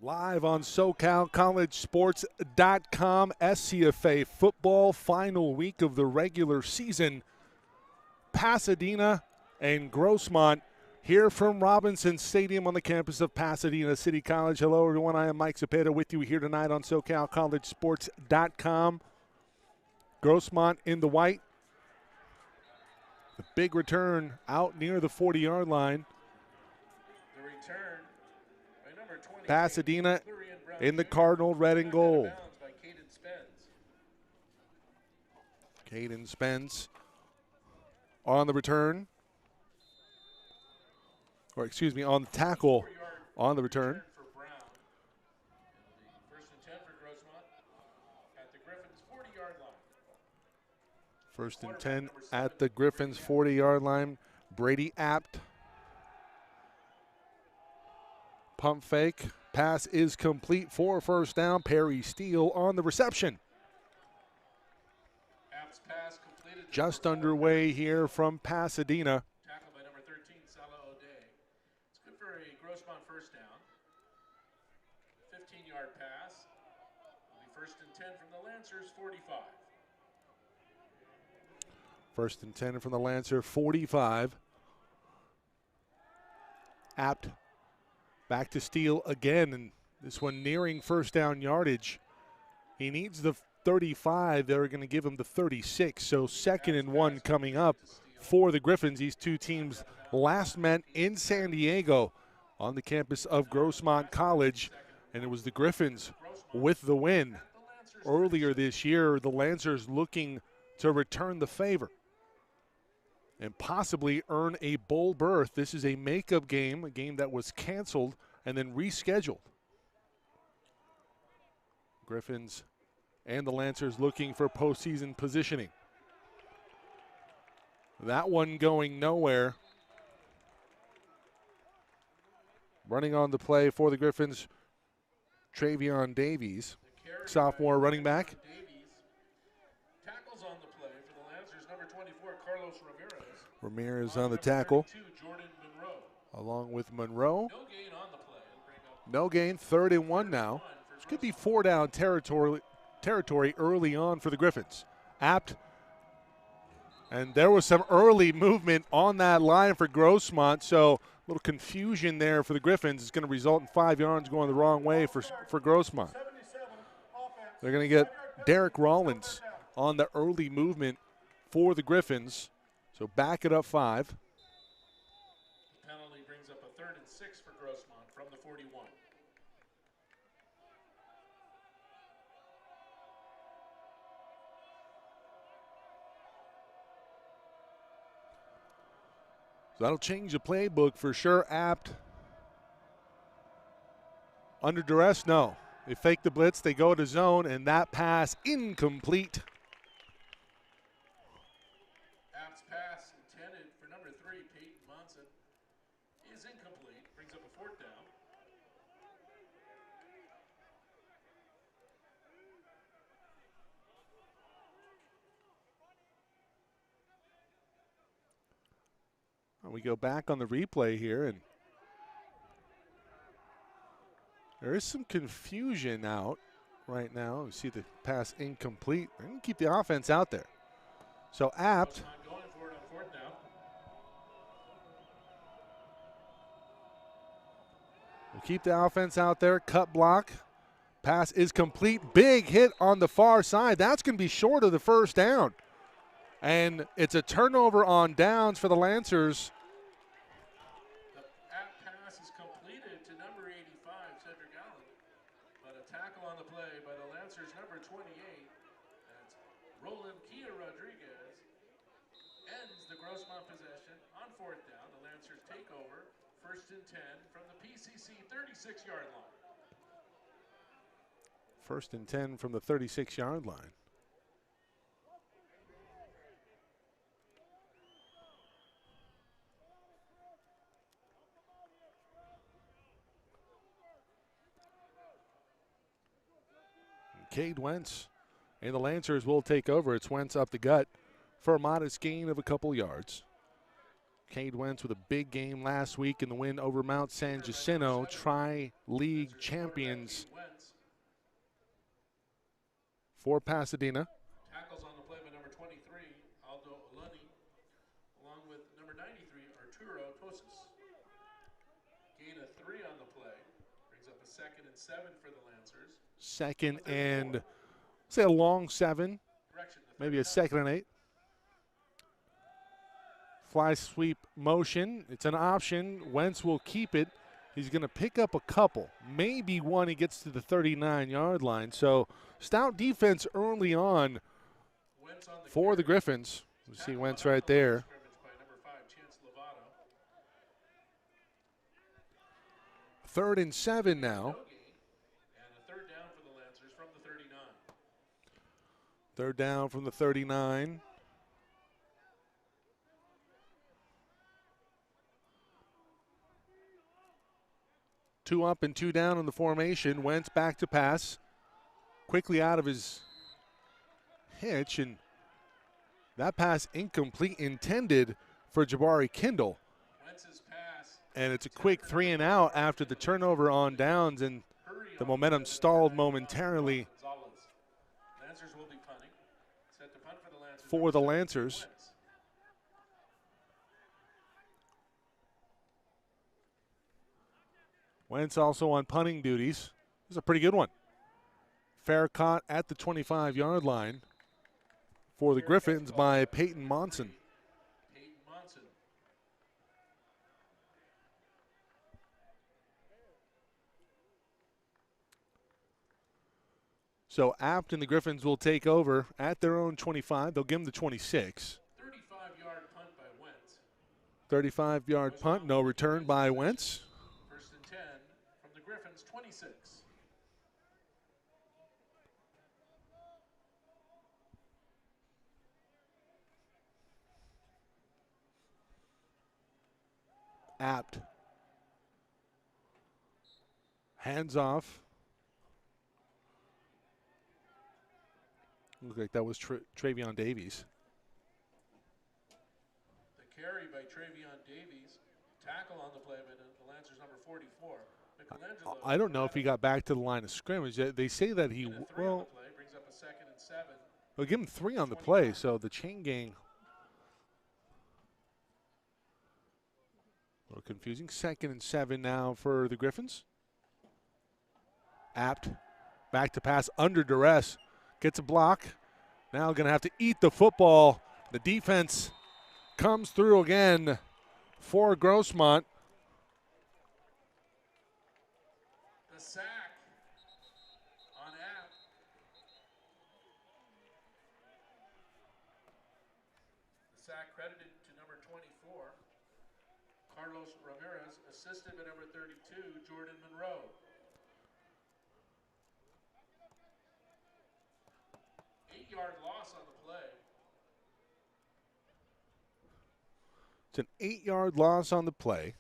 Live on SoCalCollegeSports.com, SCFA football final week of the regular season. Pasadena and Grossmont here from Robinson Stadium on the campus of Pasadena City College. Hello, everyone. I am Mike Zepeda with you here tonight on SoCalCollegeSports.com. Grossmont in the white. The big return out near the 40-yard line. The return by number 20. Pasadena in the Cardinal red and gold. Caden Spence on the return. Or excuse me, on the tackle on the return. First and 10 for Grossmont at the Griffins' 40-yard line. First and 10 at the Griffins' 40-yard line. Brady Apt. Pump fake. Pass is complete for first down. Perry Steele on the reception. Apt's pass completed. Just underway here from Pasadena. Tackled by number 13, Salah O'Day. It's good for a Grossmont first down. 15-yard pass. Will be first and 10 from the Lancers' 45. First and 10 from the Lancer, 45. Apt back to Steele again, and this one nearing first down yardage. He needs the 35. They're going to give him the 36. So second and 1 coming up for the Griffins. These two teams last met in San Diego on the campus of Grossmont College, and it was the Griffins with the win earlier this year. The Lancers looking to return the favor and possibly earn a bowl berth. This is a makeup game, a game that was canceled and then rescheduled. Griffins and the Lancers looking for postseason positioning. That one going nowhere. Running on the play for the Griffins, Travion Davies, sophomore running back. Tackles on the play for the Lancers, number 24, Carlos Ramirez. Ramirez on the tackle, 32, Jordan Monroe. along with Monroe. No gain on the play. It'll bring up No gain, 3rd and 1 now. This could be 4-down territory early on for the Griffins. Apt, and there was some early movement on that line for Grossmont, so a little confusion there for the Griffins. It's going to result in 5 yards going the wrong way for Grossmont. They're going to get Derek Rollins on the early movement for the Griffins, so back it up 5. the penalty brings up a 3rd and 6 for Grossmont from the 41. So that'll change the playbook for sure. Apt under duress? No. They fake the blitz, they go to zone, and that pass incomplete. Apt's pass intended for number 3, Peyton Monson, is incomplete. Brings up a 4th down. We go back on the replay here, and there is some confusion out right now. We see the pass incomplete. They're going to keep the offense out there. So Apt Not going for it on 4th down. will keep the offense out there. Cut block. Pass is complete. Big hit on the far side. That's going to be short of the first down. And it's a turnover on downs for the Lancers. The Apt pass is completed to number 85, Cedric Allen. But a tackle on the play by the Lancers, number 28. That's Roland Kia Rodriguez. Ends the Grossmont possession on 4th down. The Lancers take over. 1st and 10 from the PCC 36-yard line. 1st and 10 from the 36-yard line. Cade Wentz and the Lancers will take over. It's Wentz up the gut for a modest gain of a couple yards. Cade Wentz with a big game last week in the win over Mount San Jacinto, tri-league champions for Pasadena. Tackles on the play by number 23, Aldo Oluni, along with number 93, Arturo Tosis. Gain of 3 on the play, brings up a 2nd and 7 for the Lancers. Second and, say a long 7, maybe a 2nd and 8. Fly sweep motion, it's an option. Wentz will keep it. He's going to pick up a couple, maybe one. He gets to the 39-yard line. So stout defense early on for the Griffins. You see Wentz right there. 3rd and 7 now. And a 3rd down for the Lancers from the 39. 3rd down from the 39. Two up and 2 down in the formation. Wentz back to pass. Quickly out of his hitch, and that pass incomplete, intended for Jabari Kindle. And it's a quick 3 and out after the turnover on downs, and the momentum stalled momentarily for the Lancers. Wentz also on punting duties. This is a pretty good one. Fair caught at the 25-yard line for the Griffins by Peyton Monson. So Apt and the Griffins will take over at their own 25. They'll give them the 26. 35-yard punt by Wentz. 35-yard punt, no return by Wentz. 1st and 10 from the Griffins' 26. Apt. Hands off. Looked like that was Travion Davies. The carry by Travion Davies. Tackle on the play by the Lancers number 44. I don't know if he got back to the line of scrimmage. They say that he, well, brings up a 2nd and 7. They'll give him 3 on the play, so the chain gang. A little confusing. 2nd and 7 now for the Griffins. Apt back to pass under duress. Gets a block. Now going to have to eat the football. The defense comes through again for Grossmont. The sack on Apt. The sack credited to number 24. Carlos Ramirez, assisted by number 32, Jordan Monroe. 8-yard loss on the play. It's an 8-yard loss on the play.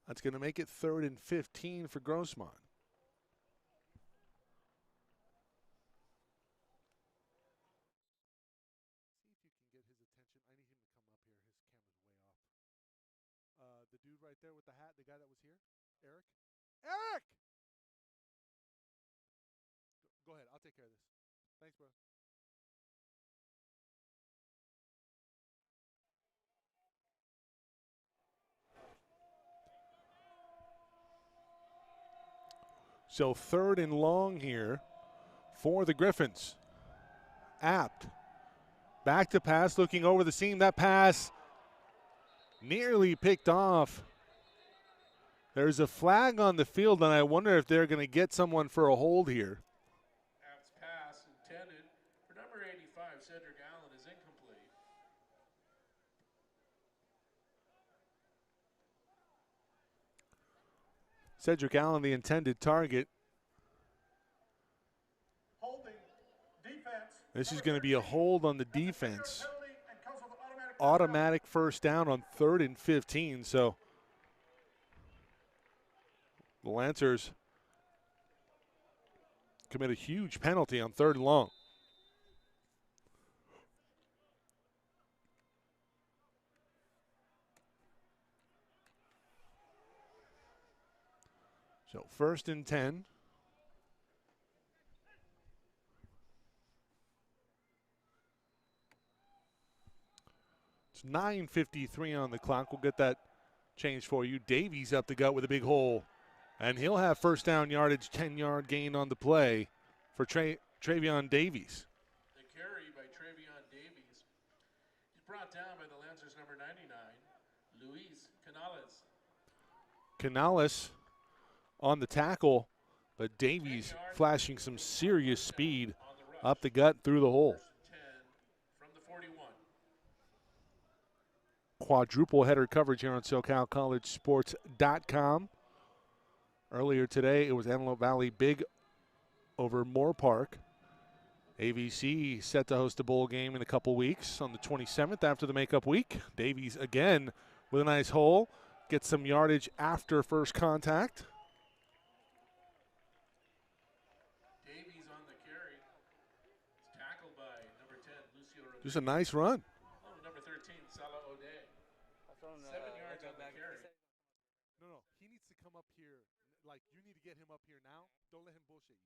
That's going to make it 3rd and 15 for Grossmont. See if you can get his attention. I need him to come up here. His camera's way off. The dude right there with the hat, the guy that was here, Eric. Eric! Go ahead. I'll take care of this. Thanks, bro. So 3rd and long here for the Griffins. Apt. Back to pass, looking over the seam. That pass nearly picked off. There's a flag on the field, and I wonder if they're going to get someone for a hold here. Apt's pass intended for number 85, Cedric Allen, is incomplete. Cedric Allen, the intended target. This is going to be a hold on the defense. Penalty and comes with automatic first down. Automatic first down on 3rd and 15. So the Lancers commit a huge penalty on 3rd and long. So 1st and 10. It's 9:53 on the clock. We'll get that changed for you. Davies up the gut with a big hole. And he'll have first down yardage, 10-yard gain on the play for Travion Davies. The carry by Travion Davies. He's brought down by the Lancers number 99, Luis Canales. Canales on the tackle, but Davies flashing some serious speed up the gut through the hole. 10 from the 41. Quadruple header coverage here on SoCalCollegeSports.com. Earlier today, it was Antelope Valley big over Moore Park. AVC set to host a bowl game in a couple weeks on the 27th after the makeup week. Davies again with a nice hole. Gets some yardage after first contact. Davies on the carry. It's tackled by number 10, Lucio Rodriguez. Just a nice run. Oh, number 13, Salah O'Day. 7 yards on the carry. No, he needs to come up here. Like, you need to get him up here now. Don't let him bullshit you.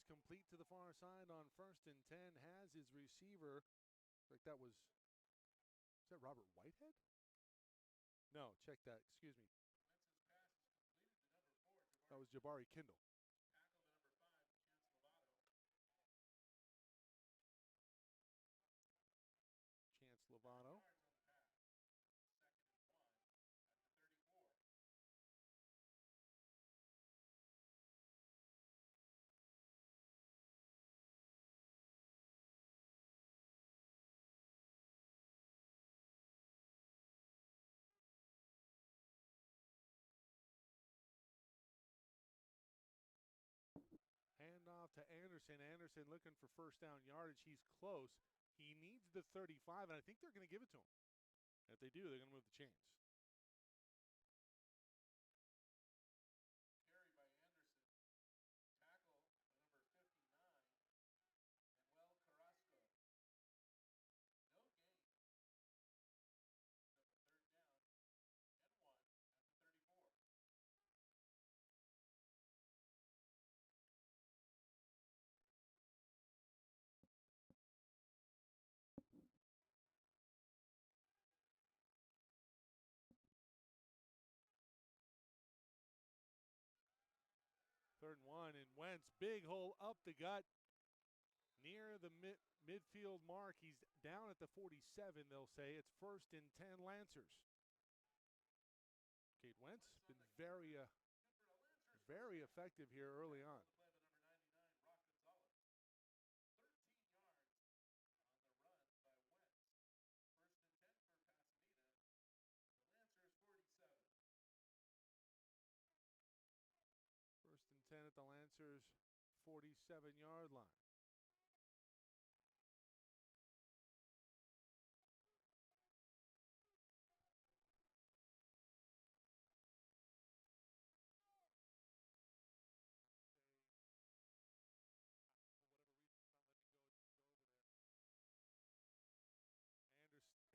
complete to the far side on 1st and 10. Has his receiver. Like that was. Is that Robert Whitehead? No, check that. Excuse me. Wentz's pass is completed to number 4. That was Jabari Kindle. Tackle to number 5, Chance Lovato. Chance Lovato. 9 yards on the pass. 2nd and 1 at the 34. Handoff to Anderson. Anderson looking for first down yardage. He's close. He needs the 35, and I think they're going to give it to him. If they do, they're going to move the chains. Carry by Anderson. Tackle to number 59, Manuel Carrasco. No gain. Up a 3rd down and 1 at the 34. Third and 1, and Wentz, big hole up the gut. Near the midfield mark. He's down at the 47, they'll say. It's 1st and 10 Lancers. Kate Wentz been very effective here early on. 13 yards on the run by Wentz. 1st and 10 for Pasadena. The Lancers 47. 1st and 10 at the Lancers 47-yard line.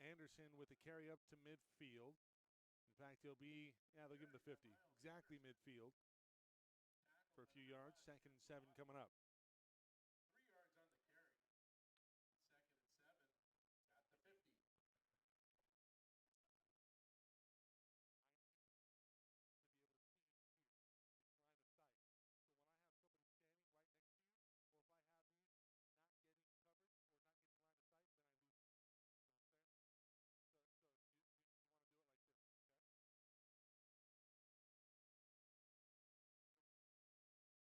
Anderson with the carry up to midfield. In fact, they'll give him the 50. Exactly midfield for a few yards. 2nd and 7 coming up. 3 yards on the carry. 2nd and 7 at the 50. To be able to see and hear. It's line of sight. So when I have somebody standing right next to you, or if I have me not getting coverage or not getting line of sight, then I lose it.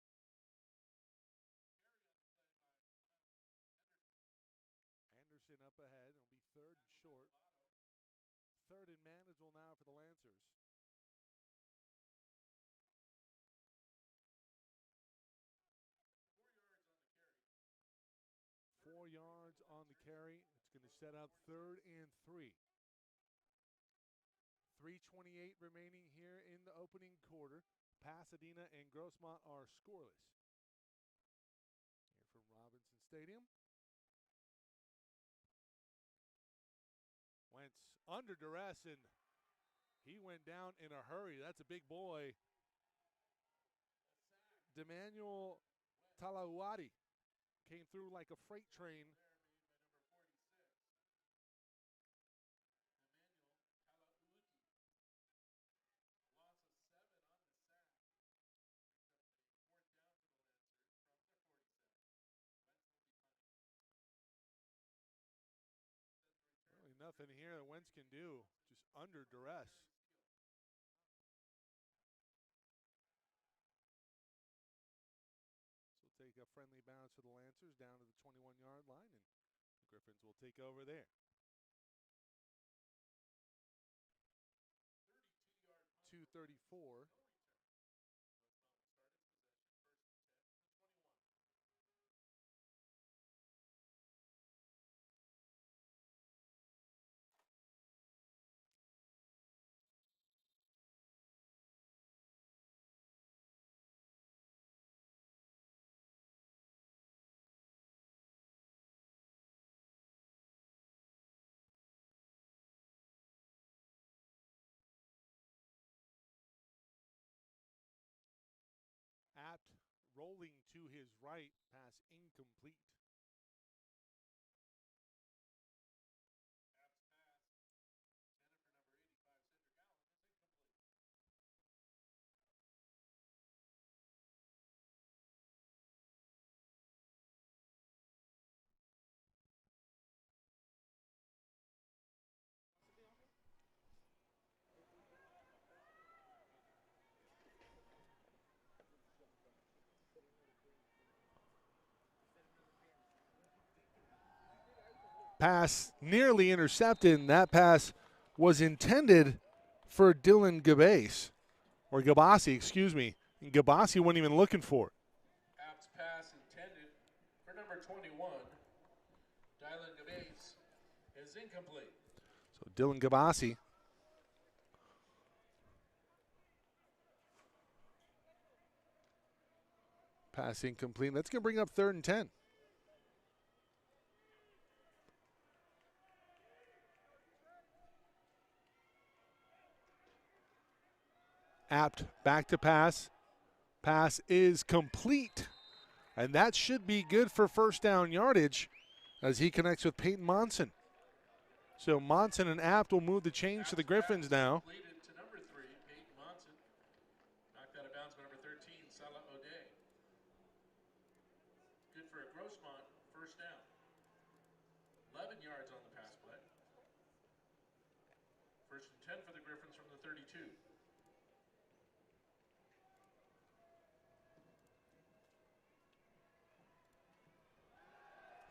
You know what I'm saying? So you want to do it like this, okay? Carry on the play by Anderson. Anderson up ahead. It'll be 3rd and short. 3rd and manageable now for the Lancers. 4 yards on the carry. 4 yards on the carry. It's going to set up 3rd and 3. 3:28 remaining here in the opening quarter. Pasadena and Grossmont are scoreless. Here from Robinson Stadium. Wentz under duress, and he went down in a hurry. That's a big boy. D'Emmanuel Talawadi came through like a freight train. Loss of 7 on the sack. Brings up a 4th down for the Lancers from their 47. Wentz will be punting. Really nothing here that Wentz can do. Just under duress. So we'll take a friendly bounce for the Lancers down to the 21-yard line, and the Griffins will take over there. 2:34. rolling to his right, pass incomplete. Pass nearly intercepted, and that pass was intended for Dylan Gabase, or Gabasi, excuse me. And Gabasi wasn't even looking for it. Apps pass intended for number 21, Dylan Gabase, is incomplete. So Dylan Gabasi pass incomplete. That's going to bring up 3rd and 10. Apt back to pass. Pass is complete. And that should be good for first down yardage as he connects with Peyton Monson. So Monson and Apt will move the change to the Griffins now. Completed to number 3, Peyton Monson. Knocked out of bounds by number 13, Salah O'Day. Good for a Grossmont first down. 11 yards on the pass play. First and 10 for the Griffins from the 32.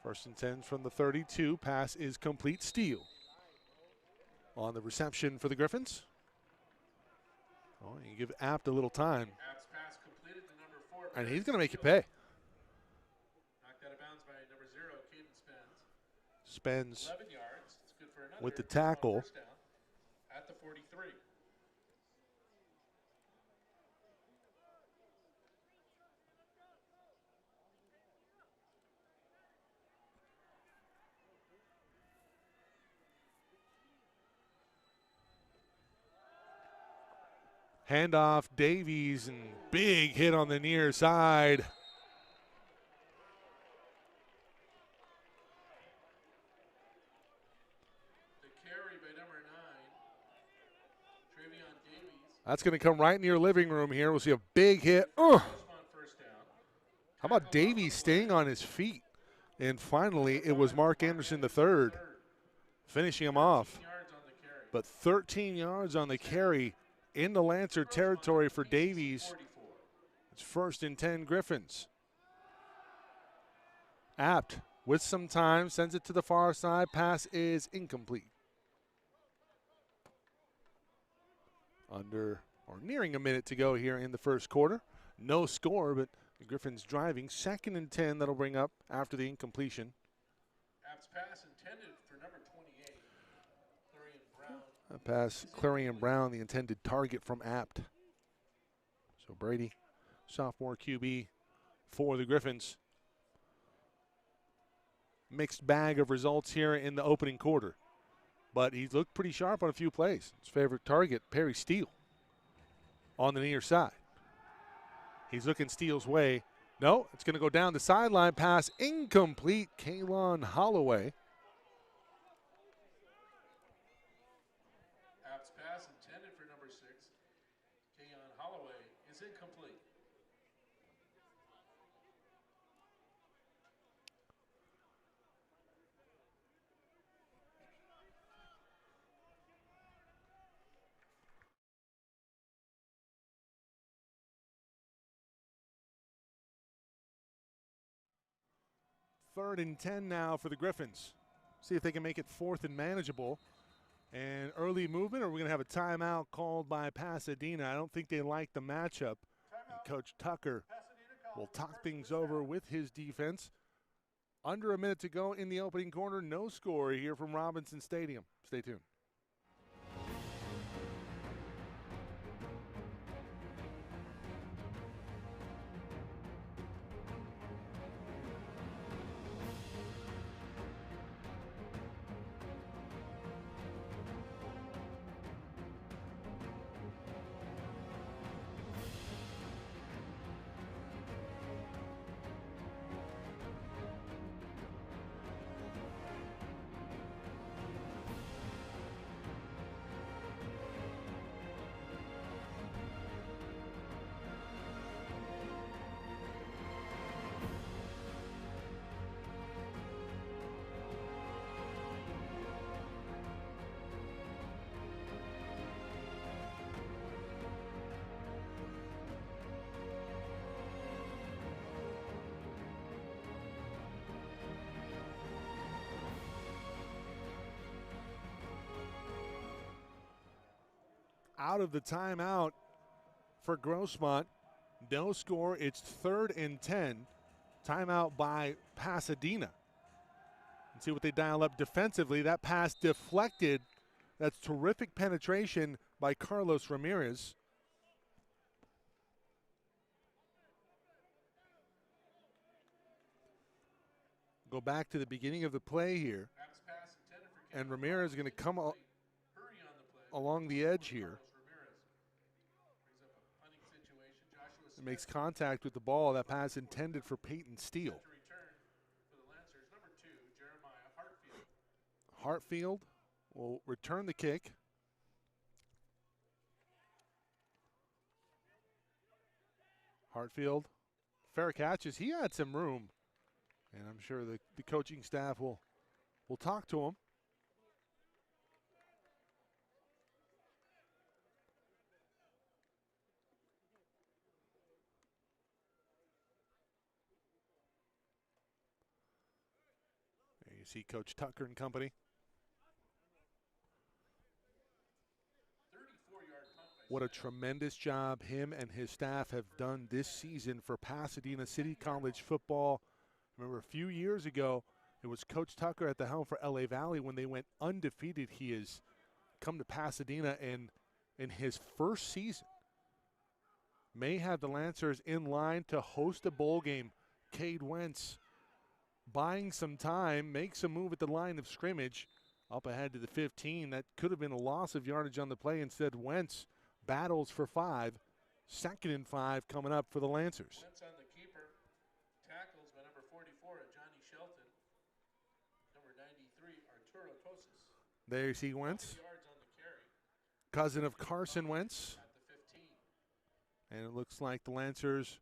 First and 10 from the 32. Pass is complete. Steele on the reception for the Griffins. Oh, you give Apt a little time. Apt's pass completed to number 4. And he's going to make you pay. Knocked out of bounds by number 0, Caden Spence. Spence 11 yards. It's good for another with the tackle. first down at the 43. Handoff, Davies, and big hit on the near side. The carry by number 9, Travion Davies. That's going to come right in your living room here. We'll see a big hit. Grossmont first down. How about Davies staying on his feet? And finally, it was Mark Anderson III finishing him off. 13 yards on the carry. But 13 yards on the carry in the Lancer territory for Davies. 44. It's 1st and 10 Griffins. Apt with some time, sends it to the far side. Pass is incomplete. Under or nearing a minute to go here in the first quarter. No score, but the Griffins driving. 2nd and 10, that'll bring up after the incompletion. Apt's pass intended for number 28, Clarion Brown. A pass, Clarion Brown, the intended target from Apt. So Brady, sophomore QB for the Griffins. Mixed bag of results here in the opening quarter. But he's looked pretty sharp on a few plays. His favorite target, Perry Steele, on the near side. He's looking Steele's way. No, it's going to go down the sideline. Pass incomplete. Kalon Holloway. Apt's pass intended for number 6, Kayon Holloway, is incomplete. Third and 10 now for the Griffins. See if they can make it 4th and manageable. And early movement, or we're going to have a timeout called by Pasadena. I don't think they like the matchup. And Coach Tucker will talk things over with his defense. Under a minute to go in the opening quarter. No score here from Robinson Stadium. Stay tuned. out of the timeout for Grossmont. No score. It's 3rd and 10. Timeout by Pasadena. And see what they dial up defensively. That pass deflected. That's terrific penetration by Carlos Ramirez. Go back to the beginning of the play here. And Ramirez is going to come along the edge here. It makes contact with the ball. That pass intended for Peyton Steele. Hartfield will return the kick. Hartfield, fair catches. He had some room. And I'm sure the coaching staff will talk to him. There you see Coach Tucker and company. 34-yard punt. What a tremendous job him and his staff have done this season for Pasadena City College football. Remember, a few years ago, it was Coach Tucker at the helm for LA Valley when they went undefeated. He has come to Pasadena, and in his first season, may have the Lancers in line to host a bowl game. Cade Wentz buying some time, makes a move at the line of scrimmage, up ahead to the 15. That could have been a loss of yardage on the play. Instead, Wentz battles for 5. 2nd and 5 coming up for the Lancers. Wentz on the keeper. Tackles by number 44, Johnny Shelton. Number 93, Arturo Tosas. There you see Wentz. Yards on the carry. Cousin of Carson Wentz. At the 15. And it looks like the Lancers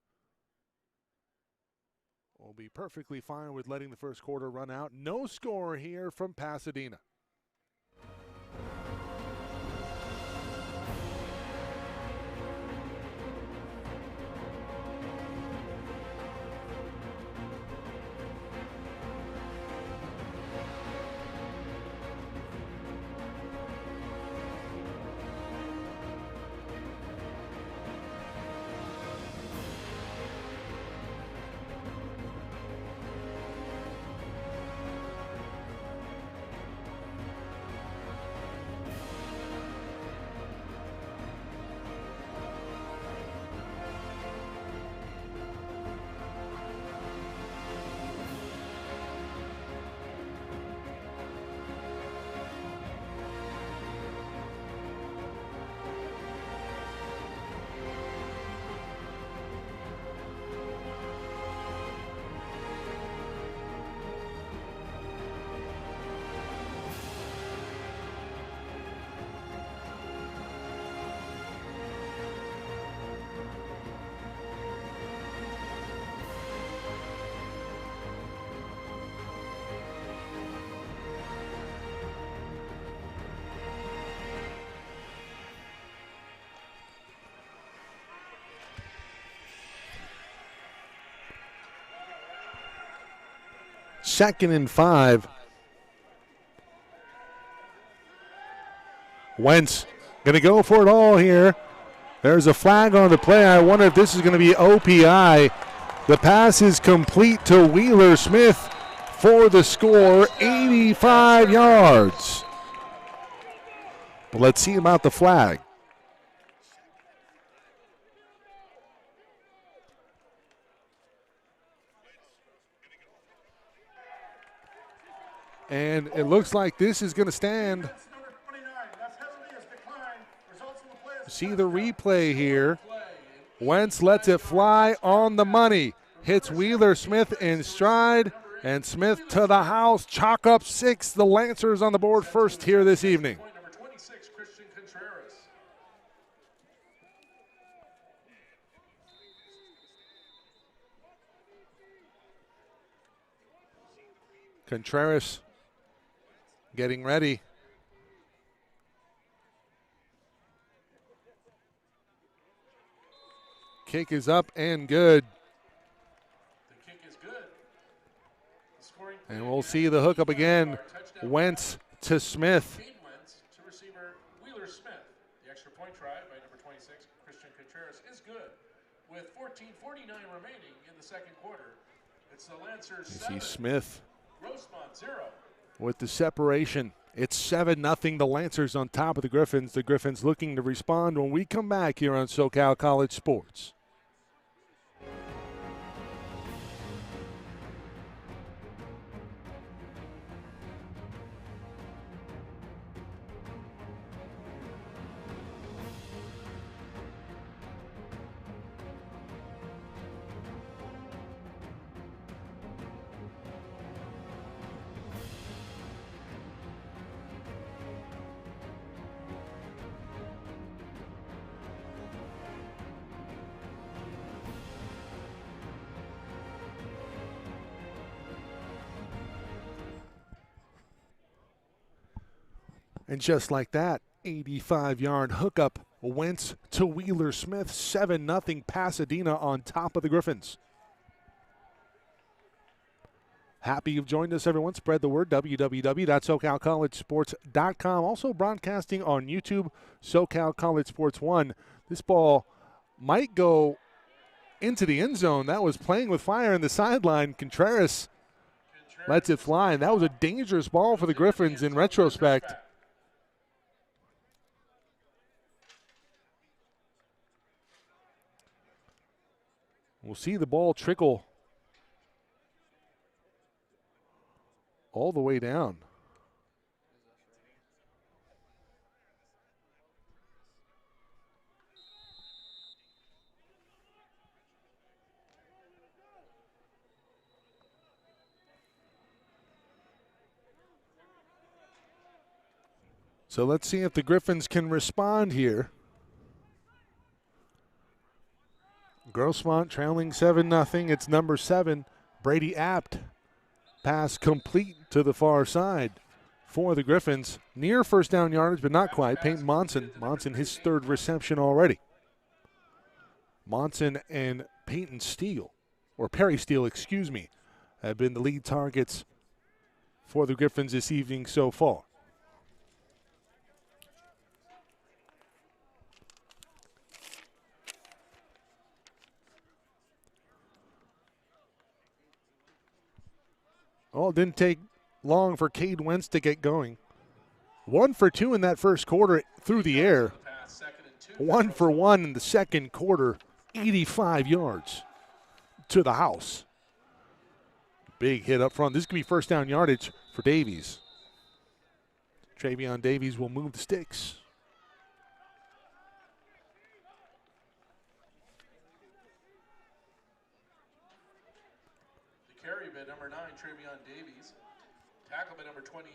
will be perfectly fine with letting the first quarter run out. No score here from Pasadena. Second and 5. Wentz going to go for it all here. There's a flag on the play. I wonder if this is going to be OPI. The pass is complete to Wheeler Smith for the score, 85 yards. But let's see about the flag. And it looks like this is going to stand. See the replay here. Wentz lets it fly on the money. Hits Wheeler Smith in stride. And Smith to the house. Chalk up 6. The Lancers on the board first here this evening. Contreras getting ready. Kick is up and good. The kick is good. And we'll see the hookup again. Wentz to Smith. Wentz to receiver Wheeler Smith. The extra point try second quarter. It's the Lancers You 7, see Smith Grossmont 0. with the separation. It's 7-0, the Lancers on top of the Griffins. The Griffins looking to respond when we come back here on SoCal College Sports. And just like that, 85-yard hookup went to Wheeler Smith. 7-0 Pasadena on top of the Griffins. Happy you've joined us, everyone. Spread the word, www.socalcollegesports.com. Also broadcasting on YouTube, SoCal College Sports 1. This ball might go into the end zone. That was playing with fire in the sideline. Contreras lets it fly. And that was a dangerous ball for the Griffins in retrospect. We'll see the ball trickle all the way down. So let's see if the Griffins can respond here. Grossmont trailing 7-0. It's number 7, Brady Apt. Pass complete to the far side for the Griffins. Near first down yardage, but not quite. Peyton Monson. Monson, his third reception already. Monson and Peyton Steele, or Perry Steele, excuse me, have been the lead targets for the Griffins this evening so far. Well, it didn't take long for Cade Wentz to get going. 1 for 2 in that first quarter through the air. 1 for 1 in the second quarter, 85 yards to the house. Big hit up front. This could be first down yardage for Davies. Travion Davies will move the sticks. Carry by number 9, Travion Davies. Tackle by number 28,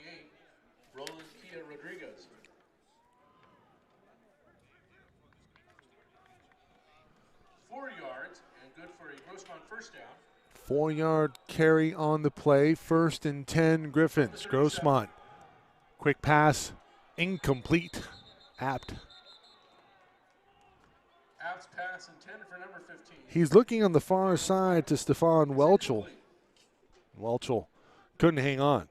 Roland Kia Rodriguez. Four yards and good for a Grossmont first down. 4-yard carry on the play. 1st and 10 Griffins. Grossmont. Quick pass. Incomplete. Apt. Apt's pass intended for number 15. He's looking on the far side to Stephon Welchel. Welchel couldn't hang on.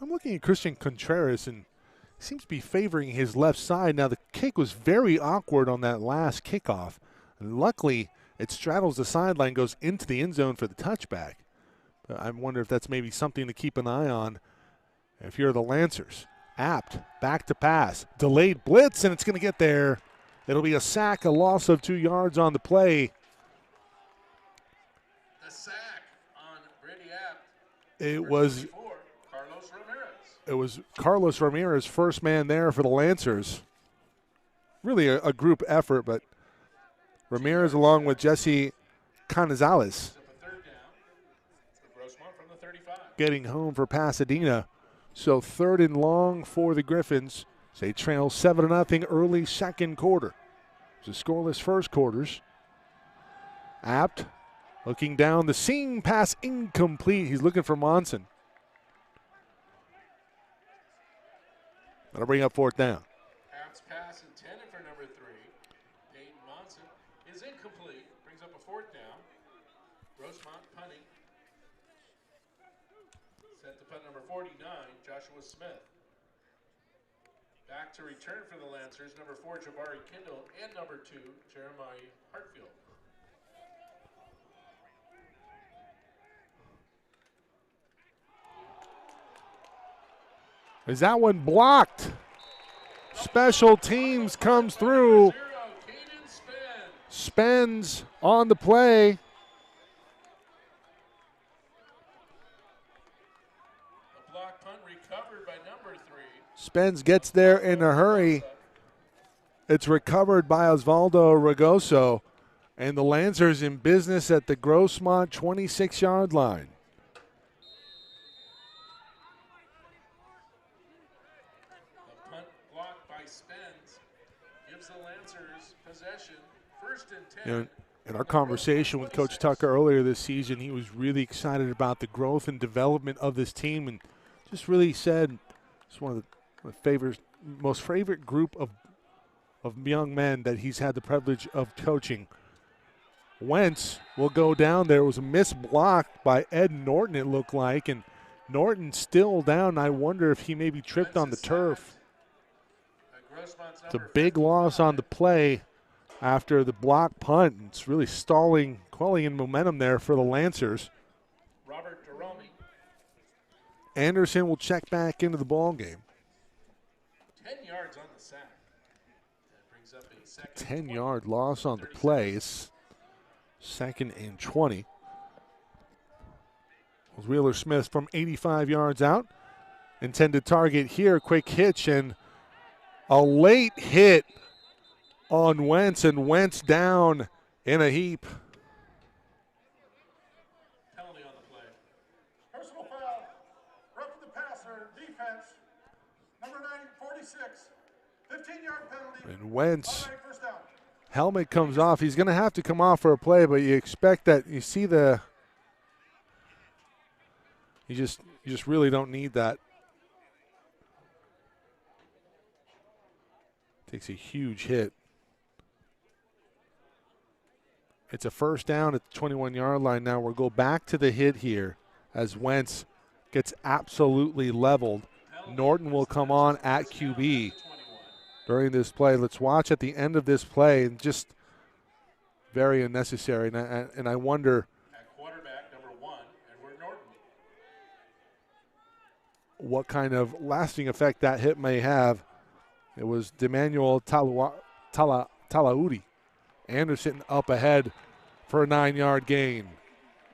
I'm looking at Christian Contreras, and he seems to be favoring his left side. Now, the kick was very awkward on that last kickoff. And luckily, it straddles the sideline, goes into the end zone for the touchback. But I wonder if that's maybe something to keep an eye on if you're the Lancers. Apt, back to pass. Delayed blitz, and it's going to get there. It'll be a sack, a loss of 2 yards on the play. The sack on Brady Apt. It was Carlos Ramirez. It was Carlos Ramirez, first man there for the Lancers. Really a group effort, but Ramirez along with Jesse Canizales Third down for Grossmont from the 35. getting home for Pasadena. So 3rd and long for the Griffins. They trail 7-0 early second quarter. It's a scoreless first quarters. Apt looking down the seam, pass incomplete. He's looking for Monson. That'll bring up 4th down. Apt's pass intended for number 3, Peyton Monson, is incomplete. Brings up a 4th down. Grossmont punting. Set to punt number 49, Joshua Smith. Back to return for the Lancers, number 4, Jabari Kindle, and number 2, Jeremiah Hartfield. Is that one blocked? Special teams comes through. Spence on the play. A block punt recovered by number 3. Spence gets there in a hurry. It's recovered by Osvaldo Ragoso. And the Lancers in business at the Grossmont 26-yard line. The punt blocked by Spence gives the Lancers possession. First and 10. You know, in our conversation with Coach Tucker earlier this season, he was really excited about the growth and development of this team, and just really said it's one of the most favorite group of young men that he's had the privilege of coaching. Wentz will go down there. It was a missed block by Ed Norton, it looked like, and Norton still down. I wonder if he maybe tripped on the turf. It's a big loss on the play after the block punt. It's really quelling in momentum there for the Lancers. Robert Jerome. Anderson will check back into the ball game. 10 yards on the sack. That brings up a second 10-yard loss on the play. It's 2nd and 20. Wheeler Smith from 85 yards out. Intended target here, quick hitch, and a late hit on Wentz, and Wentz down in a heap. Penalty on the play. Personal foul. Roughing the passer, defense. Number 9, 46. 15-yard penalty. And Wentz, First down. helmet comes off. He's going to have to come off for a play, but you expect that. You see you just really don't need that. Takes a huge hit. It's a first down at the 21-yard line now. We'll go back to the hit here as Wentz gets absolutely leveled. Norton will come on at QB during this play. Let's watch at the end of this play, and just very unnecessary. And I wonder at quarterback, number 1, Edward Norton. What kind of lasting effect that hit may have. It was D'Emmanuel Talaudi. Anderson up ahead for a 9-yard gain.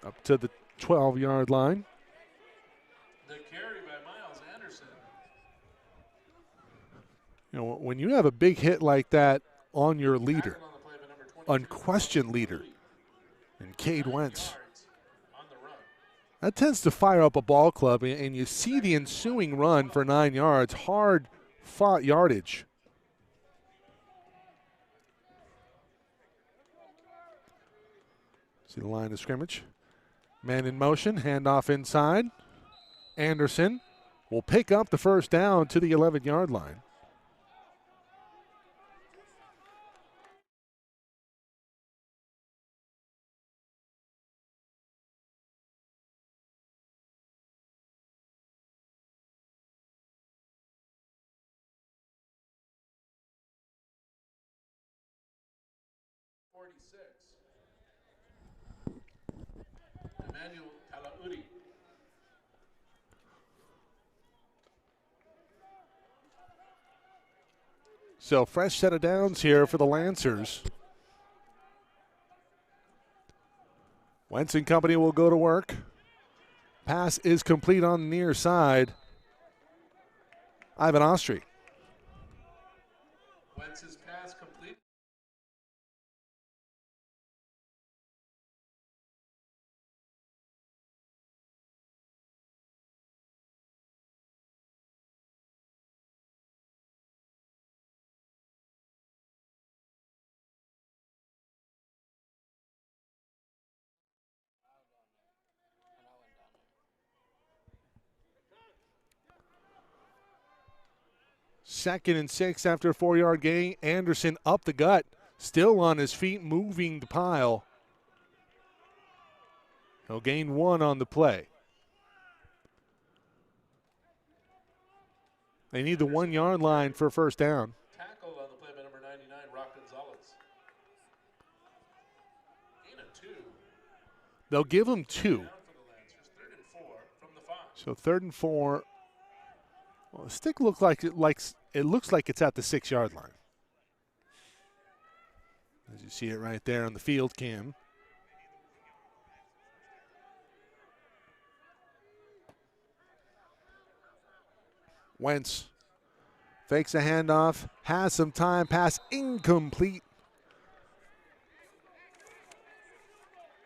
Up to the 12-yard line. The carry by Miles Anderson. You know, when you have a big hit like that on your leader, unquestioned leader, and Cade Wentz, that tends to fire up a ball club, and you see the ensuing run for 9 yards, hard-fought yardage. See the line of scrimmage. Man in motion, handoff inside. Anderson will pick up the first down to the 11-yard line. Emmanuel Talaudi. So fresh set of downs here for the Lancers. Wentz and company will go to work. Pass is complete on the near side. Ivan Ostry. Wentz's pass complete. Second and 6 after a 4-yard gain. Anderson up the gut, still on his feet, moving the pile. He'll gain 1 on the play. They need the 1 yard line for a first down. Tackle on the play by number 99, Rock Gonzalez. Gain of 2. They'll give them 2. Down for the Lancers. 3rd and 4 from the 5. So 3rd and 4. Well, the stick looks like it's at the 6 yard line. As you see it right there on the field cam. Wentz fakes a handoff, has some time, pass incomplete.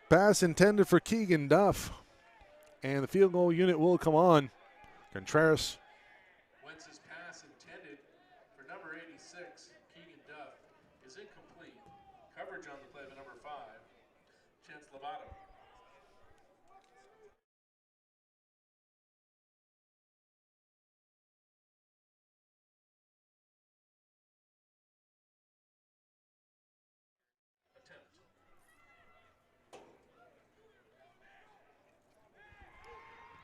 Pass intended for Keegan Duff. And the field goal unit will come on. Contreras. Wentz's pass intended for number 86, Keegan Duff, is incomplete. Coverage on the play by number 5, Chance Lovato.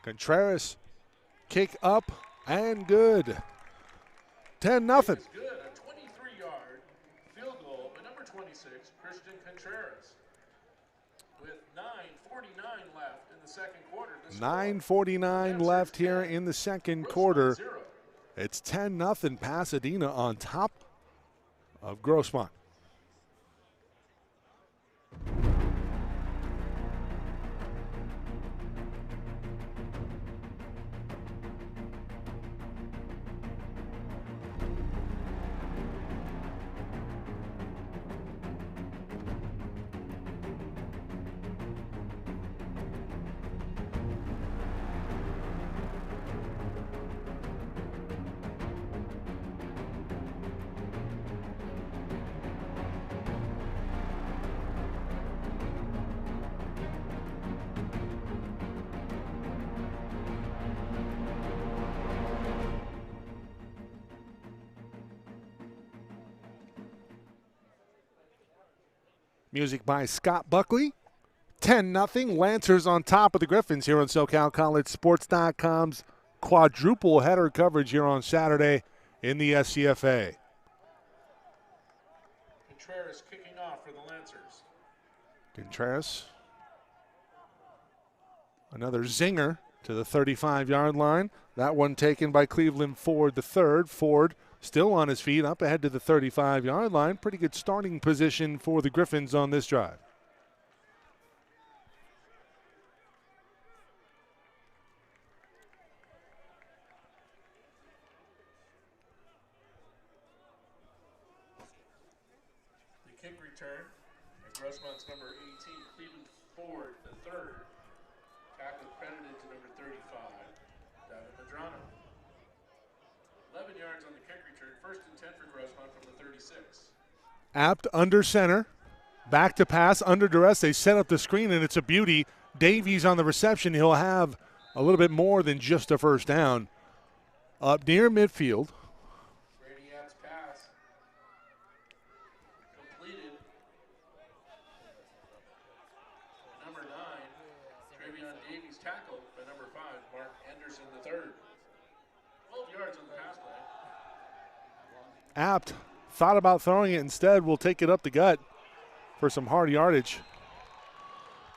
Contreras, kick up and good. 10-0. Good. A 23-yard field goal by number 26, Christian Contreras. With 9:49 left in the second quarter. 9:49 left here in the second quarter. 0. It's 10-0 Pasadena on top of Grossmont. Music by Scott Buckley. 10-0. Lancers on top of the Griffins here on SoCalCollegeSports.com's quadruple header coverage here on Saturday in the SCFA. Contreras kicking off for the Lancers. Contreras. Another zinger to the 35-yard line. That one taken by Cleveland Ford III. Ford still on his feet, up ahead to the 35-yard line. Pretty good starting position for the Griffins on this drive. The kick return. Grossmont's number 18, Cleveland Ford III. Tackle credited to number 35, David Medrano. 11 yards on the kick return. 1st and 10 for Grossmont from the 36. Apt under center. Back to pass under duress. They set up the screen, and it's a beauty. Davies on the reception. He'll have a little bit more than just a first down. Up near midfield. Brady Apt's pass. Completed. Number 9, Travion Davies tackled by number 5, Mark Anderson III. 12 yards on the pass play. Apt thought about throwing it. Instead, will take it up the gut for some hard yardage.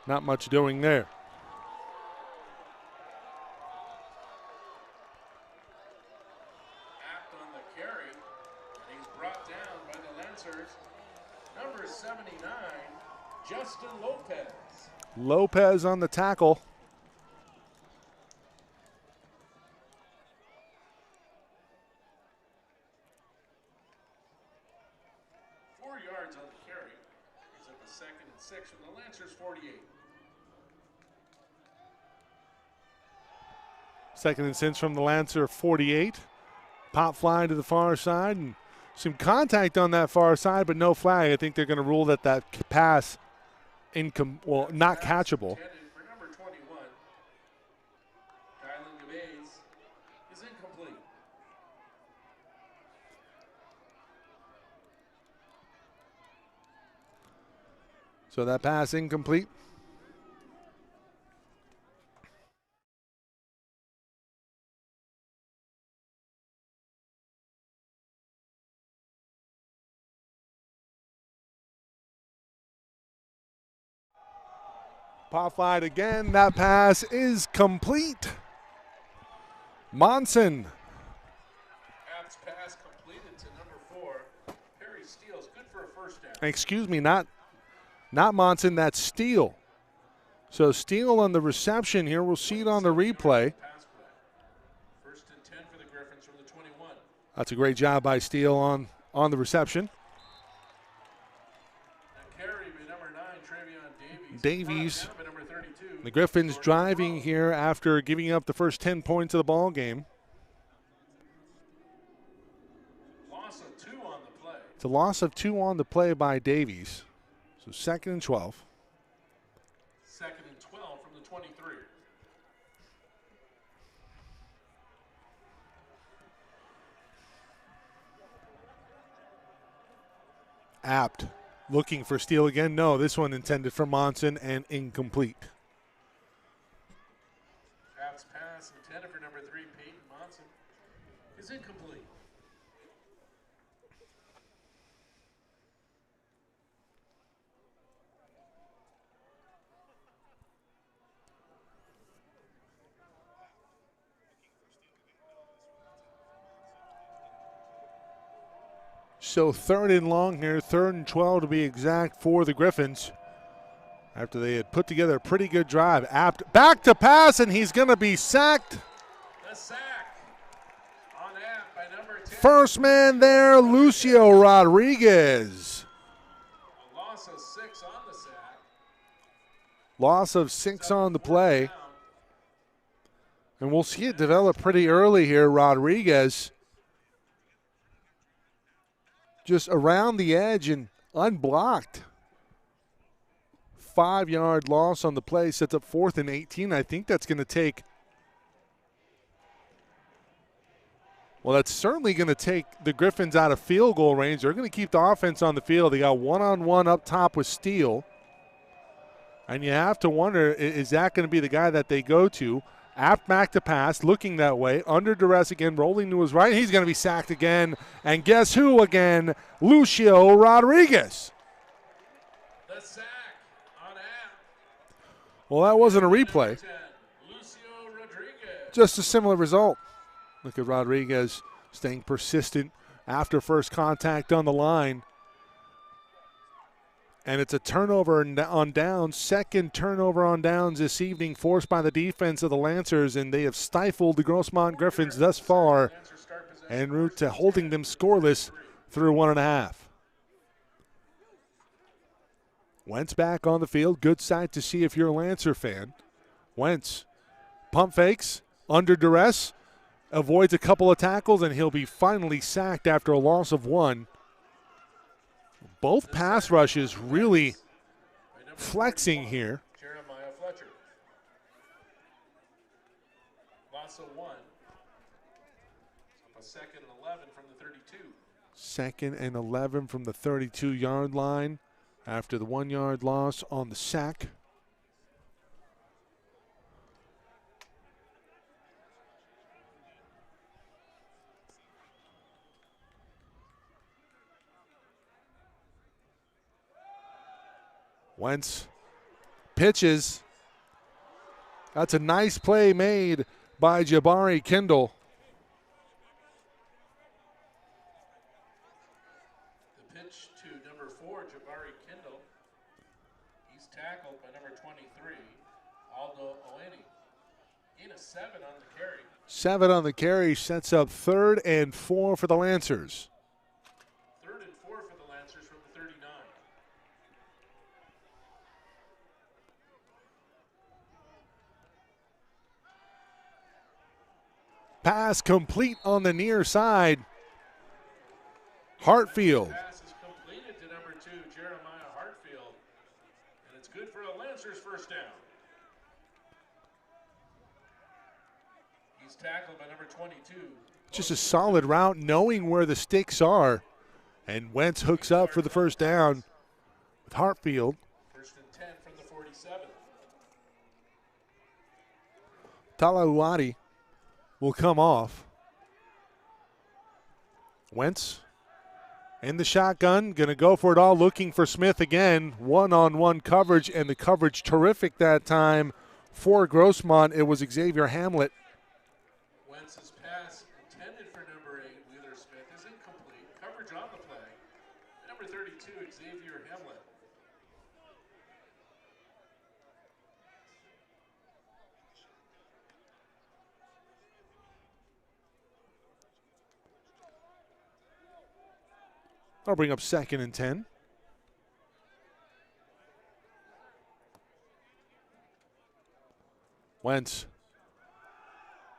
Not much doing there. Apt on the carry, and he's brought down by the Lancers. Number 79, Justin Lopez. Lopez on the tackle. Yards on the carry. He's up a 2nd and 6 from the Lancers 48. 2nd and 6 from the Lancer 48. Pop fly to the far side and some contact on that far side, but no flag. I think they're going to rule that pass not catchable. For number 21, Kylan Gabez, is incomplete. So that pass incomplete. Pop wide again. That pass is complete. Monson. App's pass completed to number 4. Perry Steele's good for a first down. Excuse me, not Monson, that's Steele. So Steele on the reception here. We'll see it on the replay. Pass play. First and 10 for the Griffins from the 21. That's a great job by Steele on the reception. The carry by number 9, Travion Davies. Davies. Brought down by number 32. The Griffins driving here after giving up the first 10 points of the ball game. Loss of 2 on the play. It's a loss of 2 on the play by Davies. So 2nd and 12. 2nd and 12 from the 23. Apt looking for Steele again. No, this one intended for Monson and incomplete. App's pass intended for number 3, Peyton Monson, is incomplete. So 3rd and long here, 3rd and 12 to be exact for the Griffins. After they had put together a pretty good drive. Apt back to pass, and he's going to be sacked. The sack on App by number 10. First man there, Lucio Rodriguez. A loss of 6 on the sack. Loss of 6 on the play. And we'll see it develop pretty early here. Rodriguez just around the edge and unblocked. 5-yard loss on the play, sets up 4th and 18. I think that's going to take, well, that's certainly going to take the Griffins out of field goal range. They're going to keep the offense on the field. They got one-on-one up top with Steele. And you have to wonder, is that going to be the guy that they go to? Apt back to pass, looking that way, under duress again, rolling to his right. He's going to be sacked again. And guess who again? Lucio Rodriguez. The sack on App. Well, that wasn't a replay. 10, Lucio Rodriguez. Just a similar result. Look at Rodriguez staying persistent after first contact on the line. And it's a turnover on downs, 2nd turnover on downs this evening, forced by the defense of the Lancers, and they have stifled the Grossmont Griffins thus far en route to holding them scoreless through 1.5. Wentz back on the field. Good sight to see if you're a Lancer fan. Wentz pump fakes, under duress, avoids a couple of tackles, and he'll be finally sacked after a loss of 1. Both pass rushes really flexing here. Jeremiah Fletcher. Loss of 1. A 2nd and 11 from the 32. 2nd and 11 from the 32-yard line after the 1-yard loss on the sack. Wentz pitches. That's a nice play made by Jabari Kendall. The pitch to number 4, Jabari Kendall. He's tackled by number 23, Aldo Oeni. In a 7 on the carry. 7 on the carry sets up 3rd and 4 for the Lancers. 3rd and 4 for the Lancers from the 39. Pass complete on the near side. Hartfield. Pass is completed to number 2, Jeremiah Hartfield. And it's good for a Lancers first down. He's tackled by number 22. Just a solid route, knowing where the sticks are. And Wentz hooks up for the first down with Hartfield. 1st and 10 from the 47. Talauati will come off. Wentz In the shotgun, going to go for it all, looking for Smith again. One-on-one coverage, and the coverage terrific that time for Grossmont. It was Xavier Hamlet. Wentz's pass intended for number 8, Wheeler Smith, is incomplete. Coverage on the play. Number 32, Xavier Hamlet. I'll bring up 2nd and 10. Wentz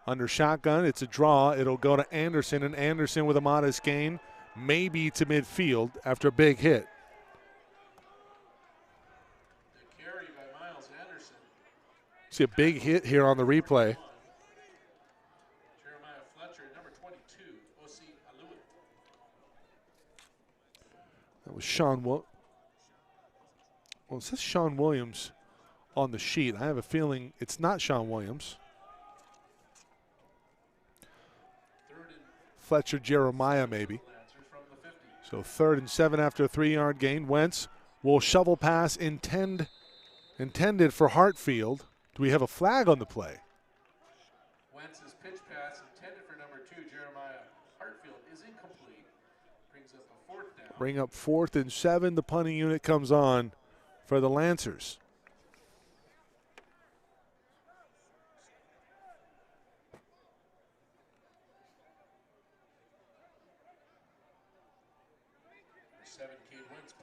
under shotgun. It's a draw. It'll go to Anderson, and Anderson with a modest gain, maybe to midfield after a big hit. The carry by Miles Anderson. See a big hit here on the replay. Jeremiah Fletcher, number 22, O.C. Aluit. That was Sean. Well, it says Sean Williams on the sheet. I have a feeling it's not Sean Williams. Fletcher Jeremiah maybe. So 3rd and 7 after a 3-yard gain. Wentz will shovel pass intended for Hartfield. Do we have a flag on the play? Wentz's pitch pass intended for number 2, Jeremiah Hartfield, is incomplete. Brings up a 4th down. Bring up 4th and 7. The punting unit comes on for the Lancers.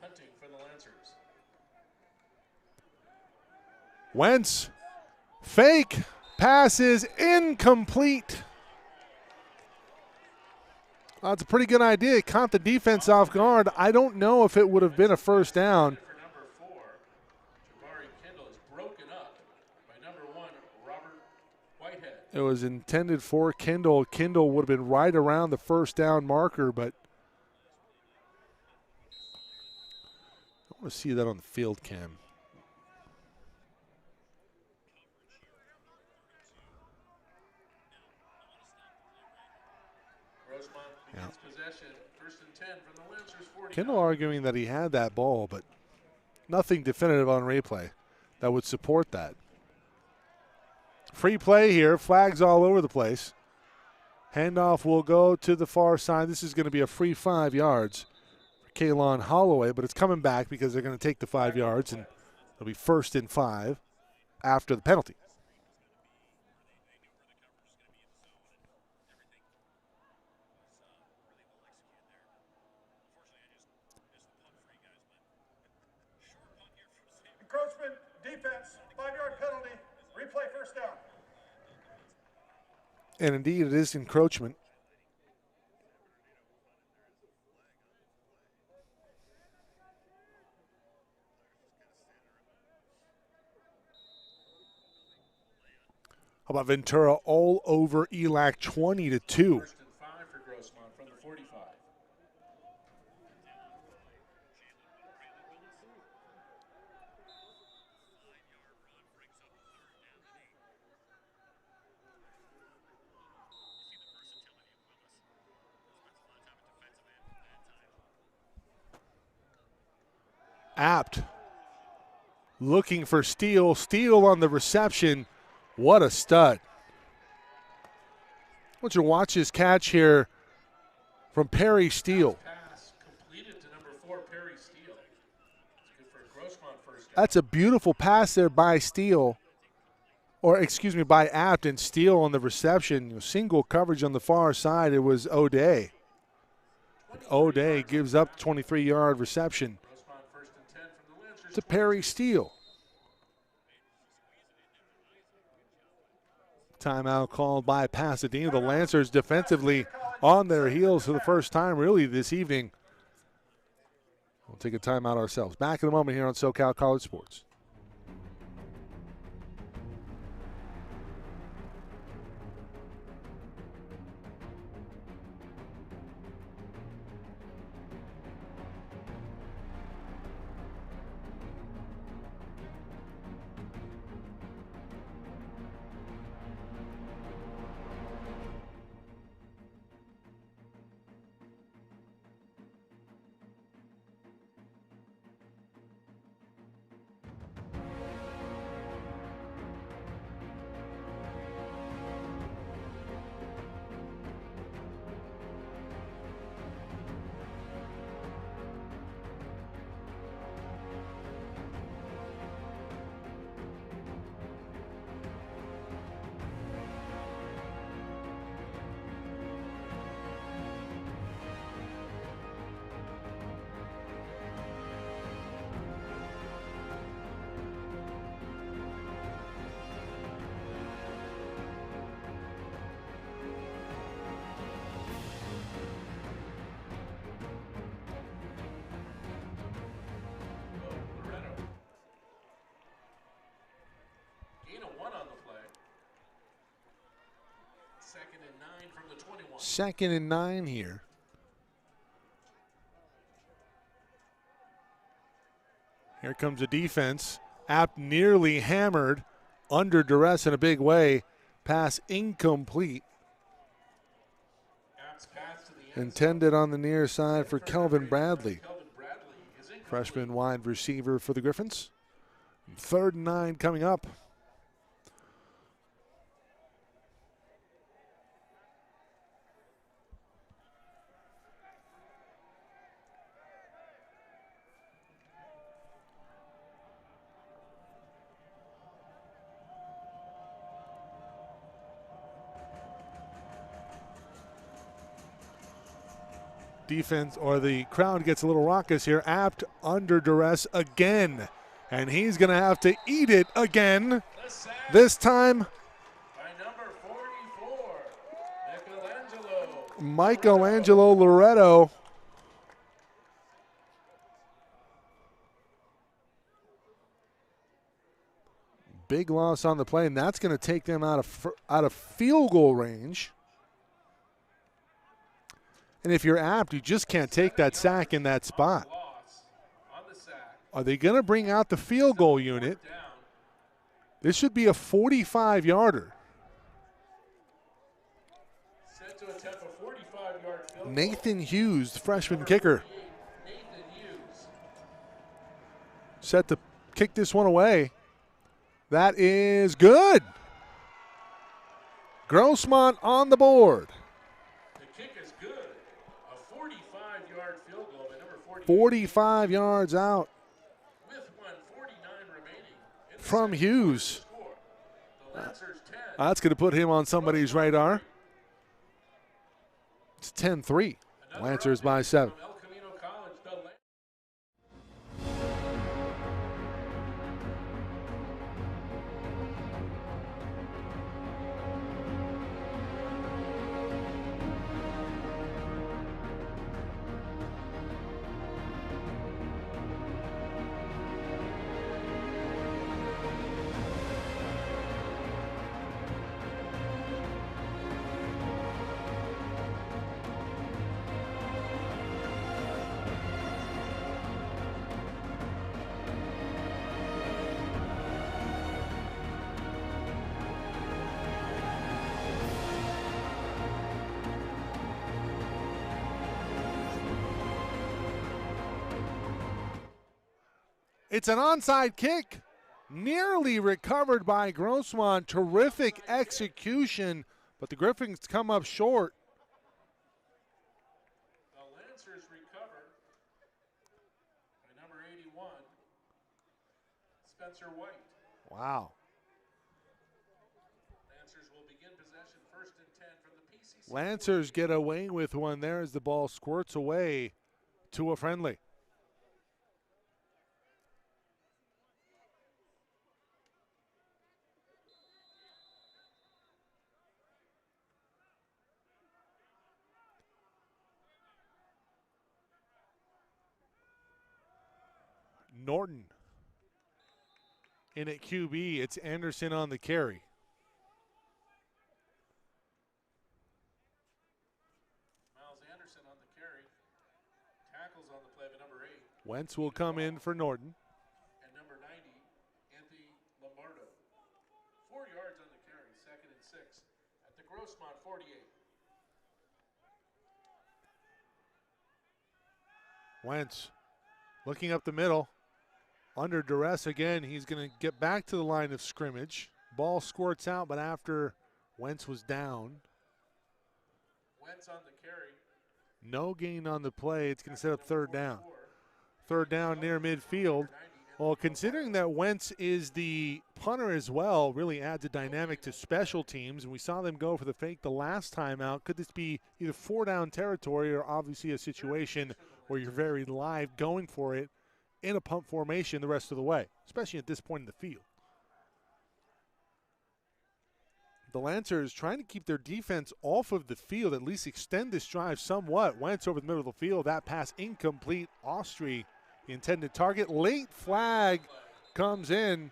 Punting for the Lancers. Wentz, fake, pass is incomplete. That's a pretty good idea. It caught the defense off guard. I don't know if it would have been a first down. For number 4, Jabari Kendall is broken up by number 1, Robert Whitehead. It was intended for Kendall. Kendall would have been right around the first down marker, but I want to see that on the field cam. Grossmont begins possession, 1st and 10 from the Lancers 40. Kendall arguing that he had that ball, but nothing definitive on replay that would support that. Free play here, flags all over the place. Handoff will go to the far side. This is going to be a free 5 yards. Kalon Holloway, but it's coming back because they're going to take the 5 yards, and it'll be 1st and 5 after the penalty. Encroachment, defense, 5-yard penalty, replay 1st down. And indeed, it is encroachment. How about Ventura all over ELAC 20-2? 1st and 5 for Grossmont from the 45. Apt looking for Steele. Steele on the reception. What a stud. I want you to watch his catch here from Perry Steele. Pass completed to number 4, Perry Steele. Good for Grossmont first down. That's a beautiful pass there by Steele, or excuse me, by Apt, and Steele on the reception. Single coverage on the far side. It was O'Day. O'Day gives up 23-yard reception Grossmont 1st and 10 from the Lancers. to Perry Steele. Timeout called by Pasadena. The Lancers defensively on their heels for the first time really this evening. We'll take a timeout ourselves. Back in a moment here on SoCal College Sports. Gain of 1 on the play. 2nd and 9 from the 21. 2nd and 9 here. Here comes the defense. App nearly hammered, under duress in a big way. Pass incomplete. App's pass to the end Intended on the near side for Kelvin Bradley. Kelvin Bradley is incomplete. Freshman wide receiver for the Griffins. 3rd and 9 coming up. Defense, or the crowd gets a little raucous here. Apt under duress again, and he's going to have to eat it again. This time, By number 44, Michelangelo Loretto. Big loss on the play, and that's going to take them out of field goal range. And if you're Apt, you just can't take that sack in that spot. loss on the sack. Are they going to bring out the field goal unit? Down. This should be a 45-yarder. Set to attempt a 45-yard field goal. Nathan Hughes, the freshman kicker, Nathan Hughes. set to kick this one away. That is good. Grossmont on the board. The kick is good. A 45-yard field goal by number 48. 45 yards out With 1:49 remaining. In the from second Hughes. score. The Lancers 10. That's going to put him on somebody's radar. It's 10-3. Another Lancers update by 7. from El Camino College. The It's an onside kick, nearly recovered by Grossmont. Terrific execution, but the Griffins come up short. The Lancers recover by number 81, Spencer White. Wow. Lancers will begin possession 1st and 10 from the PCC. Lancers get away with one there as the ball squirts away to a friendly. Norton in at QB. It's Anderson on the carry. Miles Anderson on the carry. Tackles on the play by number 8 Wentz will come in for Norton. and number 90, Anthony Lombardo. 4 yards on the carry, 2nd and 6 at the Grossmont 48. Wentz looking up the middle. Under duress again. He's going to get back to the line of scrimmage. Ball squirts out, but after Wentz was down. Wentz on the carry. No gain on the play. It's going to set up 3rd down. 3rd down near midfield. Well, considering that Wentz is the punter as well, really adds a dynamic to special teams. And we saw them go for the fake the last time out. Could this be either 4-down territory or obviously a situation where you're very live going for it in a punt formation the rest of the way, especially at this point in the field? The Lancers trying to keep their defense off of the field, at least extend this drive somewhat. Wentz over the middle of the field. That pass incomplete. Austrie, the intended target. Late flag comes in.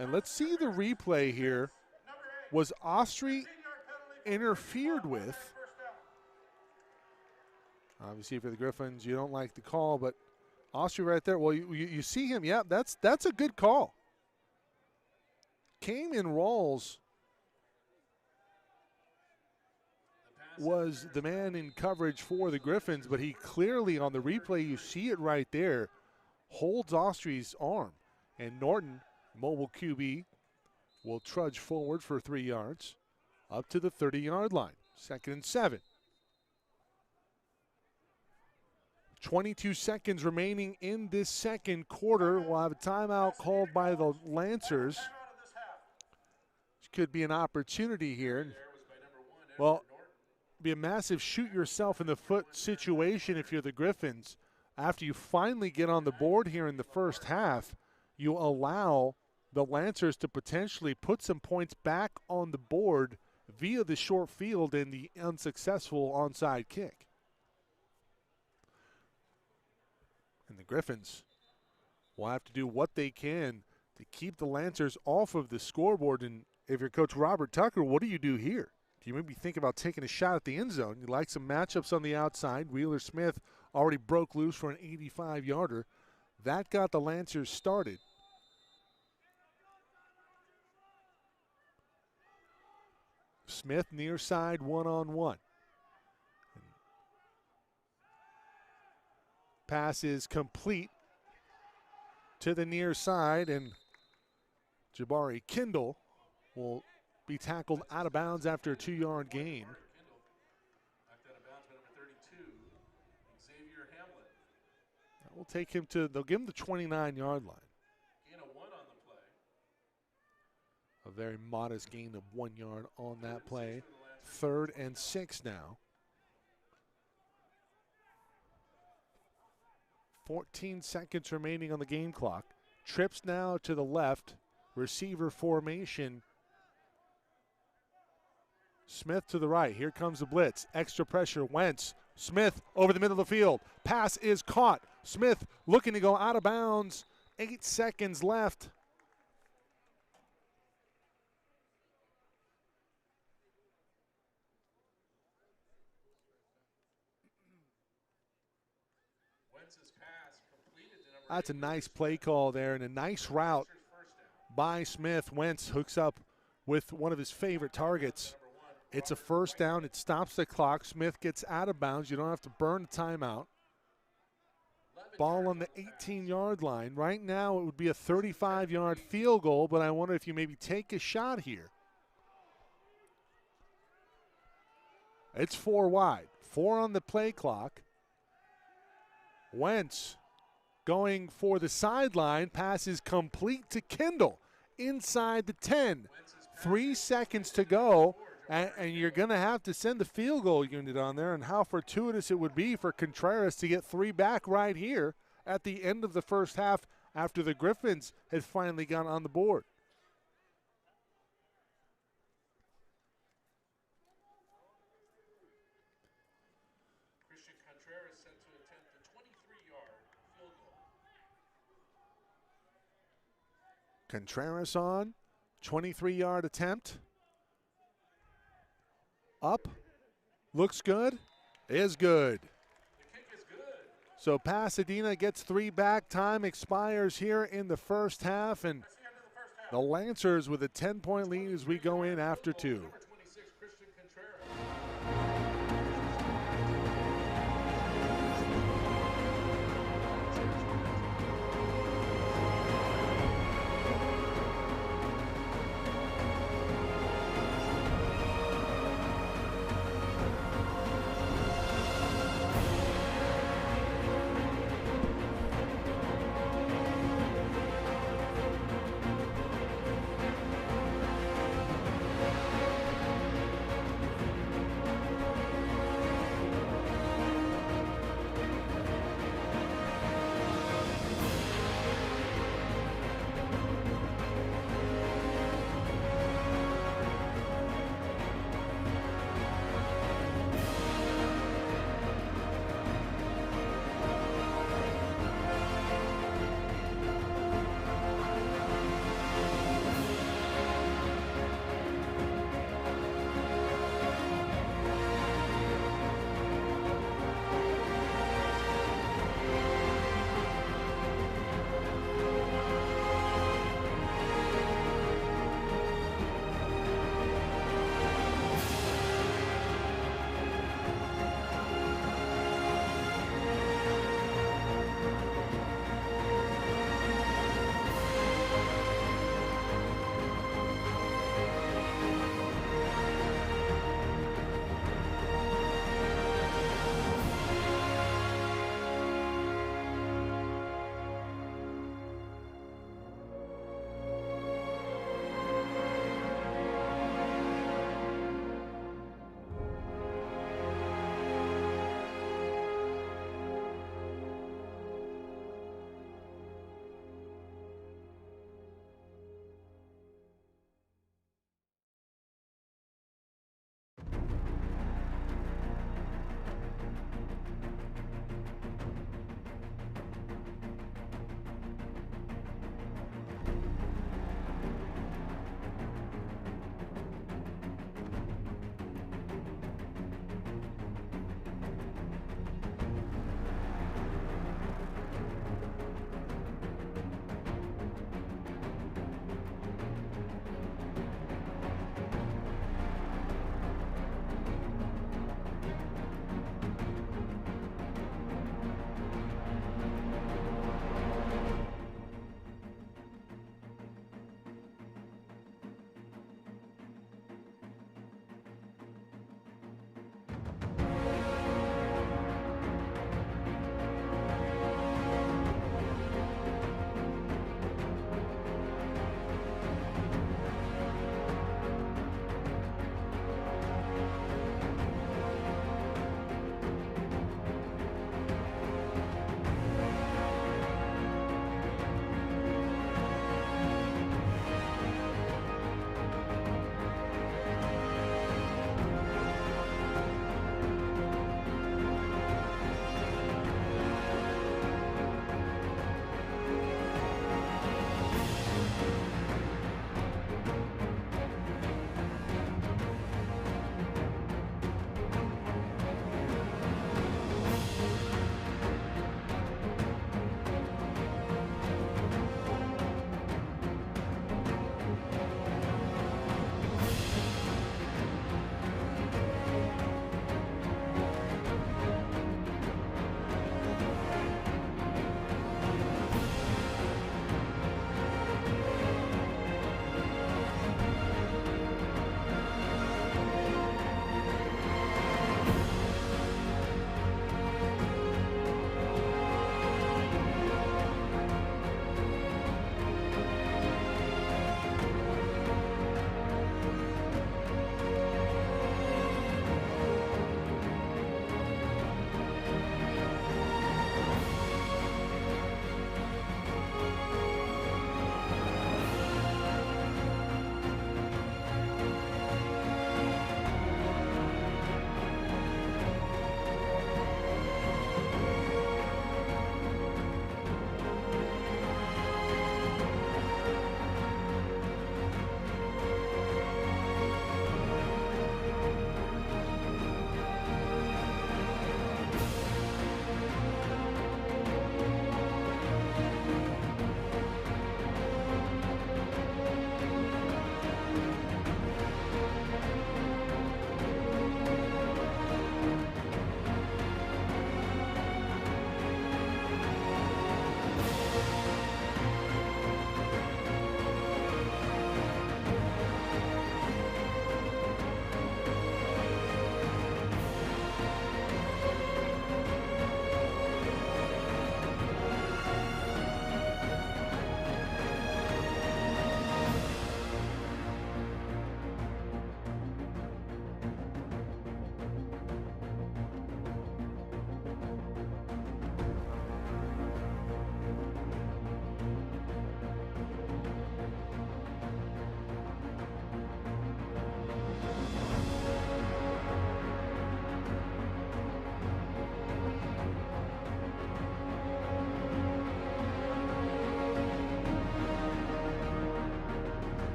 And let's see the replay here. Was Austri interfered with? Obviously, for the Griffins, you don't like the call, but Austri right there. Well, you see him. Yeah, that's a good call. Cayman Rawls was the man in coverage for the Griffins, but he clearly, on the replay, you see it right there, holds Austri's arm. And Norton, mobile QB, will trudge forward for 3 yards up to the 30-yard line. 2nd and 7. 22 seconds remaining in this second quarter. We'll have a timeout called by the Lancers. This could be an opportunity here. Well, be a massive shoot yourself in the foot situation if you're the Griffins. After you finally get on the board here in the first half, you allow the Lancers to potentially put some points back on the board via the short field and the unsuccessful onside kick. And the Griffins will have to do what they can to keep the Lancers off of the scoreboard. And if you're Coach Robert Tucker, what do you do here? Do you maybe think about taking a shot at the end zone? You like some matchups on the outside. Wheeler Smith already broke loose for an 85-yarder. That got the Lancers started. Smith near side, one-on-one. Pass is complete to the near side, and Jabari Kindle will be tackled out of bounds after a 2-yard gain. That will take him to, they'll give him the 29-yard line. Gain of 1 on the play. A very modest gain of 1 yard on that play. 3rd and 6 now. 14 seconds remaining on the game clock. Trips now to the left. Receiver formation. Smith to the right. Here comes the blitz. Extra pressure. Wentz. Smith over the middle of the field. Pass is caught. Smith looking to go out of bounds. 8 seconds left. That's a nice play call there and a nice route by Smith. Wentz hooks up with one of his favorite targets. It's a first down. It stops the clock. Smith gets out of bounds. You don't have to burn the timeout. Ball on the 18-yard line. Right now it would be a 35-yard field goal, but I wonder if you maybe take a shot here. It's 4 wide. 4 on the play clock. Wentz going for the sideline. Pass is complete to Kindle inside the 10. 3 seconds to go, and you're going to have to send the field goal unit on there. And how fortuitous it would be for Contreras to get 3 back right here at the end of the first half after the Griffins had finally got on the board. Contreras on, 23-yard attempt. Up, looks good, is good. The kick is good. So Pasadena gets 3 back. Time expires here in the first half, and the Lancers with a 10-point lead as we go in after 2.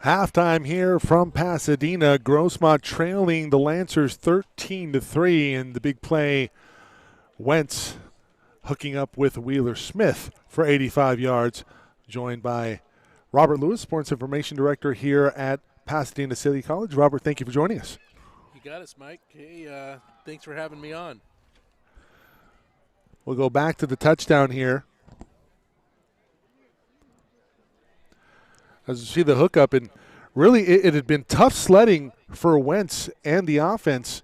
Halftime here from Pasadena. Grossmont trailing the Lancers 13-3, and the big play, Wentz hooking up with Wheeler Smith for 85 yards, joined by Robert Lewis, Sports Information Director here at Pasadena City College. Robert, thank you for joining us. You got us, Mike. Hey, thanks for having me on. We'll go back to the touchdown here. As you see the hookup, and really it had been tough sledding for Wentz and the offense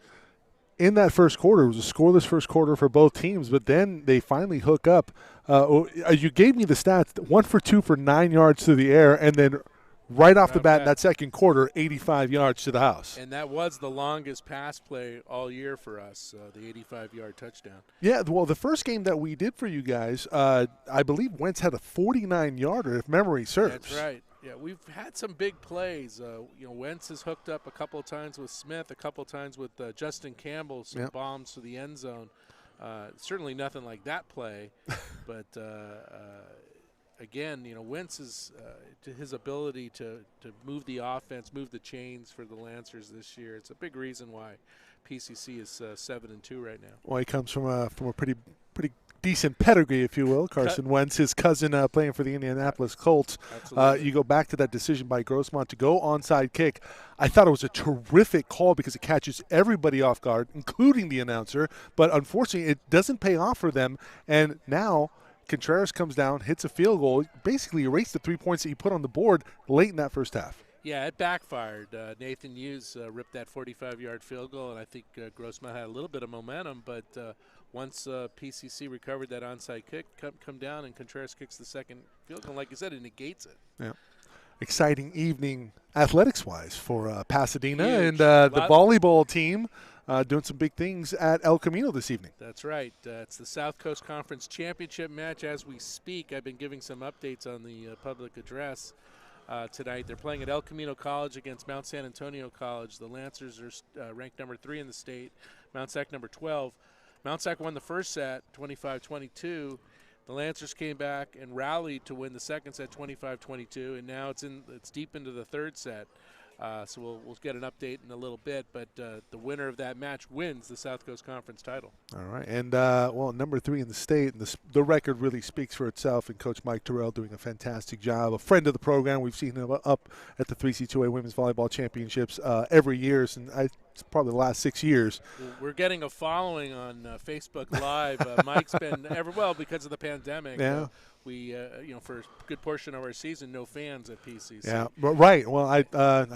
in that first quarter. It was a scoreless first quarter for both teams, but then they finally hook up. You gave me the stats, 1 for 2 for 9 yards to the air, and then right off the bat in that second quarter, 85 yards to the house. And that was the longest pass play all year for us, the 85-yard touchdown. Yeah, well, the first game that we did for you guys, I believe Wentz had a 49-yarder, if memory serves. That's right. Yeah, we've had some big plays. Wentz has hooked up a couple of times with Smith, a couple of times with Justin Campbell, some bombs to the end zone. Certainly nothing like that play, but again, Wentz's his ability to move the offense, move the chains for the Lancers this year. It's a big reason why PCC is 7-2 right now. Well, he comes from a pretty decent pedigree, if you will. Carson Wentz, his cousin, playing for the Indianapolis Colts. You go back to that decision by Grossmont to go onside kick. I thought it was a terrific call because it catches everybody off guard, including the announcer. But unfortunately, it doesn't pay off for them. And now Contreras comes down, hits a field goal, basically erased the 3 points that you put on the board late in that first half. Yeah, it backfired. Nathan Hughes ripped that 45-yard field goal, and I think Grossmont had a little bit of momentum. But once PCC recovered that onside kick, come down, and Contreras kicks the second field goal. Like you said, it negates it. Yeah. Exciting evening athletics-wise for Pasadena. Huge. And the volleyball team doing some big things at El Camino this evening. That's right. It's the South Coast Conference Championship match as we speak. I've been giving some updates on the public address tonight. They're playing at El Camino College against Mount San Antonio College. The Lancers are ranked number 3 in the state. Mount Sac number 12. Mount Sac won the first set, 25-22. The Lancers came back and rallied to win the second set, 25-22, and now it's deep into the third set. So we'll get an update in a little bit, but the winner of that match wins the South Coast Conference title. All right, and number 3 in the state, and the record really speaks for itself, and Coach Mike Terrell doing a fantastic job. A friend of the program, we've seen him up at the 3C2A Women's Volleyball Championships every year, and it's probably the last 6 years. We're getting a following on Facebook Live. Mike's been because of the pandemic. Yeah. We, for a good portion of our season, no fans at PCC. Yeah, right. Well, I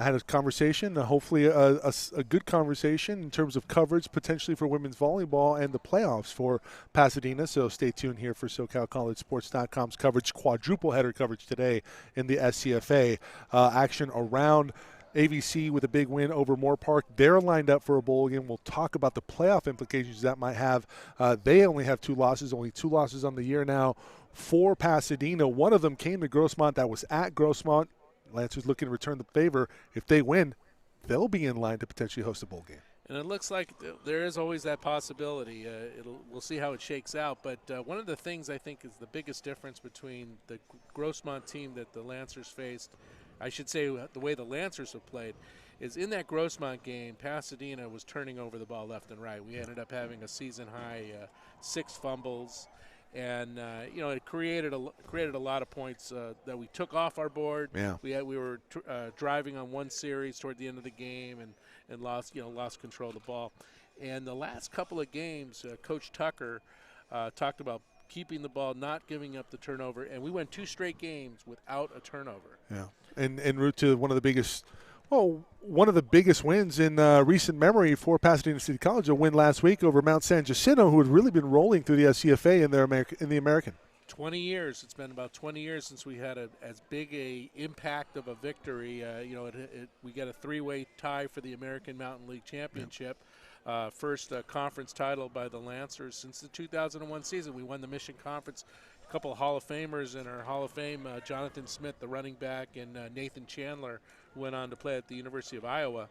had a conversation, hopefully a good conversation in terms of coverage potentially for women's volleyball and the playoffs for Pasadena. So stay tuned here for SoCalCollegeSports.com's coverage, quadruple header coverage today in the SCFA. Action around AVC with a big win over Moore Park. They're lined up for a bowl game. We'll talk about the playoff implications that might have. They only have 2 losses, only 2 losses on the year now for Pasadena. One of them came to Grossmont. That was at Grossmont. Lancers looking to return the favor. If they win, they'll be in line to potentially host a bowl game. And it looks like there is always that possibility. We'll see how it shakes out. But one of the things I think is the biggest difference between the Grossmont team that the Lancers faced, I should say the way the Lancers have played, is in that Grossmont game, Pasadena was turning over the ball left and right. We ended up having a season-high 6 fumbles. And it created a lot of points that we took off our board. Yeah. We were driving on one series toward the end of the game and lost control of the ball. And the last couple of games, Coach Tucker talked about keeping the ball, not giving up the turnover, and we went 2 straight games without a turnover. Yeah, and en route to one of the biggest wins in recent memory for Pasadena City College, a win last week over Mount San Jacinto, who had really been rolling through the SCFA in the American. 20 years. It's been about 20 years since we had as big a impact of a victory. We got a 3-way tie for the American Mountain League Championship. First conference title by the Lancers since the 2001 season. We won the Mission Conference. A couple of Hall of Famers in our Hall of Fame, Jonathan Smith, the running back, and Nathan Chandler, who went on to play at the University of Iowa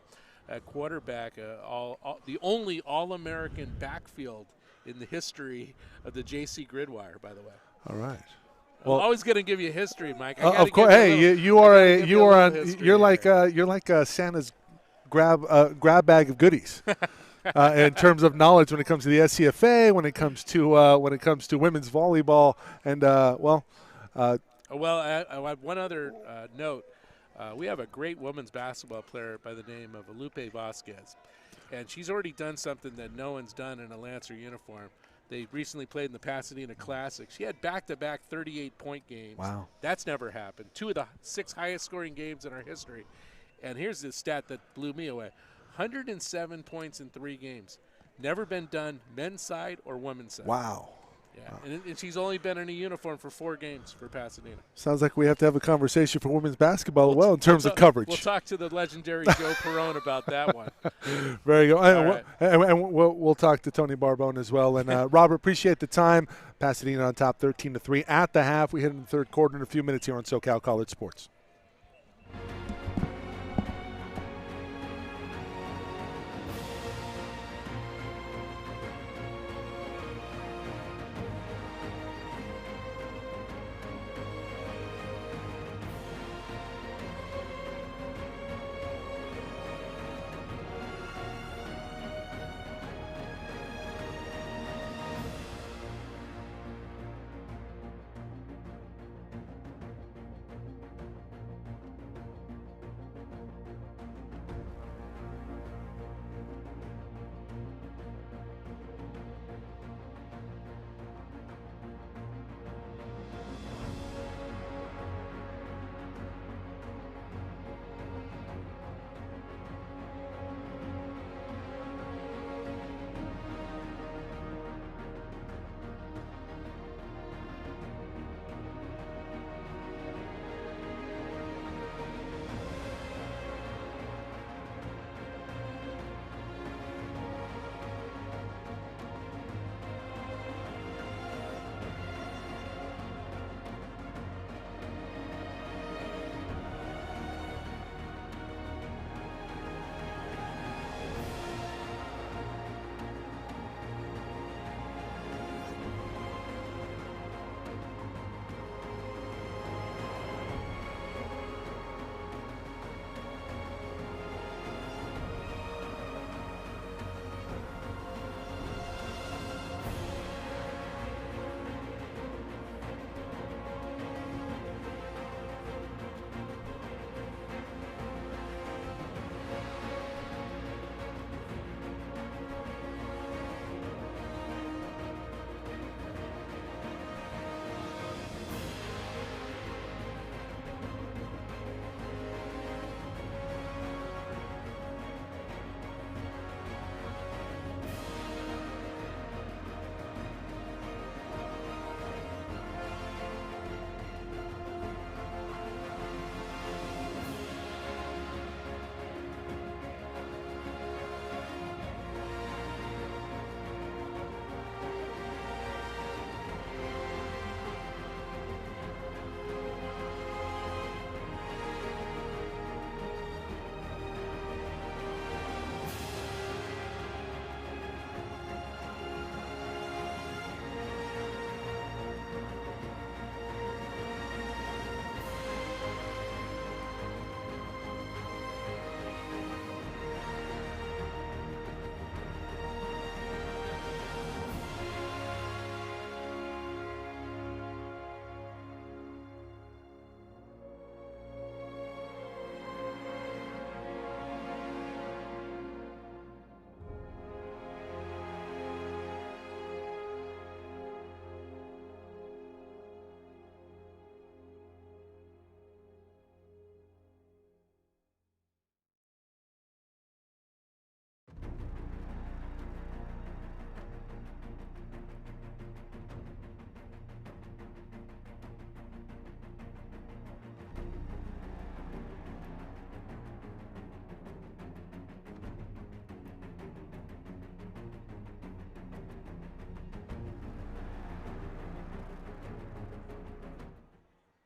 at quarterback. The only All-American backfield in the history of the JC Gridwire, by the way. All right. Well, I'm always going to give you history, Mike. I gotta of course. give Hey, you a you're like Santa's grab bag of goodies. In terms of knowledge, when it comes to the SCFA, when it comes to women's volleyball, and Well, I have one other note. We have a great women's basketball player by the name of Lupe Vasquez, and she's already done something that no one's done in a Lancer uniform. They recently played in the Pasadena Classic. She had back-to-back 38-point games. Wow. That's never happened. 2 of the 6 highest-scoring games in our history. And here's the stat that blew me away. 107 points in 3 games. Never been done men's side or women's side. Wow. Yeah, and she's only been in a uniform for 4 games for Pasadena. Sounds like we have to have a conversation for women's basketball in terms of coverage. We'll talk to the legendary Joe Perone about that one. Very good. Right. And we'll talk to Tony Barbone as well. And Robert, appreciate the time. Pasadena on top 13-3 at the half. We hit in the third quarter in a few minutes here on SoCal College Sports.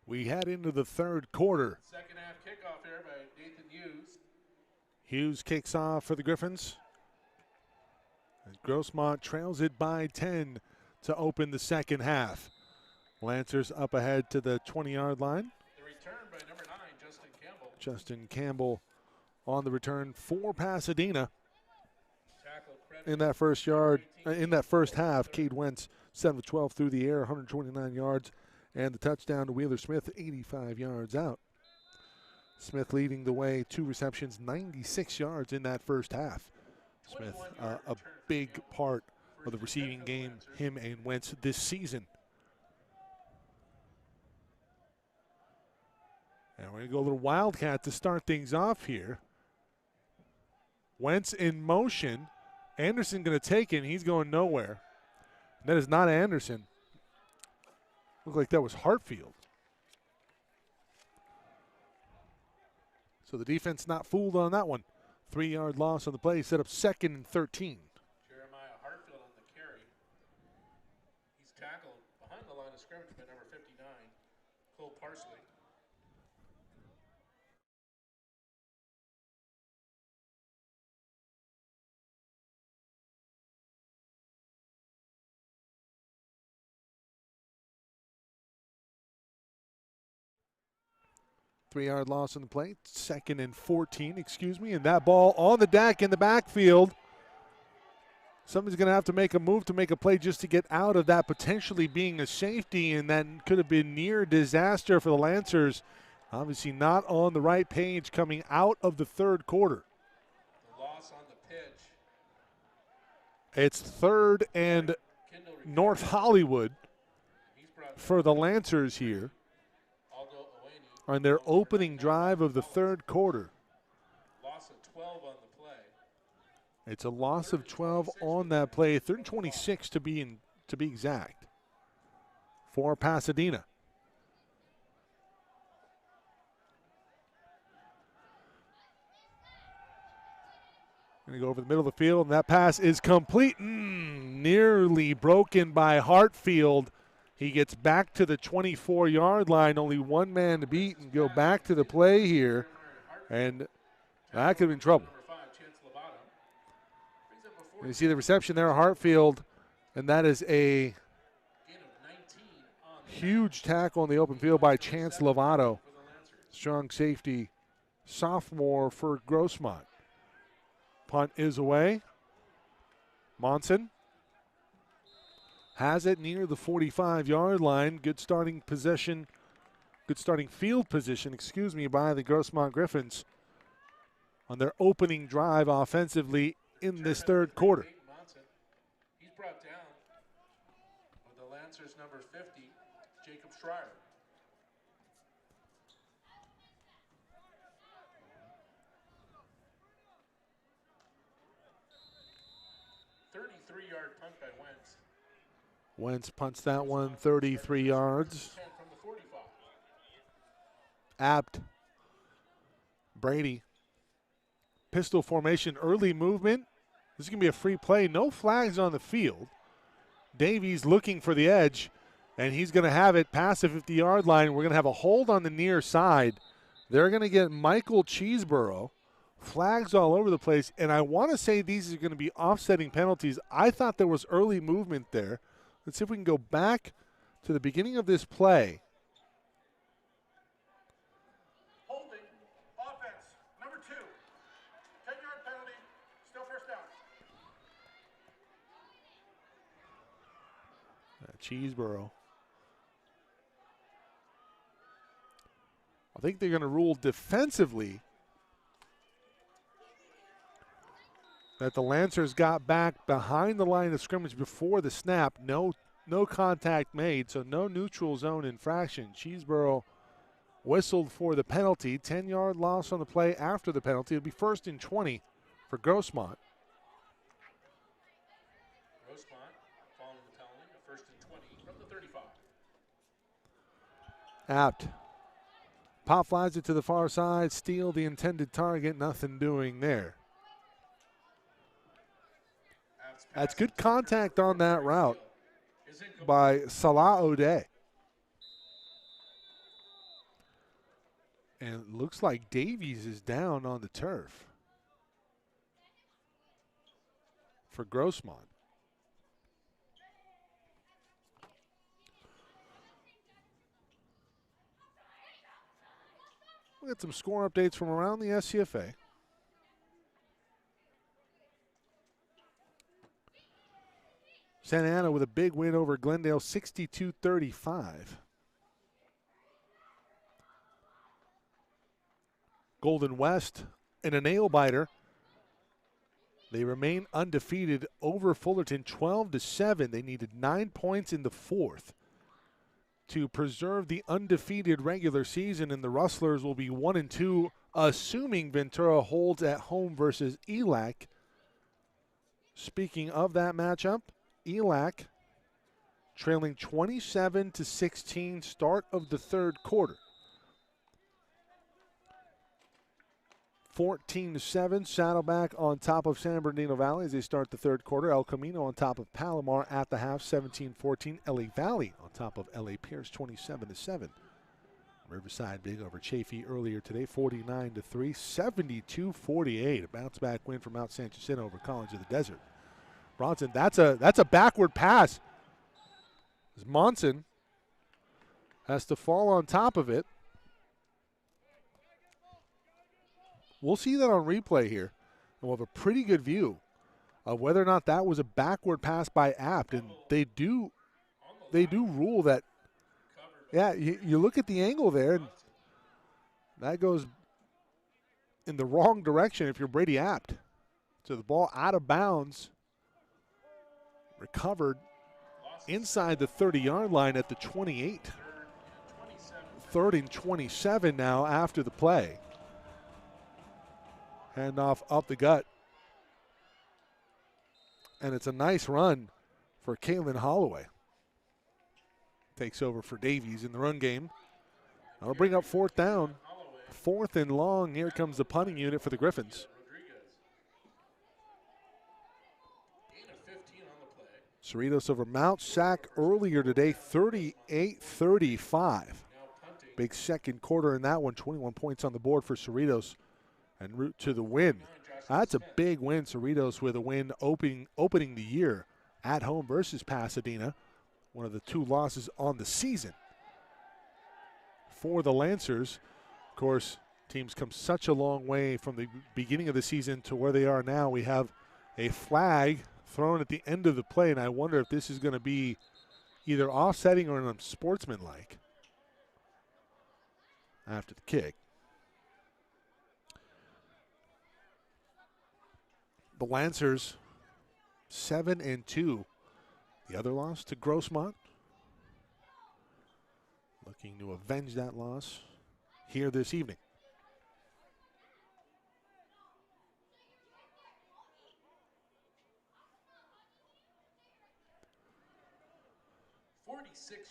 We head into the third quarter. Second half kickoff here by Nathan Hughes. Hughes kicks off for the Griffins. And Grossmont trails it by 10 to open the second half. Lancers up ahead to the 20-yard line. The return by number 9, Justin Campbell. Justin Campbell on the return for Pasadena. Tackle credit. In that first half, Cade Wentz 7 of 12 through the air, 129 yards, and the touchdown to Wheeler Smith, 85 yards out. Smith leading the way, 2 receptions, 96 yards in that first half. Smith, a big part of the receiving game, him and Wentz this season. And we're going to go a little Wildcat to start things off here. Wentz in motion. Anderson going to take it, and he's going nowhere. That is not Anderson. Looked like that was Hartfield. So the defense not fooled on that one. 3-yard loss on the play, set up 2nd and 13. Jeremiah Hartfield on the carry. He's tackled behind the line of scrimmage by number 59, Cole Parsley. Three-yard loss on the play, 2nd and 14, and that ball on the deck in the backfield. Somebody's going to have to make a move to make a play just to get out of that potentially being a safety, and that could have been near disaster for the Lancers. Obviously not on the right page coming out of the third quarter. The loss on the pitch. It's 3rd and North Hollywood for the Lancers here on their opening drive of the third quarter. Loss of 12 on the play. It's a loss of 12 on that play, 3rd and 26 to be exact for Pasadena. Going to go over the middle of the field, and that pass is complete. Nearly broken by Hartfield. He gets back to the 24-yard line, only one man to beat, and go back to the play here, and that could have been trouble. You see the reception there, Hartfield, and that is a huge tackle on the open field by Chance Lovato, strong safety, sophomore for Grossmont. Punt is away. Monson has it near the 45-yard line. Good starting field position, by the Grossmont Griffins on their opening drive offensively in this third quarter. He's brought down with the Lancers number 50, Jacob Schreier. Yard punt by Wentz. Wentz punts that one 33 yards. From the 45. Apt. Brady. Pistol formation, early movement. This is going to be a free play. No flags on the field. Davies looking for the edge, and he's going to have it past the 50-yard line. We're going to have a hold on the near side. They're going to get Michael Cheeseborough. Flags all over the place, and I want to say these are going to be offsetting penalties. I thought there was early movement there. Let's see if we can go back to the beginning of this play. Holding, offense, number 2. 10-yard penalty, still first down. Cheeseborough. I think they're going to rule defensively that the Lancers got back behind the line of scrimmage before the snap. No contact made, so no neutral zone infraction. Cheeseborough whistled for the penalty. 10-yard loss on the play after the penalty. It'll be 1st and 20 for Grossmont. Grossmont following the penalty, a 1st and 20 from the 35. Apt. Pop flies it to the far side, steal the intended target, nothing doing there. That's good contact on that route by Salah O'Day. And it looks like Davies is down on the turf for Grossmont. We'll get some score updates from around the SCFA. Santa Ana with a big win over Glendale, 62-35. Golden West in a nail-biter. They remain undefeated over Fullerton, 12-7. They needed 9 points in the fourth to preserve the undefeated regular season, and the Rustlers will be 1-2, assuming Ventura holds at home versus ELAC. Speaking of that matchup, ELAC trailing 27-16, start of the third quarter. 14-7, Saddleback on top of San Bernardino Valley as they start the third quarter. El Camino on top of Palomar at the half, 17-14. LA Valley on top of LA Pierce, 27-7. Riverside big over Chaffee earlier today, 49-3, 72-48. A bounce-back win for Mount San Jacinto over College of the Desert. Bronson, that's a backward pass. As Monson has to fall on top of it. We'll see that on replay here, and we'll have a pretty good view of whether or not that was a backward pass by Apt. And they do rule that. Yeah, you look at the angle there, and that goes in the wrong direction if you're Brady Apt. So the ball out of bounds, recovered inside the 30-yard line at the 28. 3rd and 27 now after the play. Handoff up the gut. And it's a nice run for Kalen Holloway. Takes over for Davies in the run game. That'll bring up 4th down. 4th and long. Here comes the punting unit for the Griffins. Cerritos over Mount Sac earlier today, 38-35. Big second quarter in that one, 21 points on the board for Cerritos en route to the win. That's a big win, Cerritos with a win opening the year at home versus Pasadena. One of the 2 losses on the season for the Lancers. Of course, teams come such a long way from the beginning of the season to where they are now. We have a flag thrown at the end of the play, and I wonder if this is going to be either offsetting or unsportsmanlike after the kick. The Lancers 7-2. The other loss to Grossmont. Looking to avenge that loss here this evening.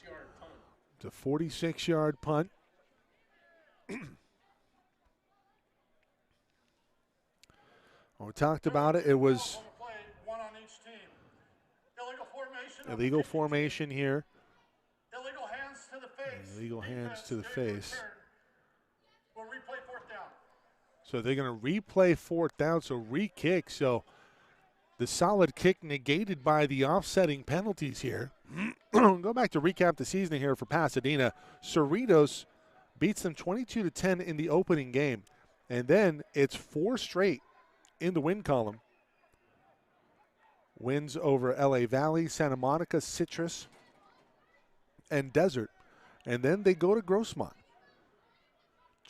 Yard punt. It's a 46-yard punt. We talked about it. It was one on each team. illegal formation here. Illegal hands to the face. Illegal hands to the face. We'll replay 4th down. So they're going to replay 4th down, so re-kick. So the solid kick negated by the offsetting penalties here. Go back to recap the season here for Pasadena. Cerritos beats them 22-10 in the opening game. And then it's 4 straight in the win column. Wins over LA Valley, Santa Monica, Citrus, and Desert. And then they go to Grossmont.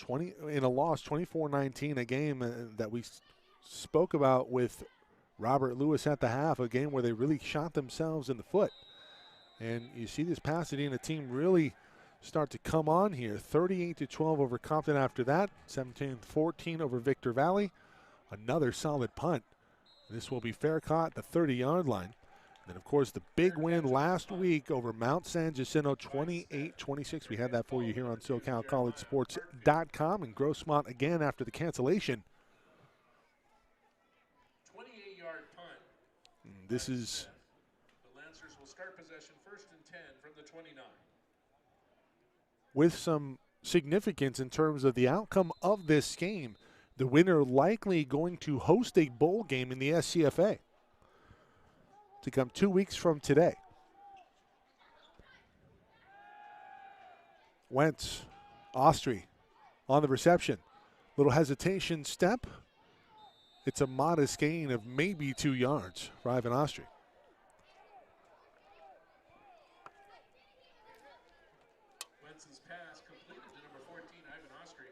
In a loss, 24-19, a game that we spoke about with Robert Lewis at the half, a game where they really shot themselves in the foot. And you see this Pasadena team really start to come on here. 38-12 over Compton after that. 17-14 over Victor Valley. Another solid punt. This will be fair caught at the 30-yard line. And, of course, the big win last week over Mount San Jacinto, 28-26. We had that for you here on SoCalCollegeSports.com. And Grossmont again after the cancellation. 28-yard punt. This is... The Lancers will start possession 1st and 10 from the 29. With some significance in terms of the outcome of this game. The winner likely going to host a bowl game in the SCFA to come 2 weeks from today. Wentz, Austrie on the reception. Little hesitation step. It's a modest gain of maybe 2 yards for Ivan Ostry. Wentz's pass completed to number 14, Ivan Ostry.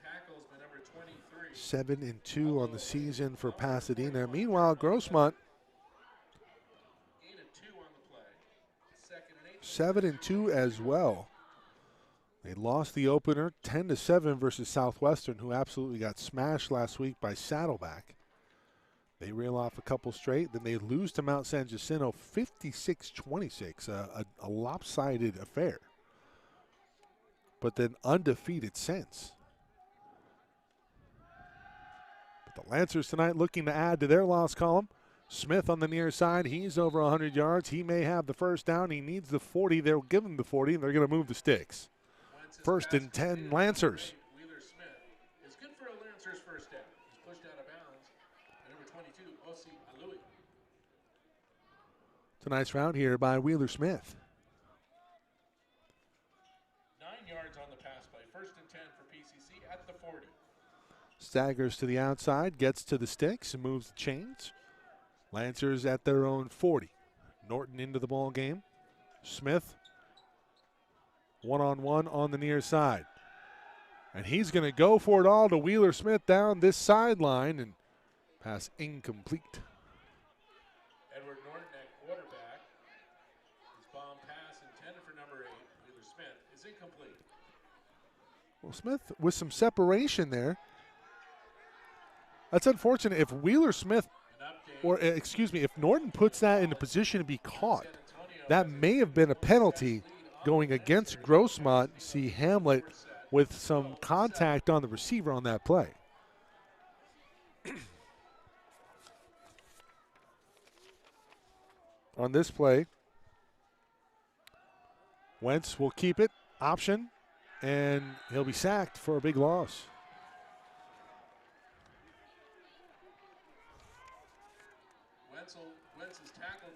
Tackles by number 23. 7-2 on the season for Pasadena. Meanwhile, Grossmont, Gain of 2 on the play. 2nd and 8. 7-2 as well. They lost the opener 10-7 versus Southwestern, who absolutely got smashed last week by Saddleback. They reel off a couple straight, then they lose to Mount San Jacinto 56-26, a lopsided affair. But then undefeated since. But the Lancers tonight looking to add to their loss column. Smith on the near side, he's over 100 yards. He may have the first down. He needs the 40. They'll give him the 40, and they're going to move the sticks. First and 10, Lancers. Wheeler Smith is good for a Lancers first down. He's pushed out of bounds by number 22, Osi Alui. It's a nice round here by Wheeler Smith. 9 yards on the pass play. First and 10 for PCC at the 40. Staggers to the outside, gets to the sticks, and moves the chains. Lancers at their own 40. Norton into the ball game. Smith one-on-one on the near side. And he's going to go for it all to Wheeler Smith down this sideline, and pass incomplete. Edward Norton at quarterback. His bomb pass intended for number 8, Wheeler Smith, is incomplete. Well, Smith with some separation there. That's unfortunate. If Wheeler Smith, or excuse me, if Norton puts that in a position to be caught, that may have been a penalty going against Grossmont. See Hamlet with some contact on the receiver on that play. On this play, Wentz will keep it, option, and he'll be sacked for a big loss.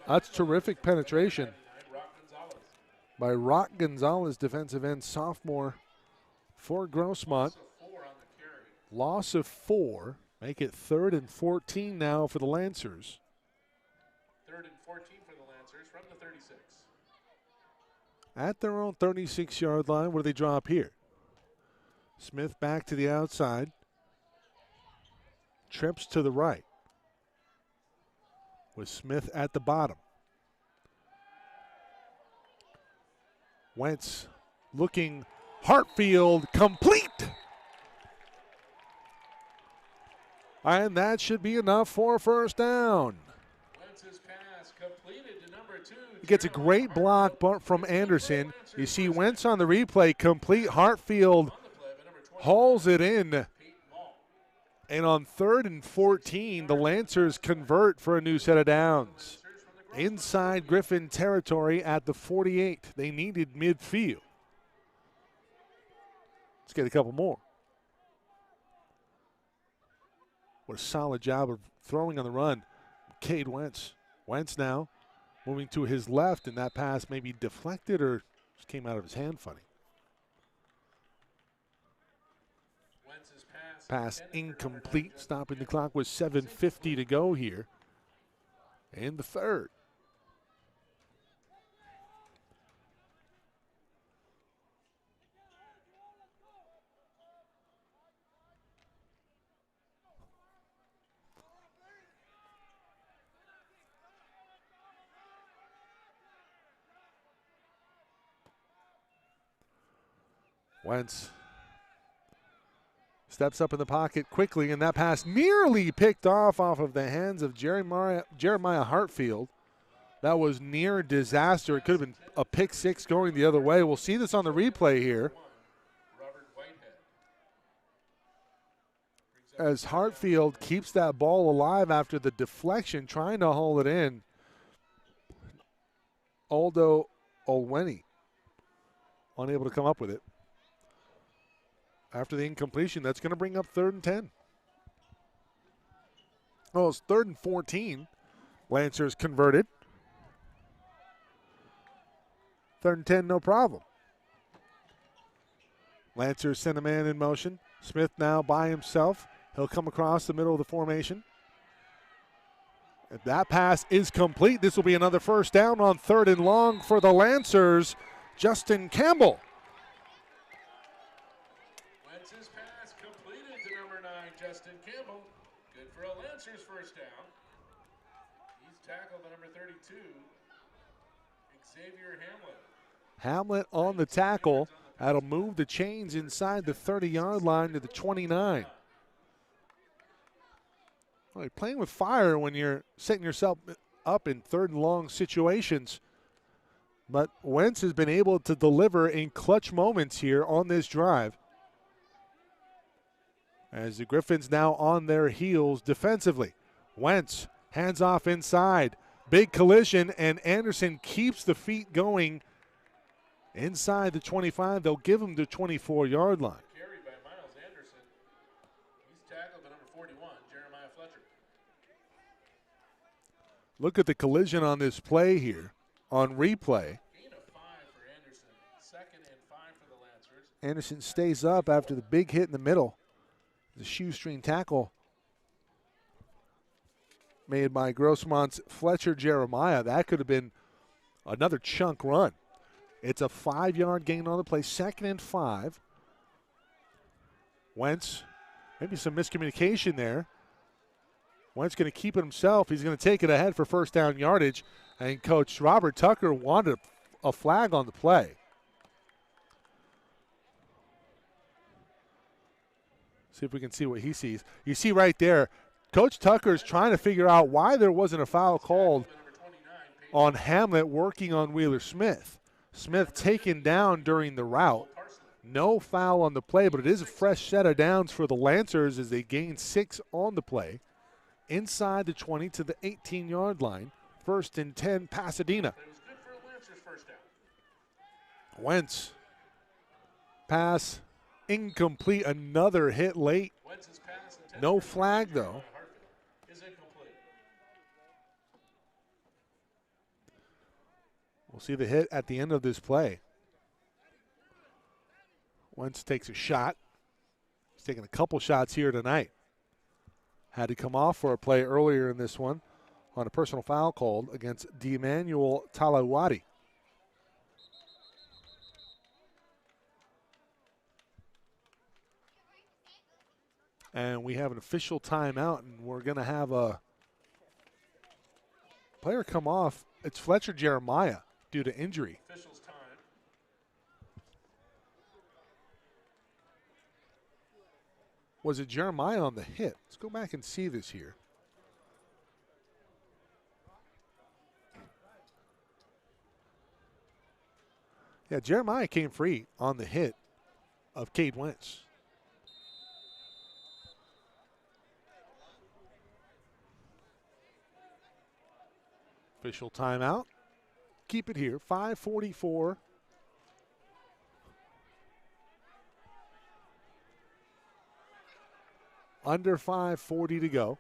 That's terrific penetration by Rock Gonzalez, defensive end sophomore for Grossmont. Loss of 4. Make it 3rd and 14 now for the Lancers. 3rd and 14 for the Lancers from the 36. At their own 36-yard line, where do they drop here? Smith back to the outside. Trips to the right. With Smith at the bottom. Wentz looking, Hartfield complete. And that should be enough for a first down. Wentz's pass completed to number 2. He gets a great block from Anderson. You see Wentz on the replay, complete. Hartfield hauls it in. And on 3rd and 14, the Lancers convert for a new set of downs. Inside Griffin territory at the 48. They needed midfield. Let's get a couple more. What a solid job of throwing on the run. Cade Wentz. Wentz now moving to his left, and that pass maybe deflected or just came out of his hand funny. Pass incomplete, stopping the clock with 7:50 to go here in the 3rd. Wentz steps up in the pocket quickly, and that pass nearly picked off of the hands of Jeremiah Hartfield. That was near disaster. It could have been a pick 6 going the other way. We'll see this on the replay here. As Hartfield keeps that ball alive after the deflection, trying to haul it in. Aldo Olweni unable to come up with it. After the incompletion, that's going to bring up 3rd and 10. Oh, it's 3rd and 14. Lancers converted. 3rd and 10, no problem. Lancers send a man in motion. Smith now by himself. He'll come across the middle of the formation. If that pass is complete, this will be another first down on 3rd and long for the Lancers. Justin Campbell. Wentz's pass completed to number 9, Justin Campbell. Good for a Lancers first down. He's tackled by number 32, Xavier Hamlet. Hamlet on the tackle. That'll move the chains inside the 30-yard line to the 29. Well, you're playing with fire when you're setting yourself up in 3rd and long situations. But Wentz has been able to deliver in clutch moments here on this drive. As the Griffins now on their heels defensively. Wentz, hands off inside. Big collision, and Anderson keeps the feet going inside the 25. They'll give him the 24-yard line. Carried by Miles Anderson. He's tackled by number 41, Jeremiah Fletcher. Look at the collision on this play here on replay. Gain of 5 for Anderson. 2nd and 5 for the Lancers. Anderson stays up after the big hit in the middle. The shoestring tackle made by Grossmont's Fletcher Jeremiah. That could have been another chunk run. It's a 5-yard gain on the play, 2nd and 5. Wentz, maybe some miscommunication there. Wentz going to keep it himself. He's going to take it ahead for first down yardage. And Coach Robert Tucker wanted a flag on the play. See if we can see what he sees. You see right there, Coach Tucker's trying to figure out why there wasn't a foul called on Hamlet working on Wheeler Smith. Smith taken down during the route. No foul on the play, but it is a fresh set of downs for the Lancers as they gain 6 on the play. Inside the 20 to the 18-yard line. 1st and 10, Pasadena. It was good for a Lancers first down. Wentz. Pass incomplete. Another hit late. Wentz's pass intended No for flag, Jeremiah though. Hartfield is incomplete. We'll see the hit at the end of this play. Wentz takes a shot. He's taking a couple shots here tonight. Had to come off for a play earlier in this one on a personal foul called against D'Emmanuel Talawadi. And we have an official timeout, and we're going to have a player come off. It's Fletcher Jeremiah due to injury. Officials time. Was it Jeremiah on the hit? Let's go back and see this here. Yeah, Jeremiah came free on the hit of Cade Wentz. Official timeout. Keep it here. 5:44. Under 5:40 to go.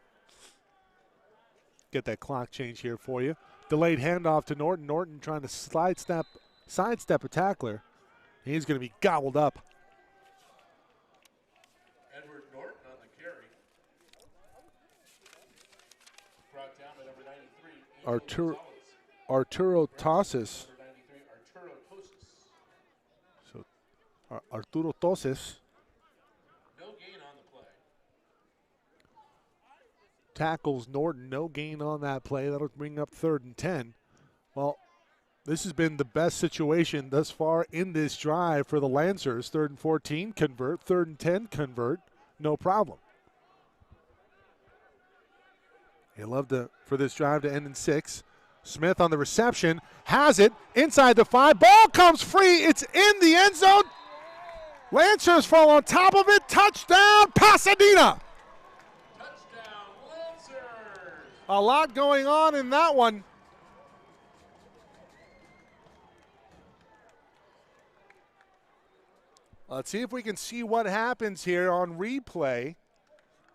Get that clock change here for you. Delayed handoff to Norton. Norton trying to sidestep a tackler. He's going to be gobbled up. Edward Norton on the carry. Brought down by number 93. Arturo Tosses. Number 93, Arturo Tosis. So Arturo Tosses No gain on the play. tackles Norton. No gain on that play. That'll bring up 3rd and 10. Well, this has been the best situation thus far in this drive for the Lancers. 3rd and 14, convert. 3rd and 10, convert. No problem. He'd love for this drive to end in 6. Smith on the reception, has it inside the 5. Ball comes free. It's in the end zone. Lancers fall on top of it. Touchdown, Pasadena. Touchdown, Lancers. A lot going on in that one. Let's see if we can see what happens here on replay.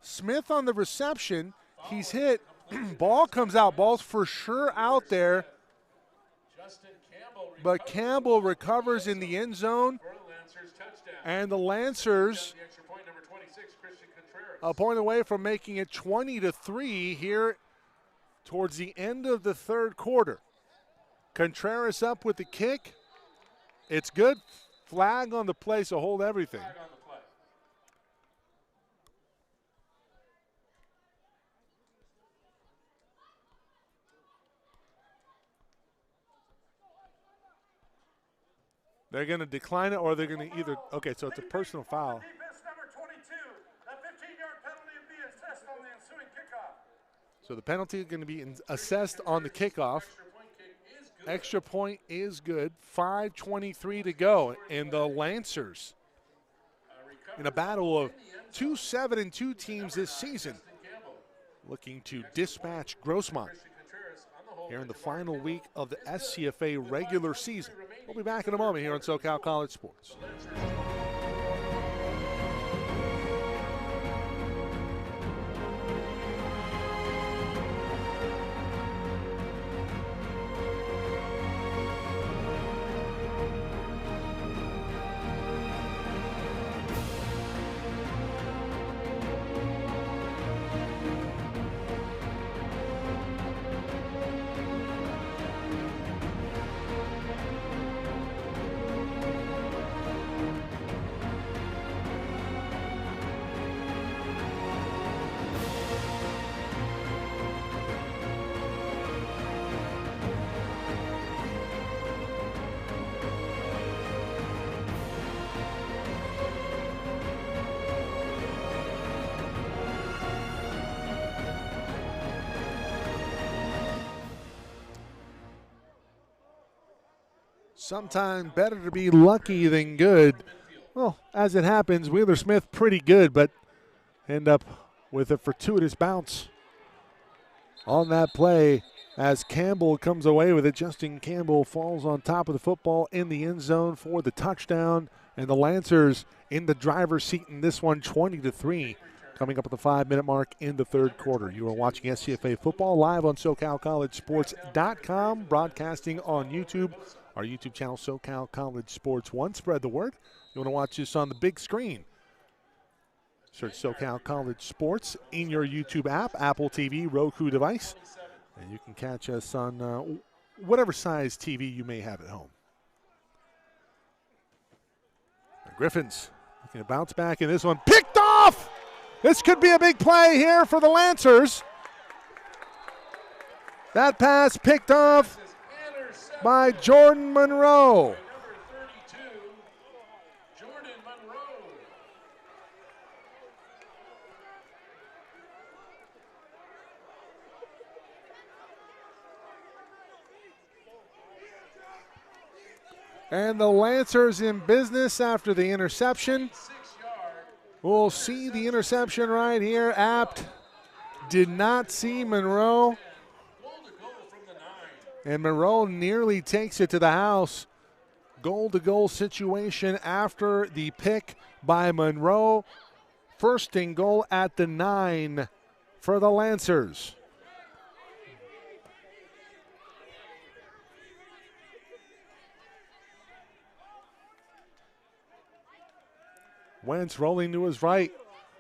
Smith on the reception. He's hit. Ball comes out. Ball's for sure out there. Justin Campbell But Campbell recovers in the end zone. for the Lancers touchdown. And the Lancers The extra point, number 26, Christian Contreras. a point away from making it 20-3 here towards the end of the third quarter. Contreras up with the kick. It's good. Flag on the play, so hold everything. Flag on the play. They're going to decline it, or they're going to either. Okay, so it's a personal foul. Defense number 22. A 15-yard penalty will be assessed on the ensuing kickoff. So the penalty is going to be assessed on the kickoff. Extra point kick is good. Extra point is good. 5:23 to go, and the Lancers in a battle of 2 7-2 teams this season, looking to dispatch Grossmont here in the final week of the SCFA regular season. We'll be back in a moment here on SoCal College Sports. Sometimes better to be lucky than good. Well, as it happens, Wheeler Smith pretty good, but end up with a fortuitous bounce on that play as Campbell comes away with it. Justin Campbell falls on top of the football in the end zone for the touchdown, and the Lancers in the driver's seat in this one, 20-3. Coming up at the 5-minute mark in the third quarter. You are watching SCFA football live on SoCalCollegeSports.com, broadcasting on YouTube. Our YouTube channel, SoCal College Sports 1. Spread the word. You want to watch this on the big screen. Search SoCal College Sports in your YouTube app, Apple TV, Roku device. And you can catch us on whatever size TV you may have at home. The Griffins looking to bounce back in this one. Picked off! This could be a big play here for the Lancers. That pass picked off by Jordan Monroe. Number 32, Jordan Monroe. And the Lancers in business after the interception. 6-yard. We'll see the interception right here. Apt did not see Monroe. Goal to go from the 9. And Monroe nearly takes it to the house. Goal-to-goal situation after the pick by Monroe. First and goal at the 9 for the Lancers. Wentz rolling to his right.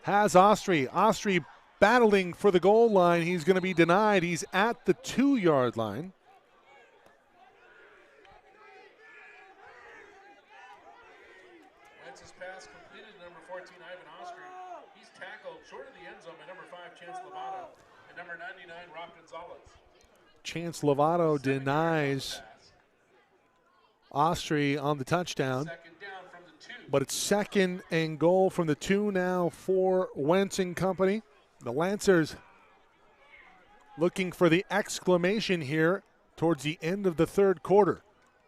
Has Austri. Austri battling for the goal line. He's going to be denied. He's at the 2-yard line. Wentz's pass completed to number 14, Ivan Austri. He's tackled short of the end zone by number 5, Chance Lovato, and number 99, Rob Gonzalez. Chance Lovato denies Austri on the touchdown. Second down from the 2. But it's second and goal from the 2 now for Wentz and company. The Lancers looking for the exclamation here towards the end of the third quarter.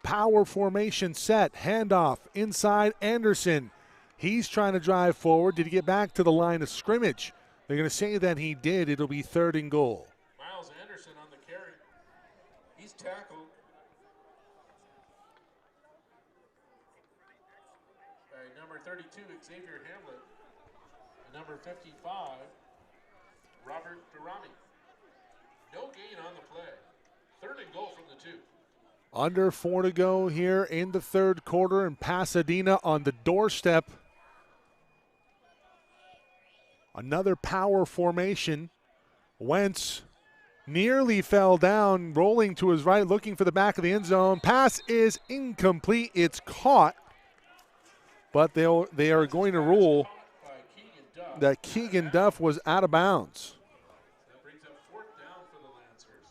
Power formation set, handoff inside Anderson. He's trying to drive forward. Did he get back to the line of scrimmage? They're going to say that he did. It'll be third and goal. Miles Anderson on the carry. He's tackled by number 32, Xavier Hamlet, and number 55, Robert Durrani. No gain on the play. Third and goal from the 2. Under 4 to go here in the third quarter, and Pasadena on the doorstep Another power formation. Wentz nearly fell down, rolling to his right, looking for the back of the end zone. Pass is incomplete. It's caught, but they are going to rule that Keegan Duff was out of bounds. That brings up 4th down for the Lancers.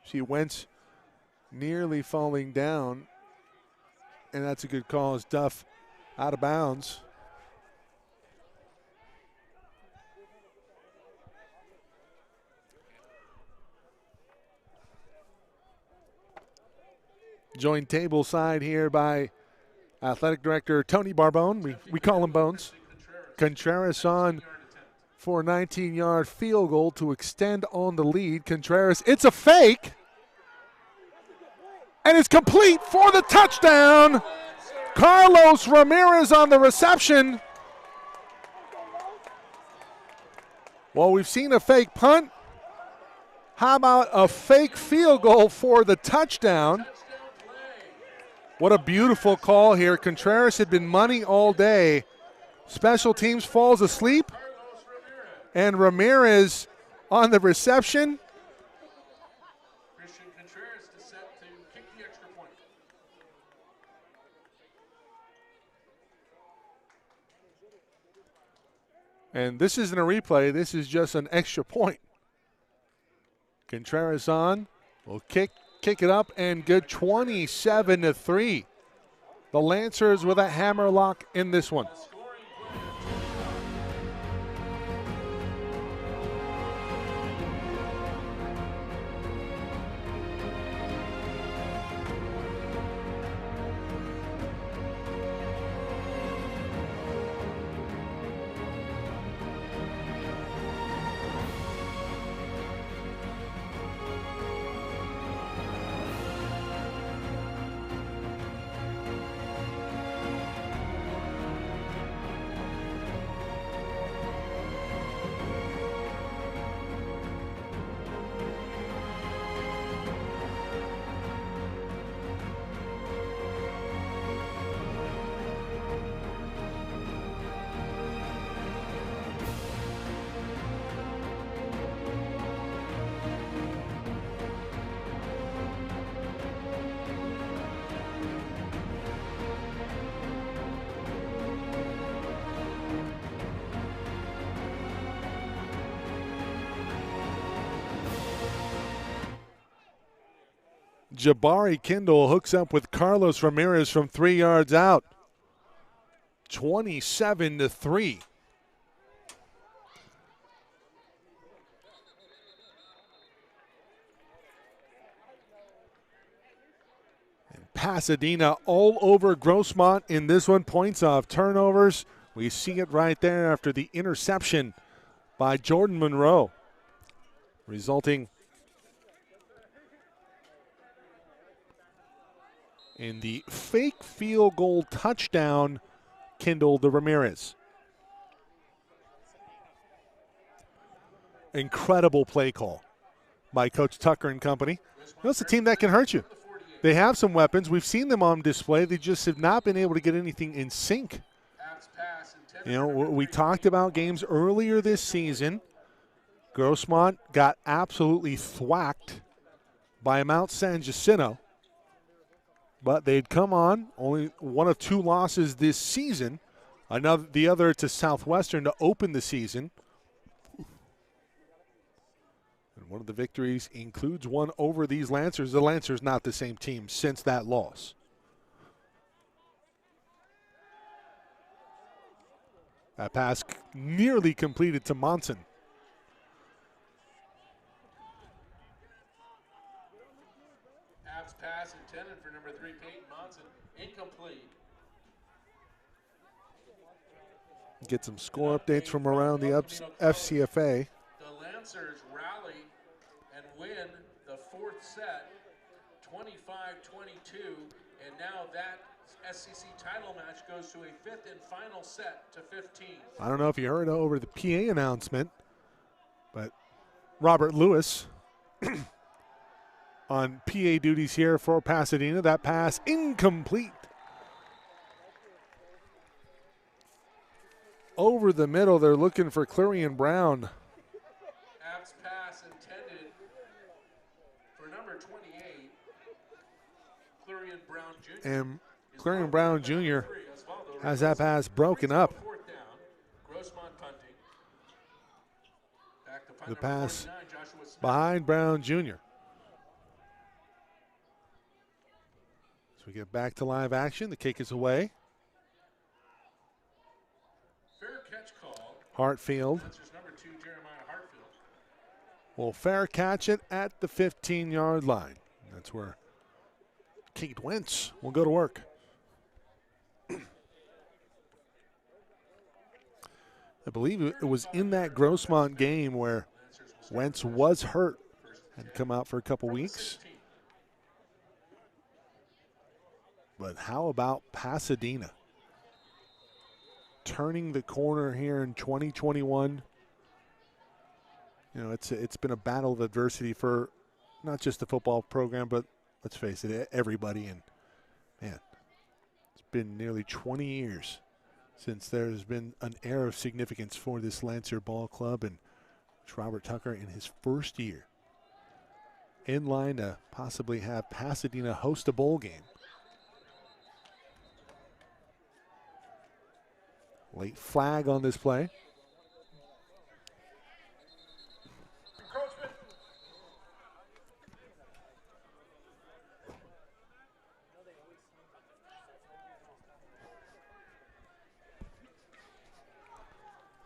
See Wentz nearly falling down, and that's a good call as Duff out of bounds. Joined table side here by Athletic Director Tony Barbone. We call him Bones. Contreras on for a 19-yard field goal to extend on the lead. Contreras, it's a fake. And it's complete for the touchdown. Carlos Ramirez on the reception. Well, we've seen a fake punt. How about a fake field goal for the touchdown? What a beautiful call here. Contreras had been money all day. Special teams falls asleep. And Ramirez on the reception. Christian Contreras is set to kick the extra point. And this isn't a replay. This is just an extra point. Contreras on. Will kick it up and good. 27-3. The Lancers with a hammerlock in this one. Jabari Kindle hooks up with Carlos Ramirez from 3 yards out. 27-3. And Pasadena all over Grossmont in this one. Points off turnovers. We see it right there after the interception by Jordan Monroe, resulting in the fake field goal touchdown, Kindle to Ramirez. Incredible play call by Coach Tucker and company. That's a team that can hurt you. They have some weapons. We've seen them on display. They just have not been able to get anything in sync. You know, we talked about games earlier this season. Grossmont got absolutely thwacked by Mount San Jacinto. But they'd come on, only one of 2 losses this season. The other to Southwestern to open the season. And one of the victories includes one over these Lancers. The Lancers not the same team since that loss. That pass nearly completed to Monson. Pass intended for number 3, Peyton Monson. Incomplete. Get some score updates from around the SCFA. The Lancers rally and win the 4th set, 25-22, and now that SEC title match goes to a 5th and final set to 15. I don't know if you heard over the PA announcement, but Robert Lewis on PA duties here for Pasadena. That pass incomplete over the middle. They're looking for Clarion Brown. App's pass intended for number 28, Clarion Brown Jr. And Clarion Brown Jr. has that pass broken up. Fourth down. Grossmont punting. Back to punt The number pass 49, Joshua Smith. behind Brown Jr. So we get back to live action. The kick is away. Fair catch call. Hartfield Answers number 2, Jeremiah Hartfield. will fair catch it at the 15-yard line. That's where Kate Wentz will go to work. I believe it was in that Grossmont game where Wentz was hurt and come out for a couple weeks. But how about Pasadena? Turning the corner here in 2021. You know, it's been a battle of adversity for not just the football program, but let's face it, everybody. And man, it's been nearly 20 years since there's been an era of significance for this Lancer ball club, and Robert Tucker in his first year in line to possibly have Pasadena host a bowl game. Late flag on this play. Encroachment.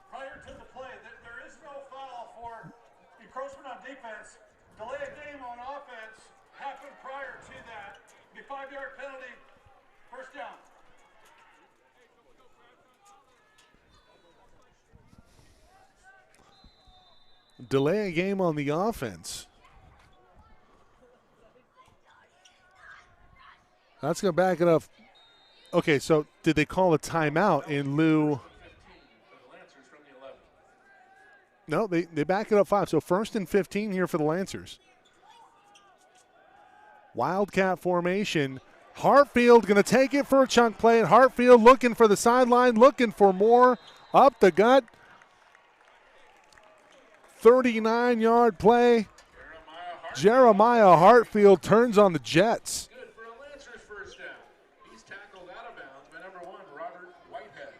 Prior to the play, there is no foul for encroachment on defense. Delay of game on offense happened prior to that. Be 5-yard penalty, first down. Delay a game on the offense. That's going to back it up. Okay, so did they call a timeout in lieu? No, they back it up 5. So 1st and 15 here for the Lancers. Wildcat formation. Hartfield going to take it for a chunk play. And Hartfield looking for the sideline, looking for more. Up the gut. 39-yard play. Jeremiah Hartfield turns on the Jets. Good for a Lancers first down. He's tackled out of bounds by number 1, Robert Whitehead.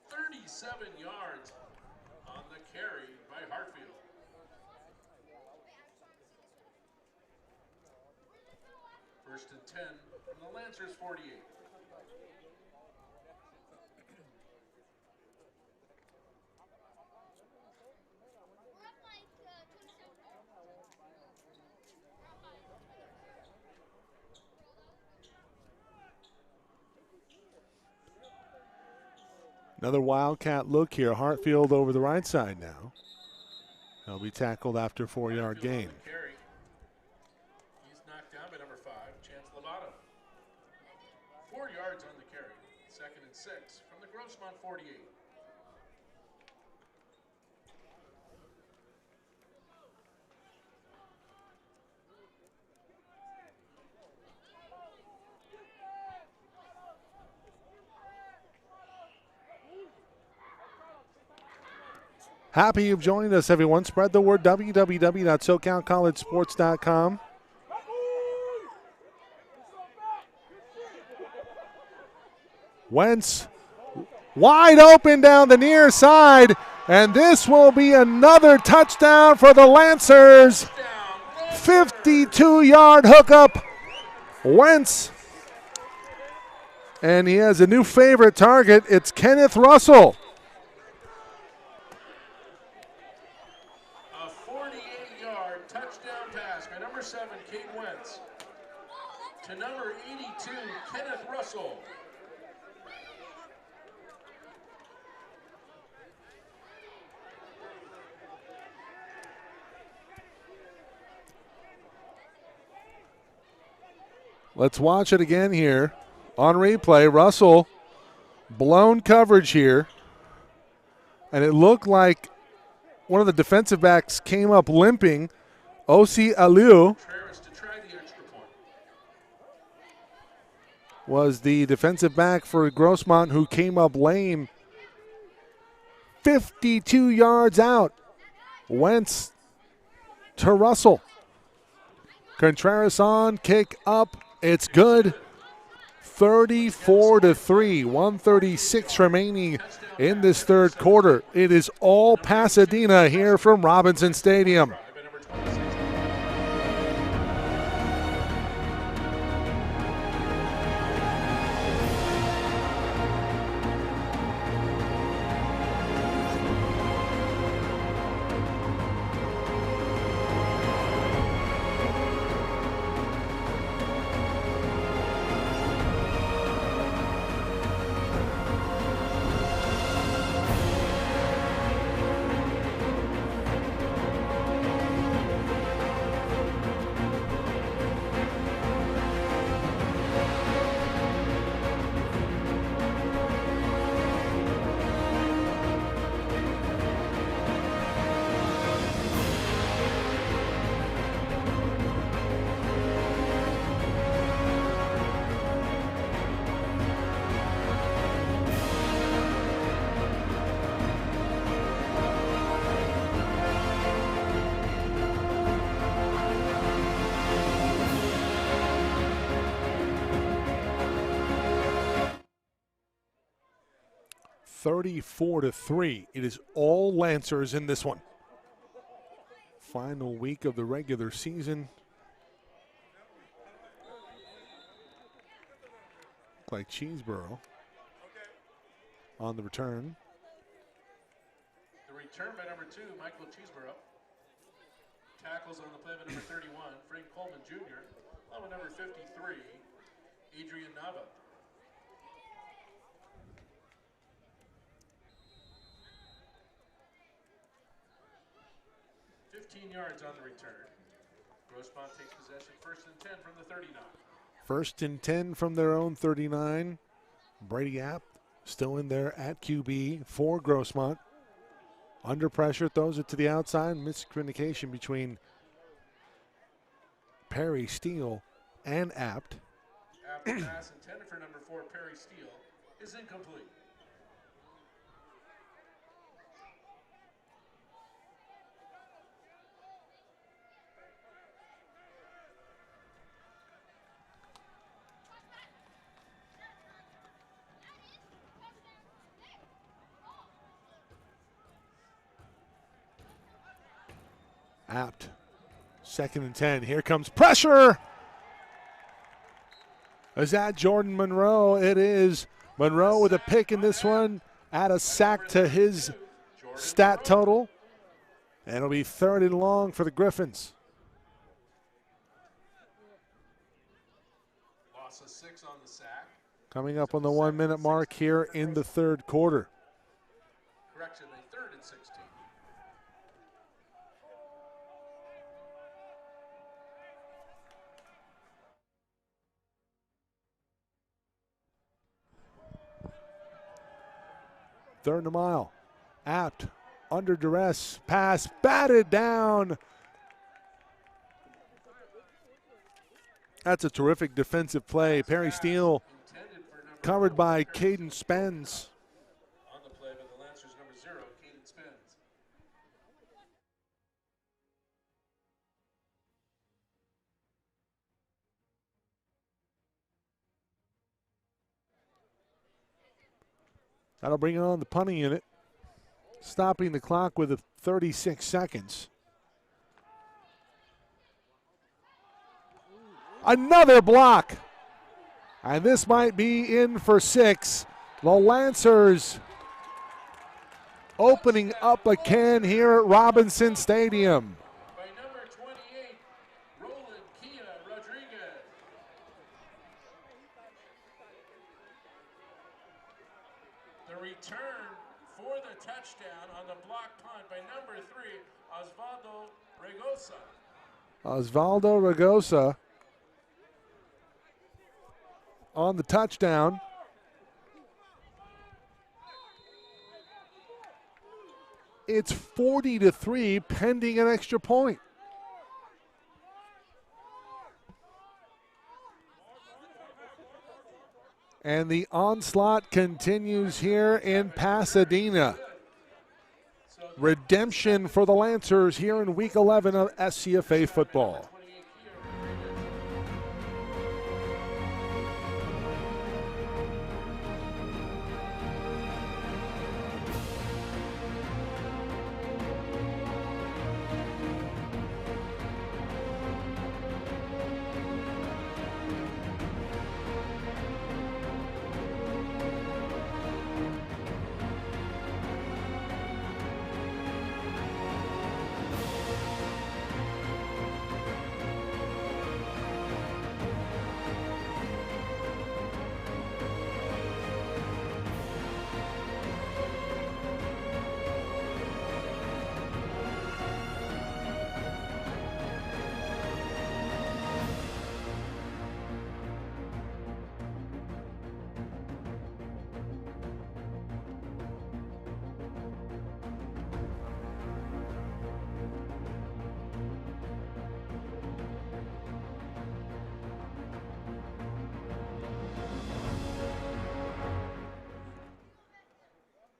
37 yards on the carry by Hartfield. First and 10 from the Lancers 48. Another Wildcat look here. Hartfield over the right side now. He'll be tackled after a 4-yard gain. He's knocked down by number 5, Chance Lovato. 4 yards on the carry. 2nd and 6 from the Grossmont 48. Happy you've joined us, everyone. Spread the word, www.socalcollegesports.com. Wentz wide open down the near side, and this will be another touchdown for the Lancers. 52-yard hookup. Wentz, and he has a new favorite target. It's Kenneth Russell. A 48-yard touchdown pass by number 7, Kate Wentz, to number 82, Kenneth Russell. Let's watch it again here on replay. Russell, blown coverage here. And it looked like one of the defensive backs came up limping. Osi Aliu To try the extra point. was the defensive back for Grossmont who came up lame 52 yards out. Wentz to Russell. Contreras on, kick up. It's good. 34-3. 1:36 remaining in this third quarter. It is all Pasadena here from Robinson Stadium. 34-3. It is all Lancers in this one. Final week of the regular season. Like Cheeseborough on the return. The return by number 2, Michael Cheeseborough. Tackles on the play by number 31, Frank Coleman Jr. On with number 53, Adrian Nava. Yards on the return. Grossmont takes possession, 1st and 10 from the 39. 1st and 10 from their own 39. Brady App still in there at QB for Grossmont. Under pressure, throws it to the outside. Miscommunication between Perry Steele and Apt. Apt pass intended for number 4, Perry Steele, is incomplete. Apt. 2nd and 10. Here comes pressure. Is that Jordan Monroe? It is. Monroe with a pick in this one. Add a sack to his stat total. And it'll be 3rd and long for the Griffins. Loss of 6 on the sack. Coming up on the 1-minute mark here in the third quarter. Correction, a 3rd and 16. Third and a mile. Apt under duress. Pass batted down. That's a terrific defensive play. Perry Steele covered by Caden Spence. On the play by the Lancers, number 0, Caden Spence. That'll bring on the punting unit. Stopping the clock with 36 seconds. Another block. And this might be in for 6. The Lancers opening up a can here at Robinson Stadium. By number 28, Roland Kia Rodriguez. The return for the touchdown on the block punt by number 3, Osvaldo Regosa. Osvaldo Regosa on the touchdown. It's 40-3 pending an extra point. And the onslaught continues here in Pasadena. Redemption for the Lancers here in Week 11 of SCFA football.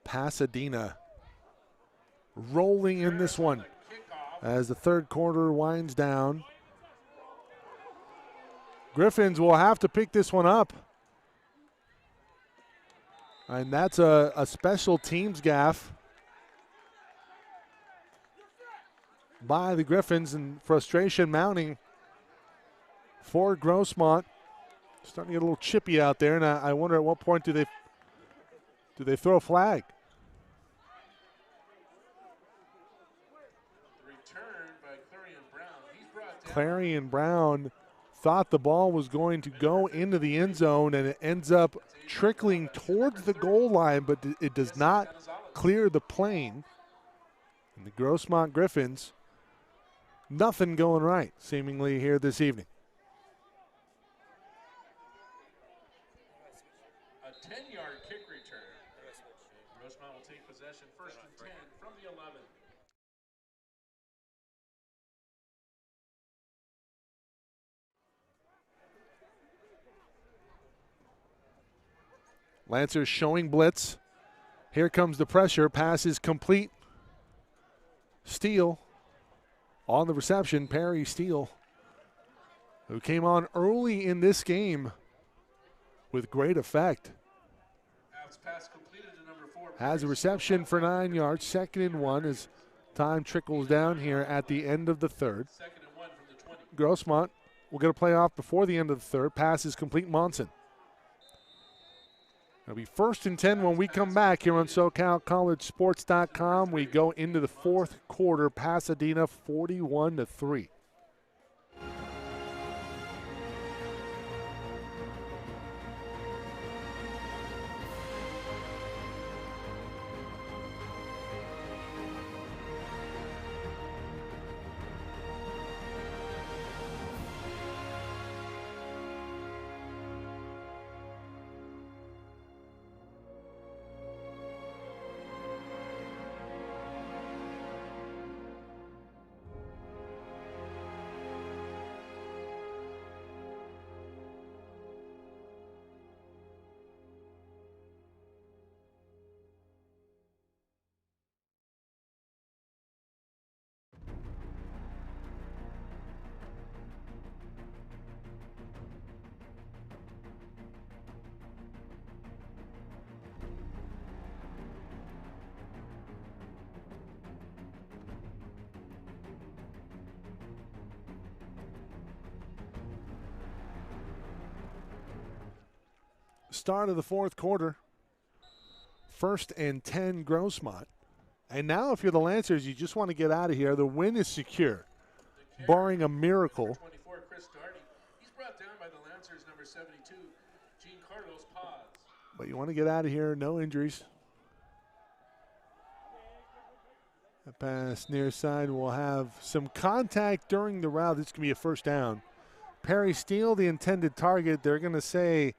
Pasadena rolling in this one as the third quarter winds down. Griffins will have to pick this one up. And that's a special teams gaffe by the Griffins, and frustration mounting for Grossmont. Starting to get a little chippy out there, and I wonder at what point do they throw a flag? Clarion Brown thought the ball was going to go into the end zone, and it ends up trickling towards the goal line, but it does not clear the plane. And the Grossmont Griffins, nothing going right seemingly here this evening. A 10-yard kick return. Grossmont will take possession, 1st and 10 from the 11. Lancers showing blitz. Here comes the pressure. Pass is complete. Steele on the reception. Perry Steele, who came on early in this game with great effect. Pass completed to number 4. Has a reception for 9 yards. 2nd and 1 as time trickles down here at the end of the third. 2nd and 1 from the 20. Grossmont will get a play off before the end of the third. Pass is complete. Monson. It'll be 1st and 10 when we come back here on SoCalCollegeSports.com. We go into the fourth quarter. Pasadena 41-3. Start of the fourth quarter. 1st and 10 Grossmont. And now if you're the Lancers, you just want to get out of here. The win is secure, barring a miracle. 24, Chris Darty. He's brought down by the Lancers, number 72, Giancarlos Paz. But you want to get out of here, no injuries. The pass near side will have some contact during the route. This can be a 1st down. Perry Steele, the intended target. They're going to say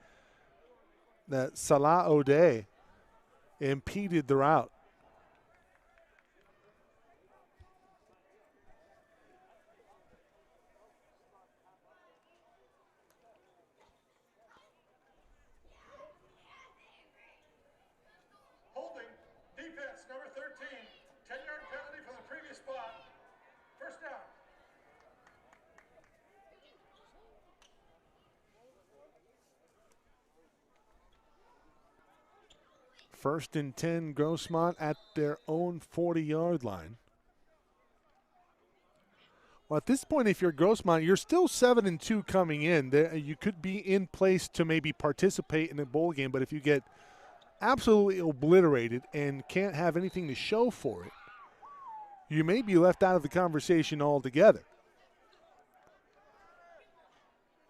that Salah O'Day impeded the route. Holding, defense, number 13, 10-yard First and 10, Grossmont at their own 40-yard line. Well, at this point, if you're Grossmont, you're still 7-2 coming in. You could be in place to maybe participate in a bowl game, but if you get absolutely obliterated and can't have anything to show for it, you may be left out of the conversation altogether.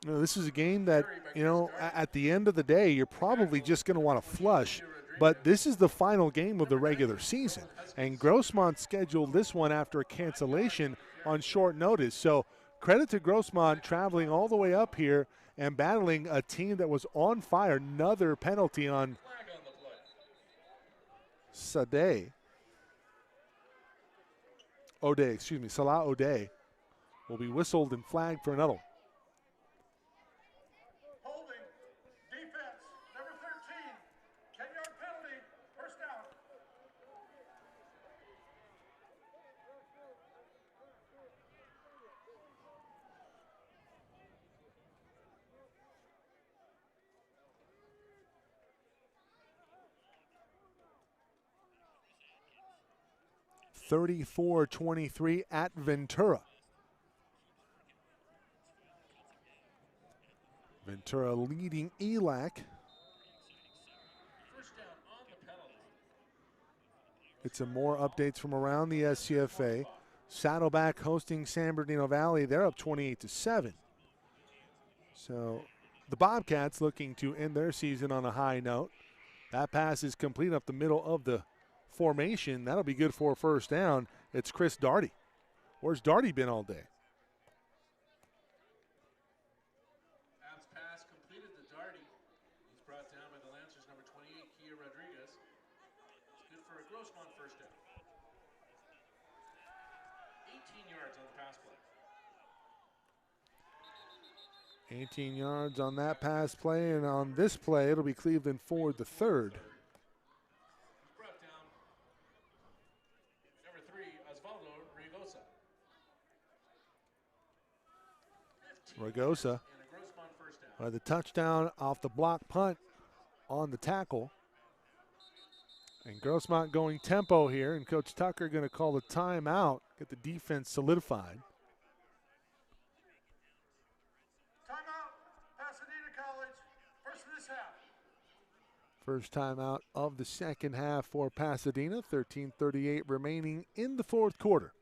You know, this is a game that, you know, at the end of the day, you're probably just going to want to flush. But this is the final game of the regular season. And Grossmont scheduled this one after a cancellation on short notice. So credit to Grossmont traveling all the way up here and battling a team that was on fire. Another penalty on Salah O'Day will be whistled and flagged for another one. Holding, defense, number 13, 10-yard penalty, first down. (34-23) at Ventura. Ventura leading ELAC. Get some more updates from around the SCFA. Saddleback hosting San Bernardino Valley. They're up 28-7. So the Bobcats looking to end their season on a high note. That pass is complete up the middle of the formation. That'll be good for a first down. It's Chris Darty. Where's Darty been all day? Pass completed to Darty. He's brought down by the Lancers, number 28, Kia Rodriguez. It's good for a Grossmont first down. 18 yards on the pass play. 18 yards on that pass play, and on this play, it'll be Cleveland Ford, the third. Brought down number 3, Osvaldo Rigosa. Ragosa by the touchdown off the block punt on the tackle. And Grossmont going tempo here, and Coach Tucker going to call the timeout, get the defense solidified. Timeout, Pasadena College, first of this half. First timeout of the second half for Pasadena, 13:38 remaining in the fourth quarter.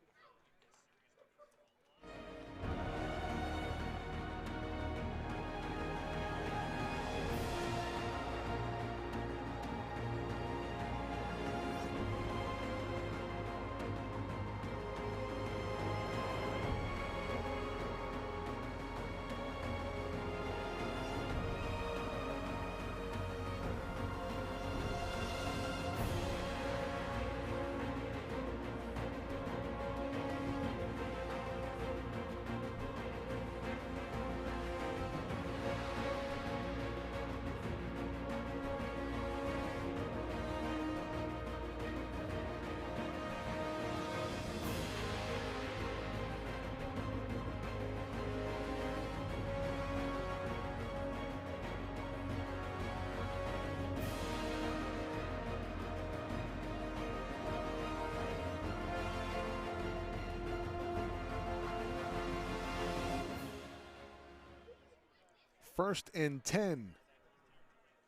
First and 10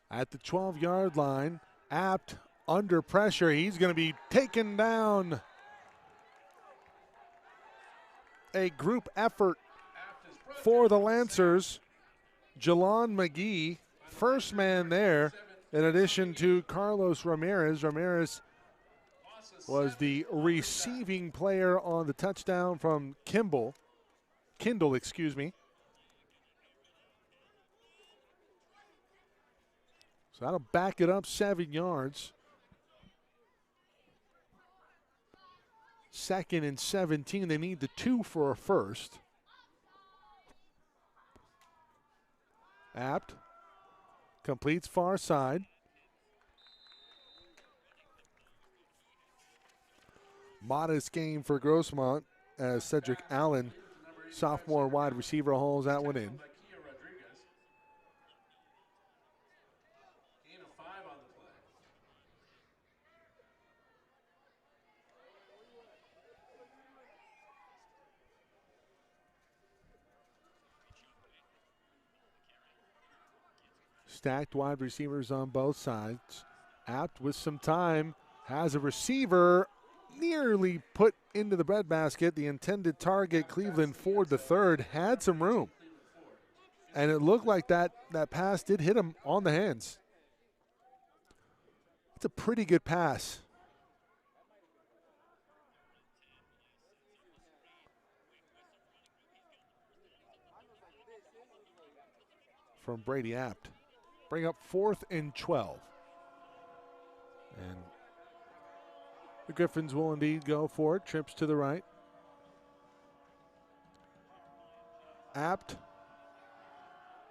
at the 12-yard line. Apt under pressure. He's going to be taken down. A group effort for the Lancers. Jalon McGee, first man there, in addition to Carlos Ramirez. Ramirez was the receiving player on the touchdown from Kindle, excuse me. So that'll back it up 7 yards. Second and 17. They need the 2 for a first. Apt completes far side. Modest game for Grossmont as Cedric Allen, sophomore wide receiver, hauls that one in. Stacked wide receivers on both sides. Apt with some time, has a receiver nearly put into the breadbasket. The intended target, Cleveland Ford III, had some room. And it looked like that pass did hit him on the hands. It's a pretty good pass. From Brady Apt. Bring up 4th and 12. And the Griffins will indeed go for it. Trips to the right. Apt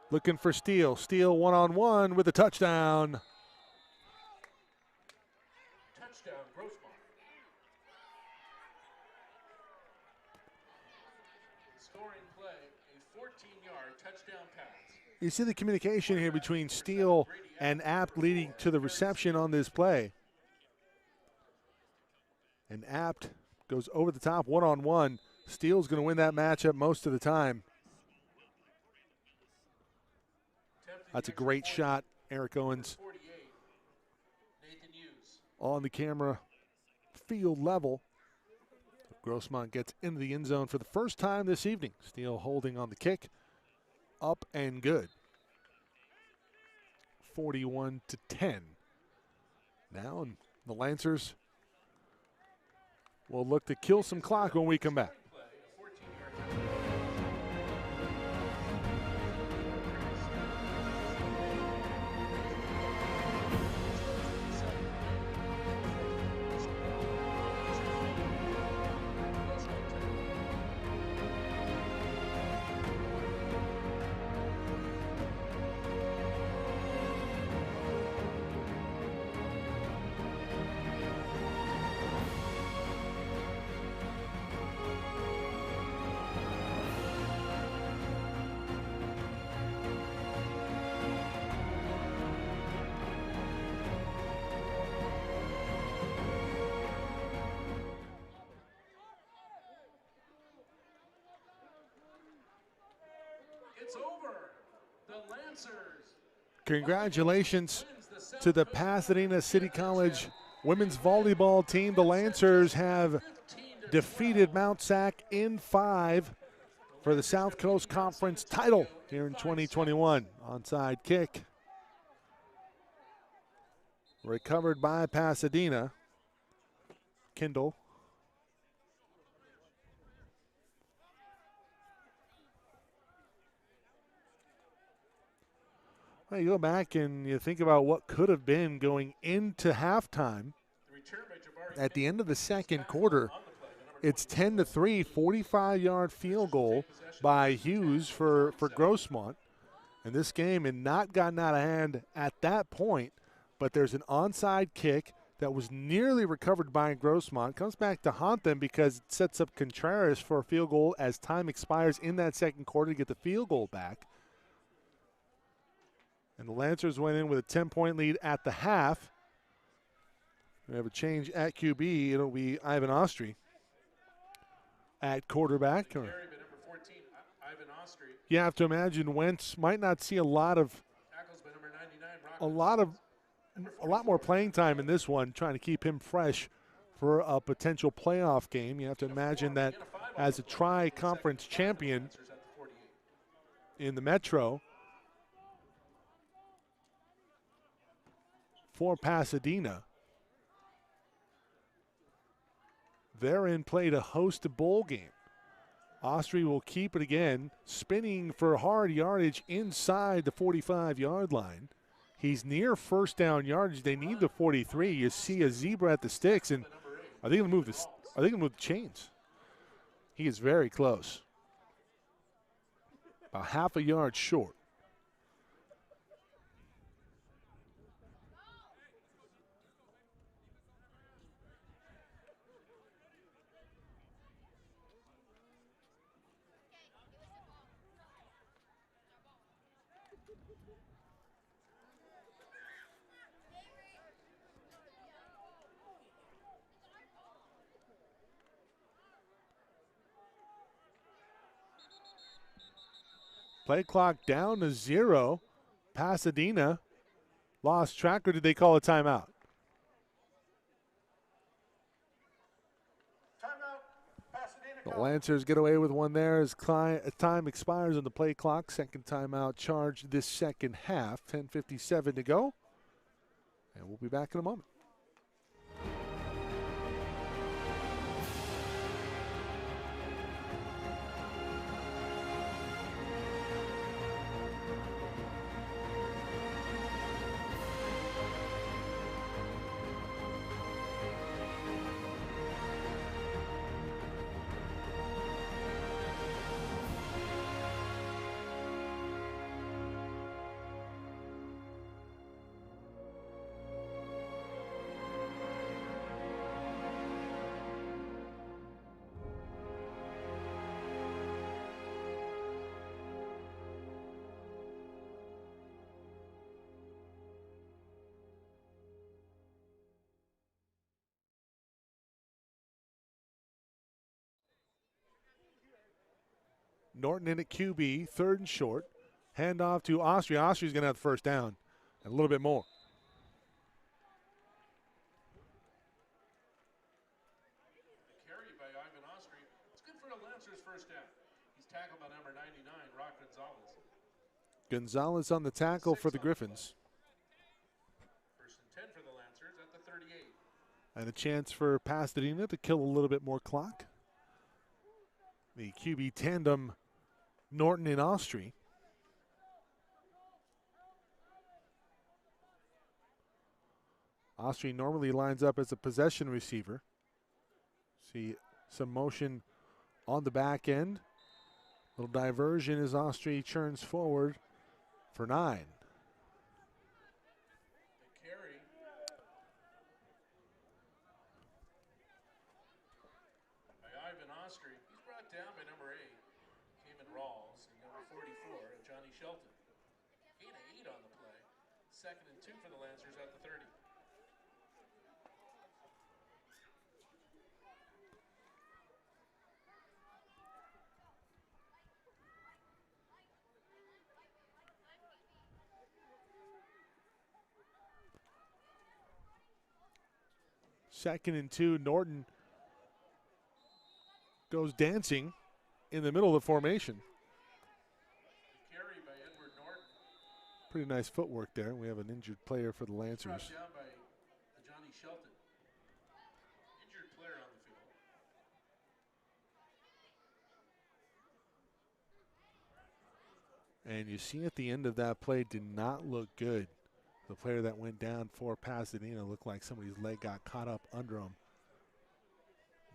looking for Steele. Steele one-on-one with a touchdown. Touchdown, Grossmont. Scoring play, a 14-yard touchdown pass. You see the communication here between Steele and Apt leading to the reception on this play. And Apt goes over the top one-on-one. Steele's going to win that matchup most of the time. That's a great shot, Eric Owens. On the camera, field level. Grossmont gets into the end zone for the first time this evening. Steele holding on the kick. Up and good. 41-10. Now, and the Lancers will look to kill some clock when we come back. It's over. The Lancers. Congratulations to the Pasadena City College women's volleyball team. The Lancers have defeated Mount Sac in 5 for the South Coast Conference title here in 2021. Onside kick. Recovered by Pasadena. Kendall. Well, you go back and you think about what could have been going into halftime. At the end of the second quarter, it's 10-3, 45-yard field goal by Hughes for Grossmont. And this game had not gotten out of hand at that point, but there's an onside kick that was nearly recovered by Grossmont. Comes back to haunt them because it sets up Contreras for a field goal as time expires in that second quarter to get the field goal back. And the Lancers went in with a 10-point lead at the half. We have a change at QB. It'll be Ivan Ostry at quarterback. Or you have to imagine Wentz might not see a lot more playing time in this one, trying to keep him fresh for a potential playoff game. You have to imagine that as a tri-conference champion in the Metro for Pasadena, they're in play to host a bowl game. Ostry will keep it again, spinning for hard yardage inside the 45-yard line. He's near first down yardage. They need the 43. You see a zebra at the sticks, and are they going to move the chains? He is very close. About half a yard short. Play clock down to 0 Pasadena lost track, or did they call a timeout? Timeout. Pasadena. The call. Lancers get away with one there as time expires on the play clock. Second timeout charged this second half. 10:57 to go. And we'll be back in a moment. Norton in at QB, third and short. Hand off to Austria. Austria's going to have the first down and a little bit more. The carry by Ivan Austria. It's good for the Lancers' first down. He's tackled by number 99, Rock Gonzalez. Gonzalez on the tackle for the Griffins. First and 10 for the Lancers at the 38. And a chance for Pasadena to kill a little bit more clock. The QB tandem, Norton and Austria. Austria normally lines up as a possession receiver. See some motion on the back end. Little diversion as Austria churns forward for 9. The carry. By Ivan Austria. He's brought down by number 8, Cayman Rawls, and number 44, Johnny Shelton. 8 of 8 on the play. Second and 2 for the Lancers at the 30. Second and 2, Norton goes dancing in the middle of the formation. Carry by Edward Norton. Pretty nice footwork there. We have an injured player for the Lancers. Brought down by Johnny Shelton. Injured player on the field. And you see at the end of that play did not look good. The player that went down for Pasadena looked like somebody's leg got caught up under him.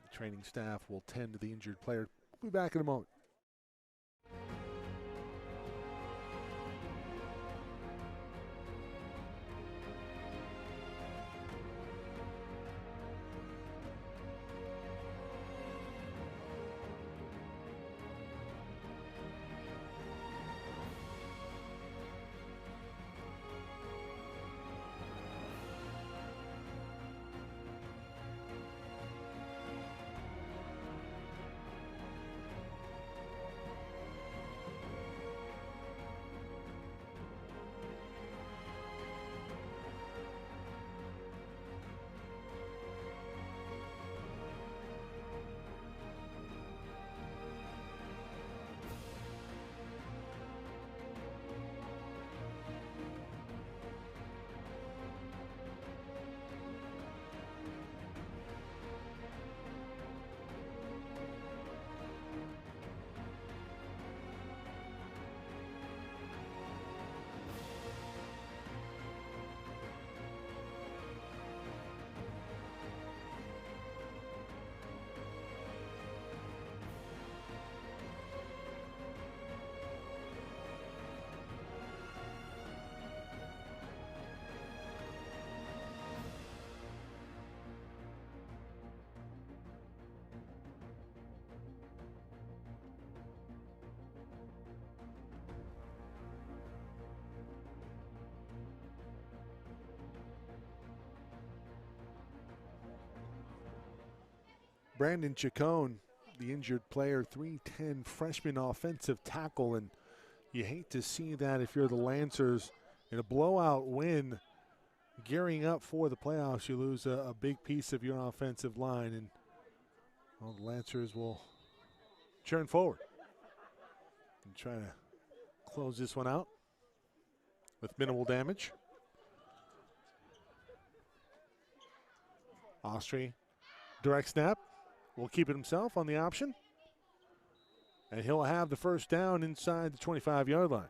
The training staff will tend to the injured player. We'll be back in a moment. Brandon Chacon, the injured player, 3'10", freshman offensive tackle, and you hate to see that if you're the Lancers In a blowout win, gearing up for the playoffs, you lose a big piece of your offensive line, and well, the Lancers will churn forward and try to close this one out with minimal damage. Austri, direct snap, will keep it himself on the option, and he'll have the first down inside the 25-yard line.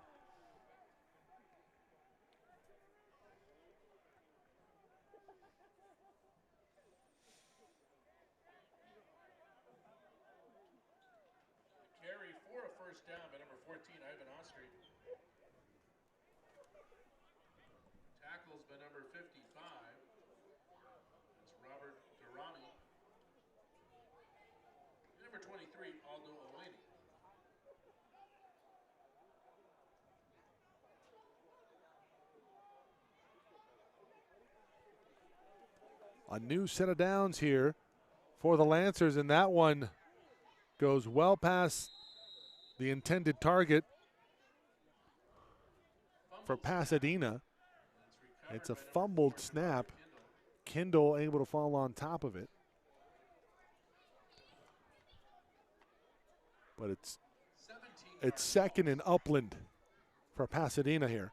Carry for a first down by number 14, Ivan Austri. Tackles by number 55. That's Robert Durrani. Number 23, Aldo Owani. A new set of downs here for the Lancers, and that one goes well past the intended target for Pasadena. It's a fumbled snap. Kindle able to fall on top of it. But it's second and Upland for Pasadena here.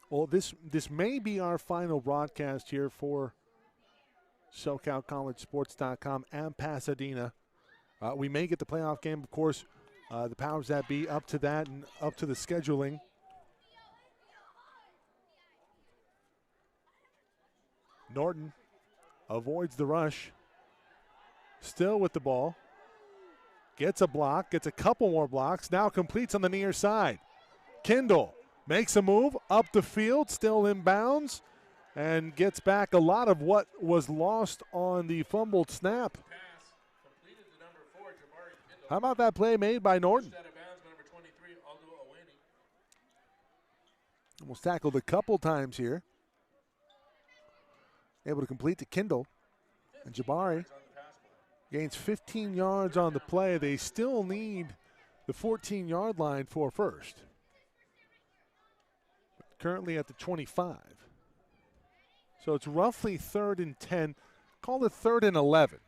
Well, this may be our final broadcast here for SoCalCollegeSports.com and Pasadena. We may get the playoff game, of course. The powers that be up to that and up to the scheduling. Norton avoids the rush. Still with the ball. Gets a block, gets a couple more blocks. Now completes on the near side. Kindle makes a move up the field, still in bounds, and gets back a lot of what was lost on the fumbled snap. How about that play made by Norton? Almost tackled a couple times here. Able to complete to Kindle. And Jabari gains 15 yards on the play. They still need the 14-yard line for first. Currently at the 25. So it's roughly 3rd and 10. Call it 3rd and 11.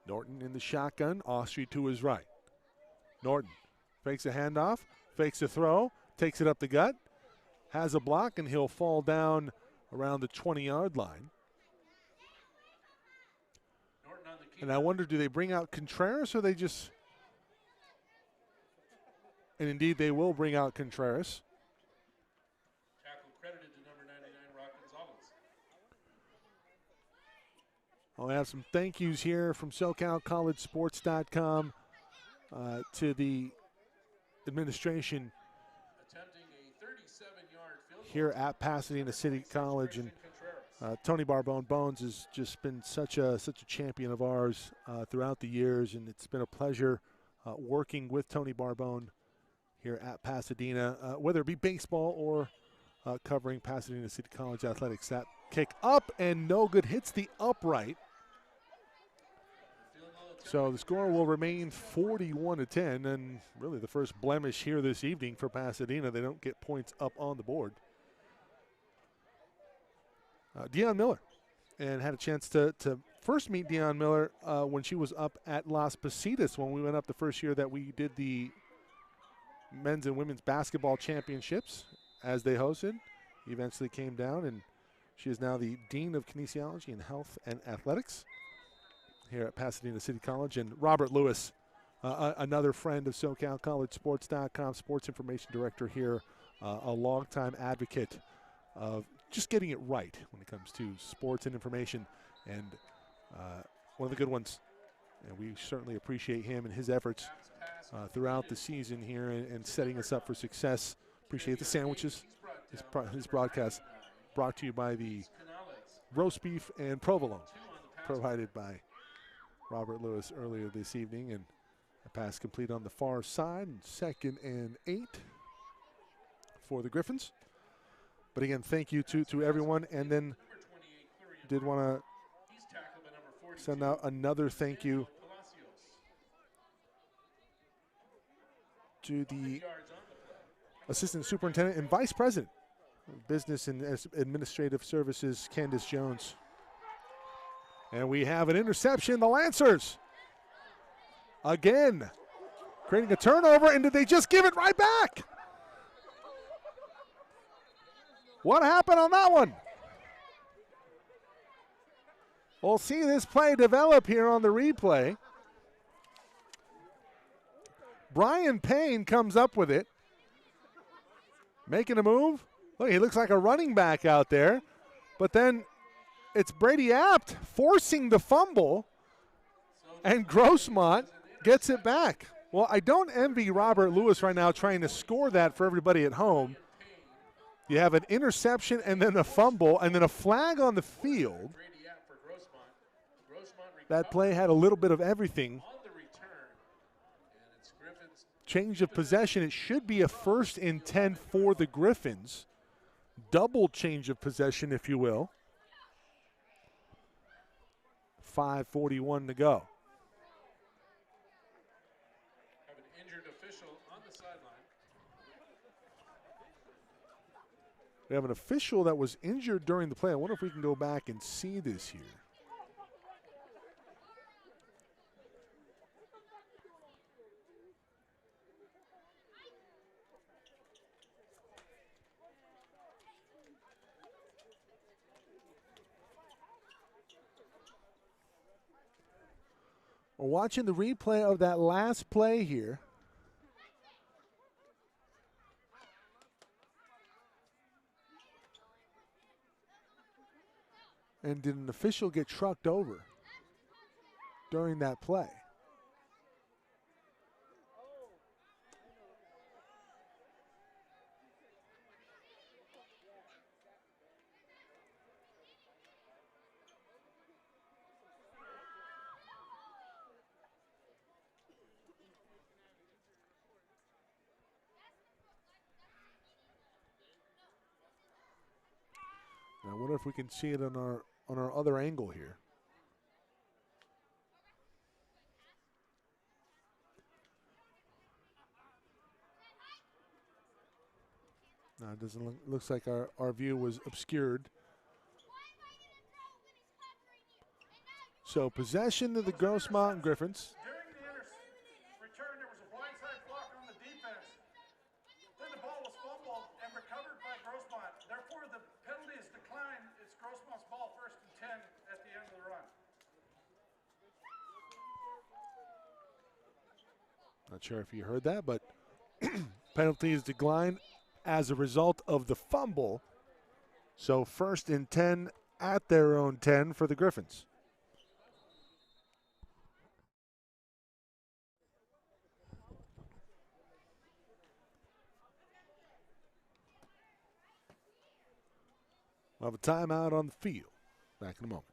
Norton in the shotgun. Austri to his right. Norton fakes a handoff, fakes a throw, takes it up the gut, has a block, and he'll fall down around the 20-yard line. And I wonder, do they bring out Contreras or they just... And indeed, they will bring out Contreras. Tackle credited to number 99, Rock Gonzalez. I'll have some thank yous here from SoCalCollegeSports.com to the administration Attempting a 37-yard field goal here at Pasadena City College. And Tony Barbone Bones has just been such a champion of ours throughout the years, and it's been a pleasure working with Tony Barbone here at Pasadena, whether it be baseball or covering Pasadena City College athletics. That kick up and no good, hits the upright. So the score will remain 41-10, and really the first blemish here this evening for Pasadena. They don't get points up on the board. Deion Miller, and had a chance to first meet Deion Miller when she was up at Las Positas when we went up the first year that we did the men's and women's basketball championships as they hosted. He eventually came down, and she is now the Dean of Kinesiology and Health and Athletics here at Pasadena City College. And Robert Lewis, another friend of SoCalCollegeSports.com, sports information director here, a longtime advocate of just getting it right when it comes to sports and information, and one of the good ones. And we certainly appreciate him and his efforts throughout the season here and setting us up for success. Appreciate the sandwiches. His broadcast brought to you by the roast beef and provolone provided by Robert Lewis earlier this evening. And a pass complete on the far side, and 2nd and 8 for the Griffins. But again, thank you to everyone. And then did want He's tackled by number to 42. send out another thank you Palacios. to the Yards on the play. Assistant Superintendent and Vice President of Business and Administrative Services, Candace Jones. And we have an interception. The Lancers again creating a turnover, and did they just give it right back? What happened on that one? We'll see this play develop here on the replay. Brian Payne comes up with it, making a move. Look, he looks like a running back out there, but then it's Brady Apt forcing the fumble, and Grossmont gets it back. Well, I don't envy Robert Lewis right now trying to score that for everybody at home. You have an interception and then a fumble and then a flag on the field. That play had a little bit of everything. Change of possession. It should be a 1st and 10 for the Griffins. Double change of possession, if you will. 5:41 to go. Have an injured official on the sideline. We have an official that was injured during the play. I wonder if we can go back and see this here. We're watching the replay of that last play here. And did an official get trucked over during that play? I wonder if we can see it on our other angle here. No, it doesn't look. Looks like our view was obscured. So possession of the Grossmont Griffins. During the return, there was a blindside block on the defense. Then the ball was fumbled and recovered by Grossmont. Therefore, the penalty is declined. It's Grossmont's ball, 1st and 10 at the end of the run. Not sure if you heard that, but penalty is declined as a result of the fumble. So 1st and 10 at their own 10 for the Griffins. We'll have a timeout on the field. Back in a moment.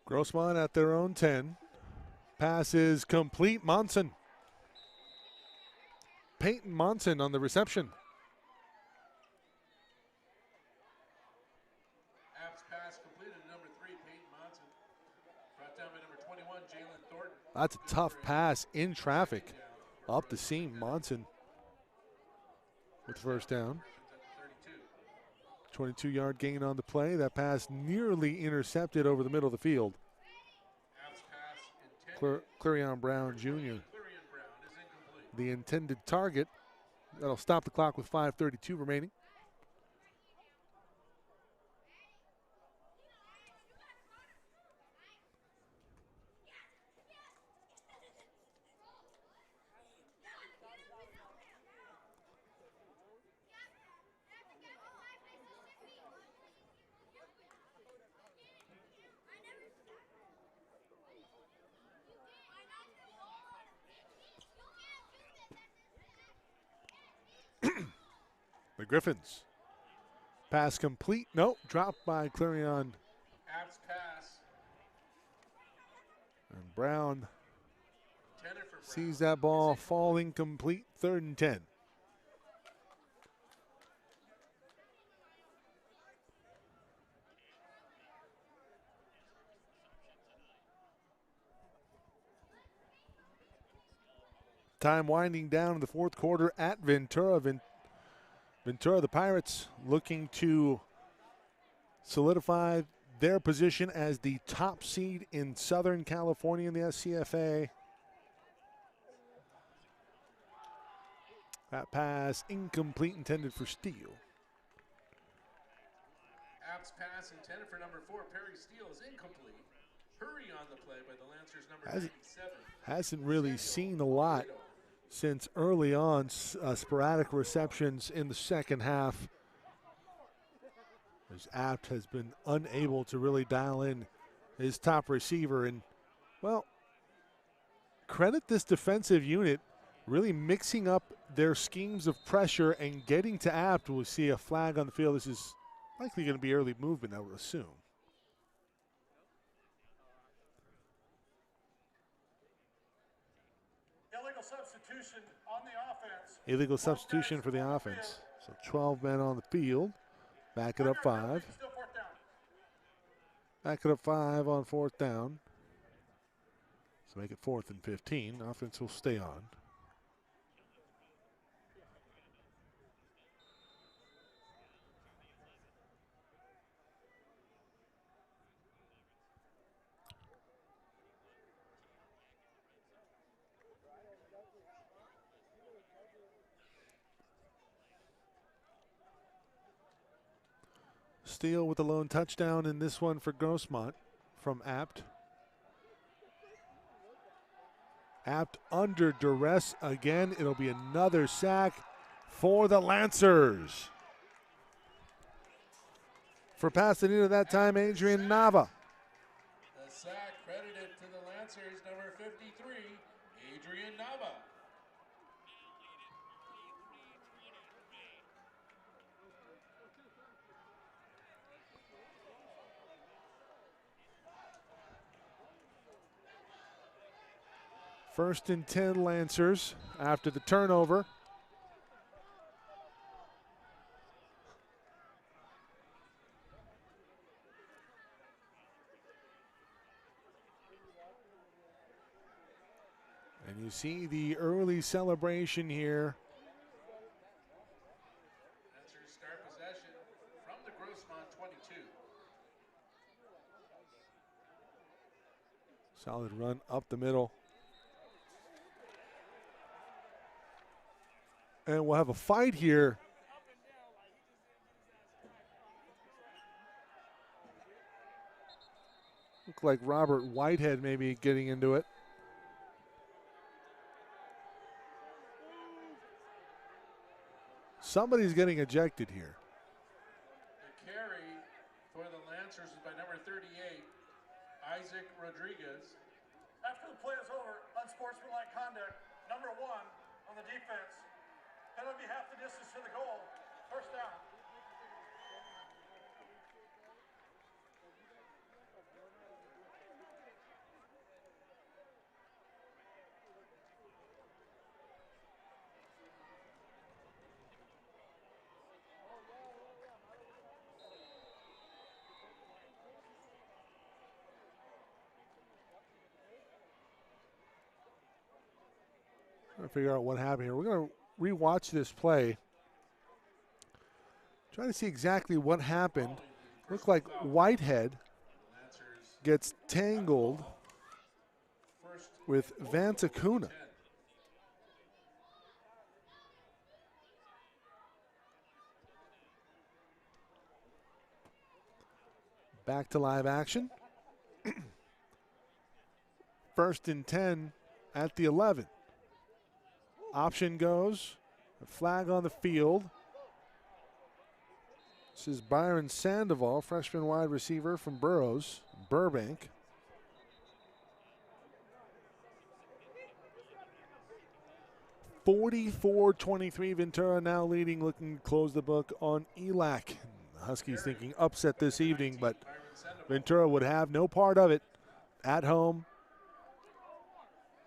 Grossmont at their own 10. Pass is complete. Monson. Peyton Monson on the reception. App's pass completed to number 3, Peyton Monson. Brought down by number 21, Jalen Thornton. That's a tough pass in traffic. Up the seam, Monson with first down. 22-yard gain on the play. That pass nearly intercepted over the middle of the field. Clarion Brown Jr. The intended target. That'll stop the clock with 5:32 remaining. the Griffins. Pass complete. Nope, dropped by Clarion. App's pass. And Brown Intended for Brown. sees that ball falling complete. 3rd and 10. Time winding down in the 4th quarter at Ventura. Ventura, the Pirates, looking to solidify their position as the top seed in Southern California in the SCFA. That pass incomplete, intended for Steele. App's pass intended for number 4, Perry Steele, is incomplete. Hurry on the play by the Lancers, number 97. Hasn't really seen a lot since early on, sporadic receptions in the second half. As Apt has been unable to really dial in his top receiver. And, well, credit this defensive unit really mixing up their schemes of pressure and getting to Apt. We'll see a flag on the field. This is likely going to be early movement, I would assume. Illegal substitution on the offense. Illegal substitution for the offense. So 12 men on the field. Back it up 5. Still 4th down. Back it up 5 on 4th down. So make it 4th and 15. Offense will stay on. Steele with a lone touchdown in this one for Grossmont from Apt. Apt under duress again. It'll be another sack for the Lancers. For Pasadena that time, Adrian Nava. The sack credited to the Lancers, number 53, Adrian Nava. First and 10 Lancers after the turnover. And you see the early celebration here. Lancers start possession from the Grossmont 22. Solid run up the middle. And we'll have a fight here. Look like Robert Whitehead maybe getting into it. Somebody's getting ejected here. The carry for the Lancers is by number 38, Isaac Rodriguez. After the play is over, unsportsmanlike conduct, number 1 on the defense. Penalty half the distance to the goal. 1st down. Trying to figure out what happened here. We're going to rewatch this play. Trying to see exactly what happened. Looked like Whitehead gets tangled with Vance Acuna. Back to live action. 1st and 10 at the 11. Option goes. A flag on the field. This is Byron Sandoval, freshman wide receiver from Burbank. 44-23. Ventura now leading, looking to close the book on ELAC. The Huskies thinking upset this evening, but Ventura would have no part of it at home.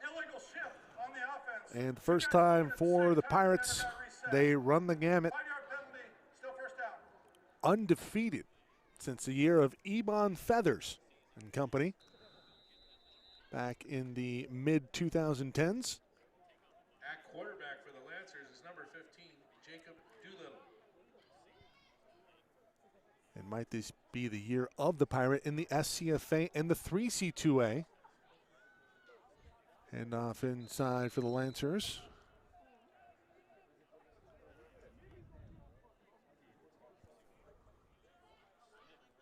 Illegal shift on the offense. And the first time for the Pirates, they run the gamut. 5-yard penalty, still first down. Undefeated since the year of Ebon Feathers and company back in the mid-2010s. At quarterback for the Lancers is number 15, Jacob Doolittle. And might this be the year of the Pirate in the SCFA and the 3C2A? And off inside for the Lancers.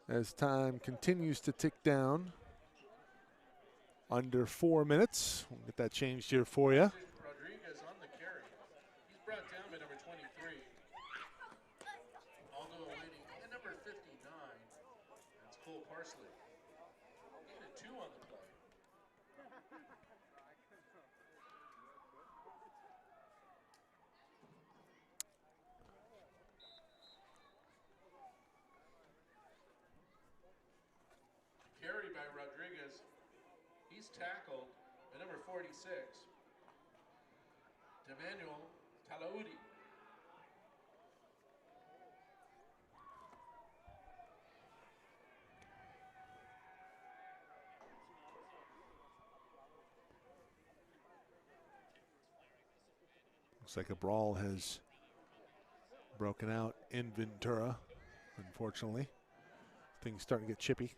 As time continues to tick down, under 4 minutes. We'll get that changed here for you. Rodriguez on the carry. He's brought down by number 23. Aldo awaiting and number 59. That's Cole Parsley. Gain of 2 on the play. Carry by Rodriguez. He's tackled by number 46, Emmanuel Talaudi. Looks like a brawl has broken out in Ventura, unfortunately. Things starting to get chippy.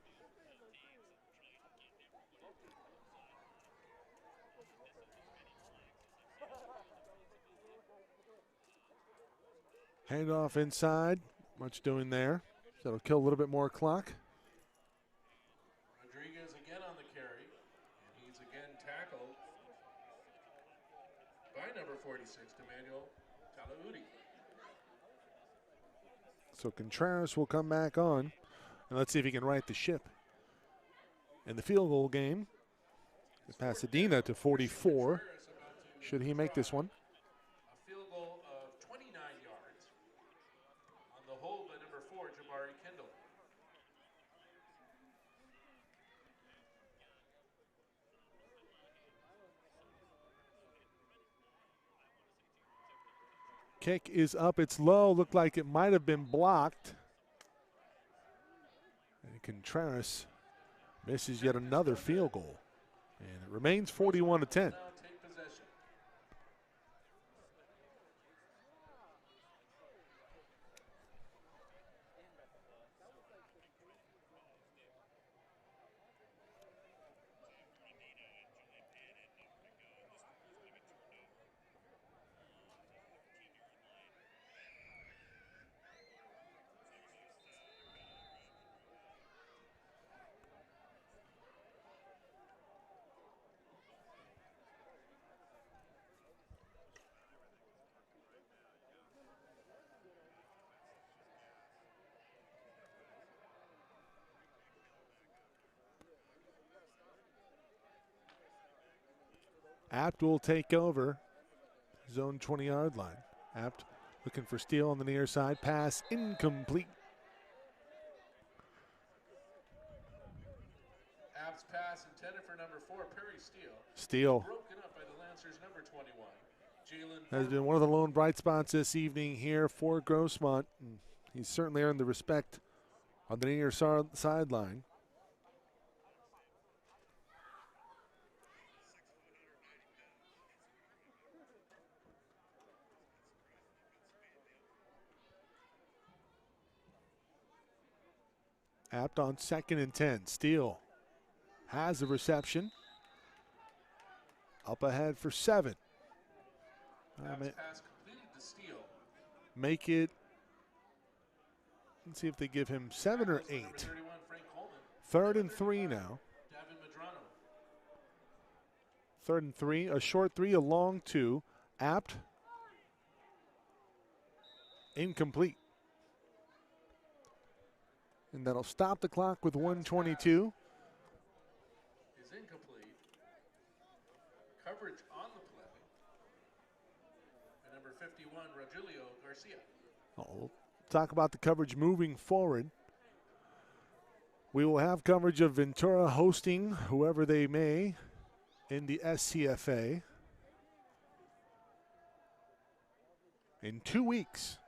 Handoff inside. Much doing there. That'll kill a little bit more clock. Rodriguez again on the carry, and he's again tackled by number 46, Emmanuel Talaudi. So Contreras will come back on. And let's see if he can right the ship. In the field goal game, Pasadena to 44. Should he make this one? A field goal of 29 yards on the hold by number 4, Jabari Kendall. Kick is up. It's low. Looked like it might have been blocked. And Contreras misses yet another field goal. And it remains 41-10. Now take possession. Apt will take over. Zone 20-yard line. Apt looking for Steele on the near side. Pass incomplete. Apt's pass intended for number 4, Perry Steele. Steele Broken up by the Lancers, number 21. Jalen has been one of the lone bright spots this evening here for Grossmont. He's certainly earned the respect on the near sideline. Apt on 2nd and 10. Steele has the reception. Up ahead for 7. Apt's pass completed to Steele. Make it, let's see if they give him 7 or 8. Number 31, Frank Coleman. 3rd and 3 now. Davin Medrano. 3rd and 3, a short 3, a long 2. Apt. Incomplete. And that'll stop the clock with 1:22. Is incomplete. Coverage on the play. 51, Rogelio Garcia. We'll talk about the coverage moving forward. We will have coverage of Ventura hosting whoever they may in the SCFA in 2 weeks.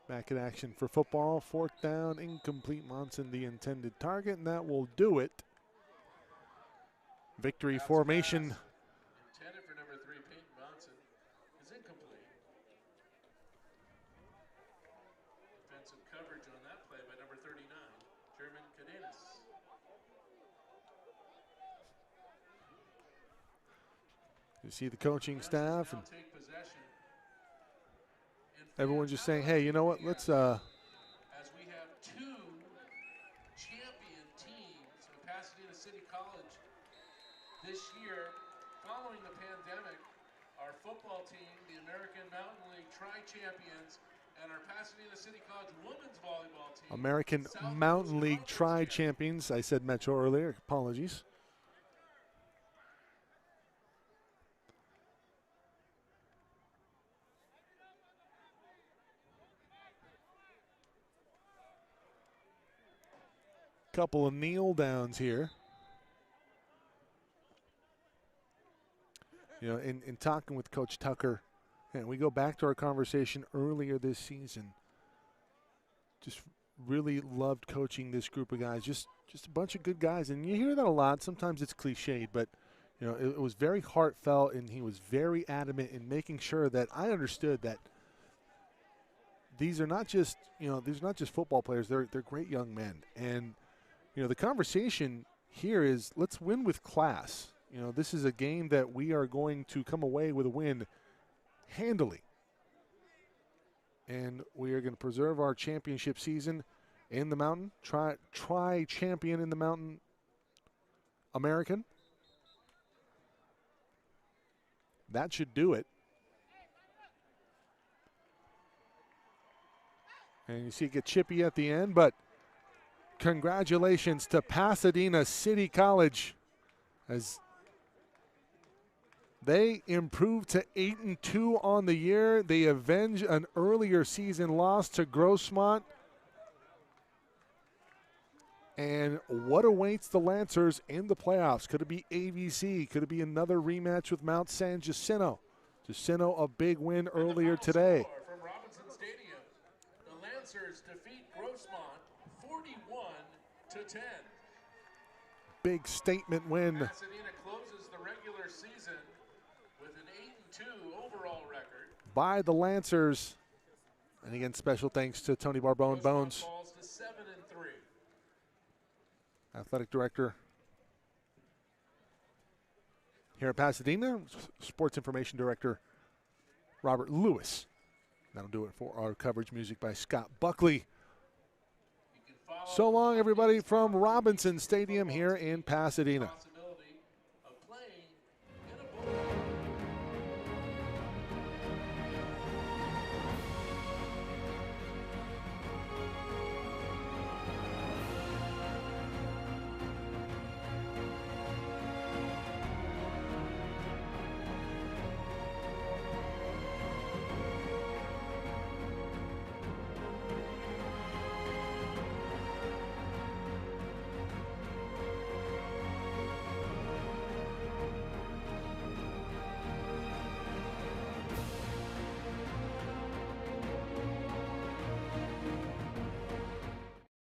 Back in action for football. 4th down, incomplete. Monson the intended target, and that will do it. Victory formation. Intended for number 3, Peyton Monson, is incomplete. Defensive coverage on that play by number 39, German Cadenas. You see the coaching staff and Take possession. everyone's just saying, hey, you know what, let's As we have 2 champion teams of Pasadena City College this year, following the pandemic, our football team, the American Mountain League tri-champions, and our Pasadena City College women's volleyball team. American Mountain League tri-champions. I said Metro earlier, apologies. Couple of kneel downs here. You know, in talking with Coach Tucker, and we go back to our conversation earlier this season. Just really loved coaching this group of guys. Just a bunch of good guys, and you hear that a lot. Sometimes it's cliched, but you know, it was very heartfelt, and he was very adamant in making sure that I understood that these are not just, you know, these are not just football players. They're great young men, and you know, the conversation here is let's win with class. You know, this is a game that we are going to come away with a win handily. And we are going to preserve our championship season in the Mountain. Try champion in the Mountain American. That should do it. And you see it get chippy at the end, but congratulations to Pasadena City College as they improved to 8-2 on the year. They avenge an earlier season loss to Grossmont. And what awaits the Lancers in the playoffs? Could it be AVC? Could it be another rematch with Mount San Jacinto? Jacinto, a big win earlier today. From Robinson Stadium, the Lancers defeat Grossmont 41-10. Big statement win. Pasadena closes the regular season with an 8-2 overall record. By the Lancers. And again, special thanks to Tony Barbone Bones, Falls to 7-3. athletic director here at Pasadena. Sports information director Robert Lewis. That'll do it for our coverage. Music by Scott Buckley. So long, everybody, from Robinson Stadium here in Pasadena.